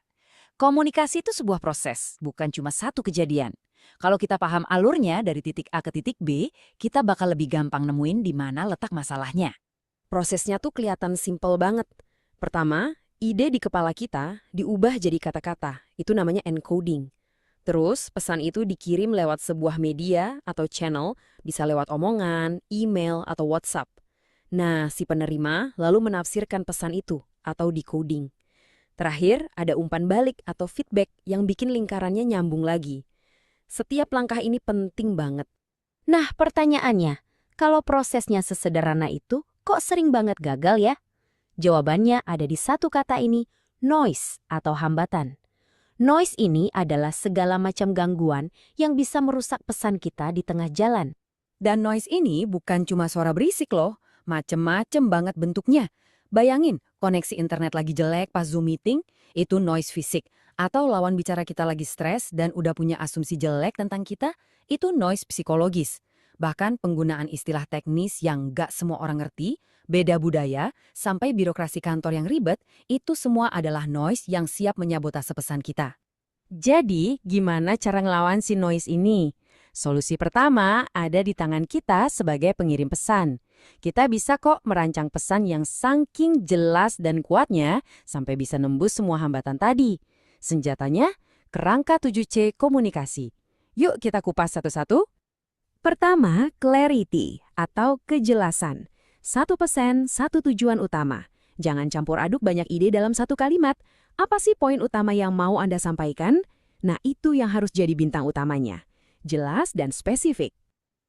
Komunikasi itu sebuah proses, bukan cuma satu kejadian. Kalau kita paham alurnya dari titik A ke titik B, kita bakal lebih gampang nemuin di mana letak masalahnya. Prosesnya tuh kelihatan simpel banget. Pertama, ide di kepala kita diubah jadi kata-kata. Itu namanya encoding. Terus, pesan itu dikirim lewat sebuah media atau channel, bisa lewat omongan, email, atau WhatsApp. Nah, si penerima lalu menafsirkan pesan itu atau decoding. Terakhir, ada umpan balik atau feedback yang bikin lingkarannya nyambung lagi. Setiap langkah ini penting banget. Nah, pertanyaannya, kalau prosesnya sesederhana itu, kok sering banget gagal ya? Jawabannya ada di satu kata ini, noise atau hambatan. Noise ini adalah segala macam gangguan yang bisa merusak pesan kita di tengah jalan. Dan noise ini bukan cuma suara berisik loh, macem-macem banget bentuknya. Bayangin, koneksi internet lagi jelek pas Zoom meeting, itu noise fisik. Atau lawan bicara kita lagi stres dan udah punya asumsi jelek tentang kita, itu noise psikologis. Bahkan penggunaan istilah teknis yang gak semua orang ngerti, beda budaya, sampai birokrasi kantor yang ribet, itu semua adalah noise yang siap menyabotase pesan kita. Jadi, gimana cara ngelawan si noise ini? Solusi pertama ada di tangan kita sebagai pengirim pesan. Kita bisa kok merancang pesan yang saking jelas dan kuatnya sampai bisa nembus semua hambatan tadi. Senjatanya, kerangka 7C komunikasi. Yuk kita kupas satu-satu. Pertama, clarity atau kejelasan. Satu pesan, satu tujuan utama. Jangan campur aduk banyak ide dalam satu kalimat. Apa sih poin utama yang mau Anda sampaikan? Nah, itu yang harus jadi bintang utamanya. Jelas dan spesifik.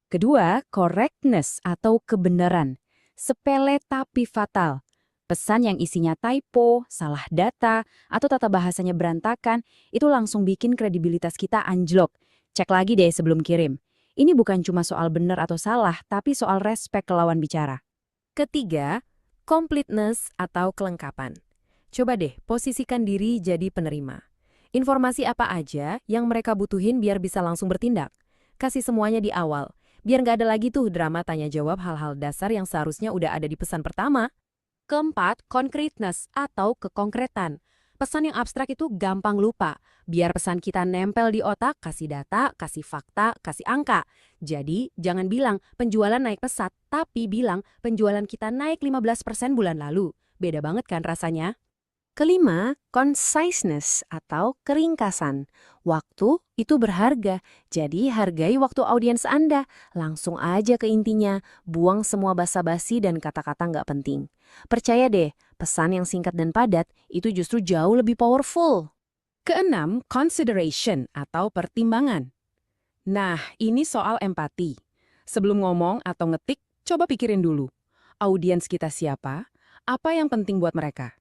Kedua, correctness atau kebenaran. Sepele tapi fatal. Pesan yang isinya typo, salah data, atau tata bahasanya berantakan, itu langsung bikin kredibilitas kita anjlok. Cek lagi deh sebelum kirim. Ini bukan cuma soal benar atau salah, tapi soal respek ke lawan bicara. Ketiga, completeness atau kelengkapan. Coba deh posisikan diri jadi penerima. Informasi apa aja yang mereka butuhin biar bisa langsung bertindak. Kasih semuanya di awal, biar nggak ada lagi tuh drama tanya jawab hal-hal dasar yang seharusnya udah ada di pesan pertama. Keempat, concreteness atau kekonkretan. Pesan yang abstrak itu gampang lupa. Biar pesan kita nempel di otak, kasih data, kasih fakta, kasih angka. Jadi, jangan bilang penjualan naik pesat, tapi bilang penjualan kita naik 15% bulan lalu. Beda banget kan rasanya? Kelima, conciseness atau keringkasan. Waktu itu berharga, jadi hargai waktu audiens Anda. Langsung aja ke intinya, buang semua basa-basi dan kata-kata nggak penting. Percaya deh, pesan yang singkat dan padat itu justru jauh lebih powerful. Keenam, consideration atau pertimbangan. Nah, ini soal empati. Sebelum ngomong atau ngetik, coba pikirin dulu. Audiens kita siapa? Apa yang penting buat mereka?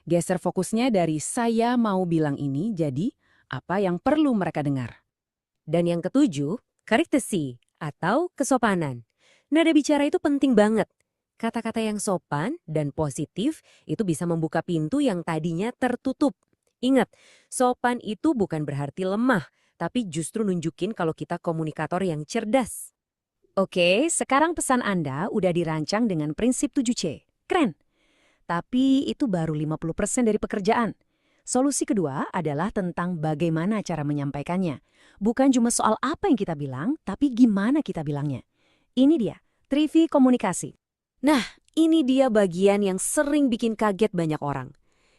Geser fokusnya dari saya mau bilang ini jadi apa yang perlu mereka dengar. Dan yang ketujuh, courtesy atau kesopanan. Nada bicara itu penting banget. Kata-kata yang sopan dan positif itu bisa membuka pintu yang tadinya tertutup. Ingat, sopan itu bukan berarti lemah, tapi justru nunjukin kalau kita komunikator yang cerdas. Oke, sekarang pesan Anda udah dirancang dengan prinsip 7C. Keren! Tapi itu baru 50% dari pekerjaan. Solusi kedua adalah tentang bagaimana cara menyampaikannya. Bukan cuma soal apa yang kita bilang, tapi gimana kita bilangnya. Ini dia, trivi komunikasi. Nah, ini dia bagian yang sering bikin kaget banyak orang.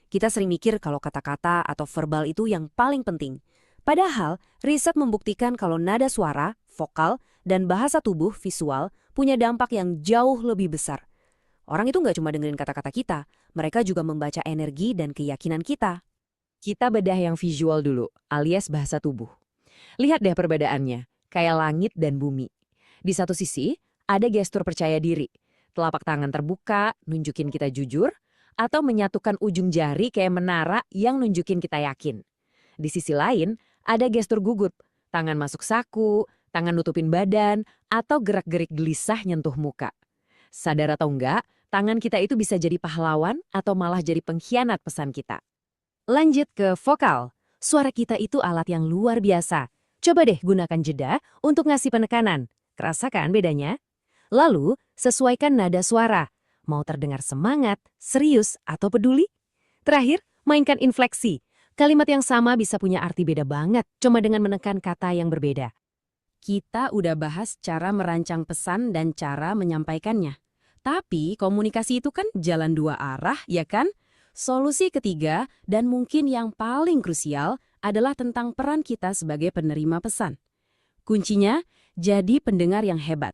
Kita sering mikir kalau kata-kata atau verbal itu yang paling penting. Padahal, riset membuktikan kalau nada suara, vokal, dan bahasa tubuh visual punya dampak yang jauh lebih besar. Orang itu nggak cuma dengerin kata-kata kita, mereka juga membaca energi dan keyakinan kita. Kita bedah yang visual dulu, alias bahasa tubuh. Lihat deh perbedaannya, kayak langit dan bumi. Di satu sisi, ada gestur percaya diri. Telapak tangan terbuka, nunjukin kita jujur, atau menyatukan ujung jari kayak menara yang nunjukin kita yakin. Di sisi lain, ada gestur gugup, tangan masuk saku, tangan nutupin badan, atau gerak-gerik gelisah nyentuh muka. Sadar atau enggak, tangan kita itu bisa jadi pahlawan atau malah jadi pengkhianat pesan kita. Lanjut ke vokal. Suara kita itu alat yang luar biasa. Coba deh gunakan jeda untuk ngasih penekanan. Kerasa kan bedanya? Lalu, sesuaikan nada suara. Mau terdengar semangat, serius, atau peduli? Terakhir, mainkan infleksi. Kalimat yang sama bisa punya arti beda banget, cuma dengan menekan kata yang berbeda. Kita udah bahas cara merancang pesan dan cara menyampaikannya. Tapi komunikasi itu kan jalan dua arah, ya kan? Solusi ketiga dan mungkin yang paling krusial adalah tentang peran kita sebagai penerima pesan. Kuncinya, jadi pendengar yang hebat.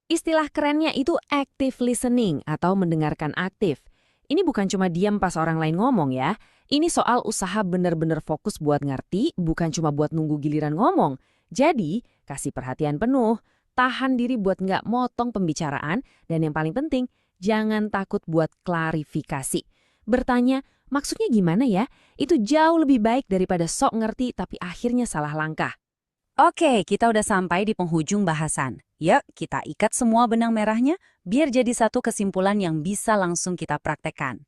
Istilah kerennya itu active listening atau mendengarkan aktif. Ini bukan cuma diam pas orang lain ngomong ya. Ini soal usaha benar-benar fokus buat ngerti, bukan cuma buat nunggu giliran ngomong. Jadi, kasih perhatian penuh, tahan diri buat nggak motong pembicaraan, dan yang paling penting, jangan takut buat klarifikasi. Bertanya, maksudnya gimana ya? Itu jauh lebih baik daripada sok ngerti tapi akhirnya salah langkah. Oke, kita udah sampai di penghujung bahasan. Yuk, kita ikat semua benang merahnya biar jadi satu kesimpulan yang bisa langsung kita praktekkan.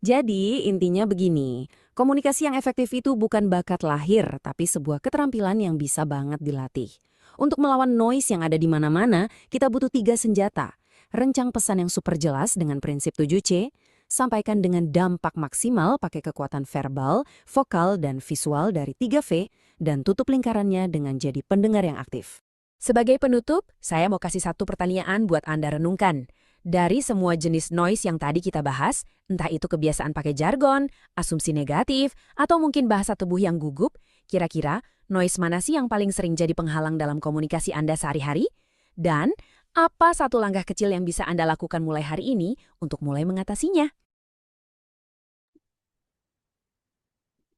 Jadi, intinya begini, komunikasi yang efektif itu bukan bakat lahir, tapi sebuah keterampilan yang bisa banget dilatih. Untuk melawan noise yang ada di mana-mana, kita butuh 3 senjata. Rencang pesan yang super jelas dengan prinsip 7C, sampaikan dengan dampak maksimal pakai kekuatan verbal, vokal, dan visual dari 3V, dan tutup lingkarannya dengan jadi pendengar yang aktif. Sebagai penutup, saya mau kasih satu pertanyaan buat Anda renungkan. Dari semua jenis noise yang tadi kita bahas, entah itu kebiasaan pakai jargon, asumsi negatif, atau mungkin bahasa tubuh yang gugup, kira-kira noise mana sih yang paling sering jadi penghalang dalam komunikasi Anda sehari-hari? Dan apa satu langkah kecil yang bisa Anda lakukan mulai hari ini untuk mulai mengatasinya?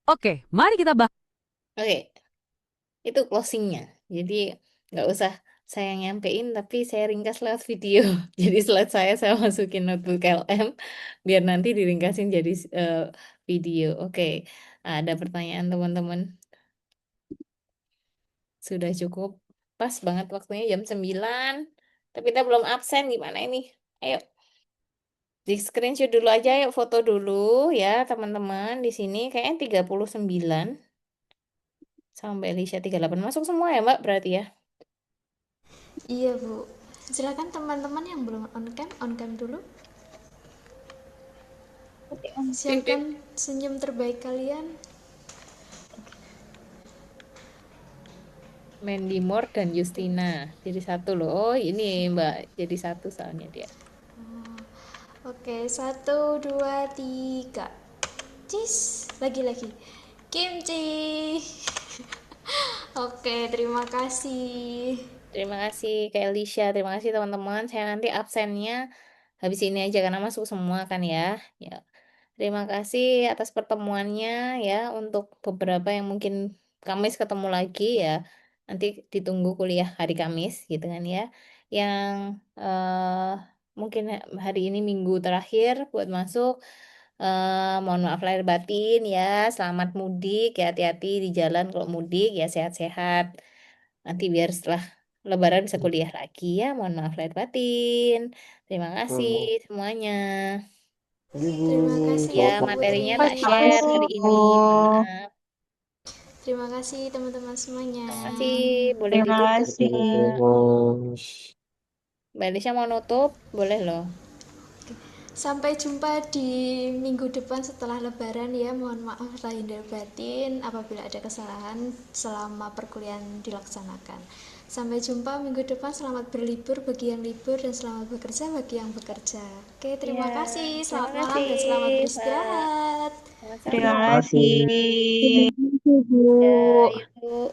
Oke, mari kita bahas. Oke, itu closingnya. Jadi nggak usah saya nyampein, tapi saya ringkas lewat video. Jadi slide saya masukin notebook LM, biar nanti diringkasin jadi video. Oke, ada pertanyaan teman-teman? Sudah cukup Pas banget waktunya jam 9. Tapi kita belum absen, gimana ini? Ayo, di screenshot dulu aja, yuk foto dulu ya teman-teman. Di sini kayaknya 39 sampai Lisha 38. Masuk semua ya Mbak berarti ya? Iya, Bu. Silakan teman-teman yang belum on cam dulu. Siapkan senyum terbaik kalian. Mandy Moore dan Justina jadi satu loh. Oh ini Mbak jadi satu soalnya dia. Oke, 1, 2, 3. Cis, lagi-lagi. Kimchi. Oke, terima kasih. Terima kasih Kak Elisha, terima kasih teman-teman. Saya nanti absennya habis ini aja karena masuk semua kan ya. Ya. Terima kasih atas pertemuannya ya. Untuk beberapa yang mungkin Kamis ketemu lagi ya. Nanti ditunggu kuliah hari Kamis gitu kan ya. Yang mungkin hari ini minggu terakhir buat masuk. Mohon maaf lahir batin ya. Selamat mudik ya, hati-hati di jalan kalau mudik ya, sehat-sehat. Nanti biar setelah Lebaran bisa kuliah lagi ya. Mohon maaf lahir batin. Terima kasih semuanya. Terima kasih Ya, Bu materinya Putri. tak share hari ini. Maaf. Terima kasih teman-teman semuanya. Terima kasih. Boleh Terima ditutup. kasih. Terus. Mbak Lisha mau nutup? Boleh loh. Sampai jumpa di minggu depan setelah Lebaran ya. Mohon maaf lahir dan batin apabila ada kesalahan selama perkuliahan dilaksanakan. Sampai jumpa minggu depan. Selamat berlibur bagi yang libur dan selamat bekerja bagi yang bekerja. Oke, terima Ya, kasih. terima Selamat malam dan selamat kasih, beristirahat. Mbak. Terima Sama-sama. kasih. Ya, yuk.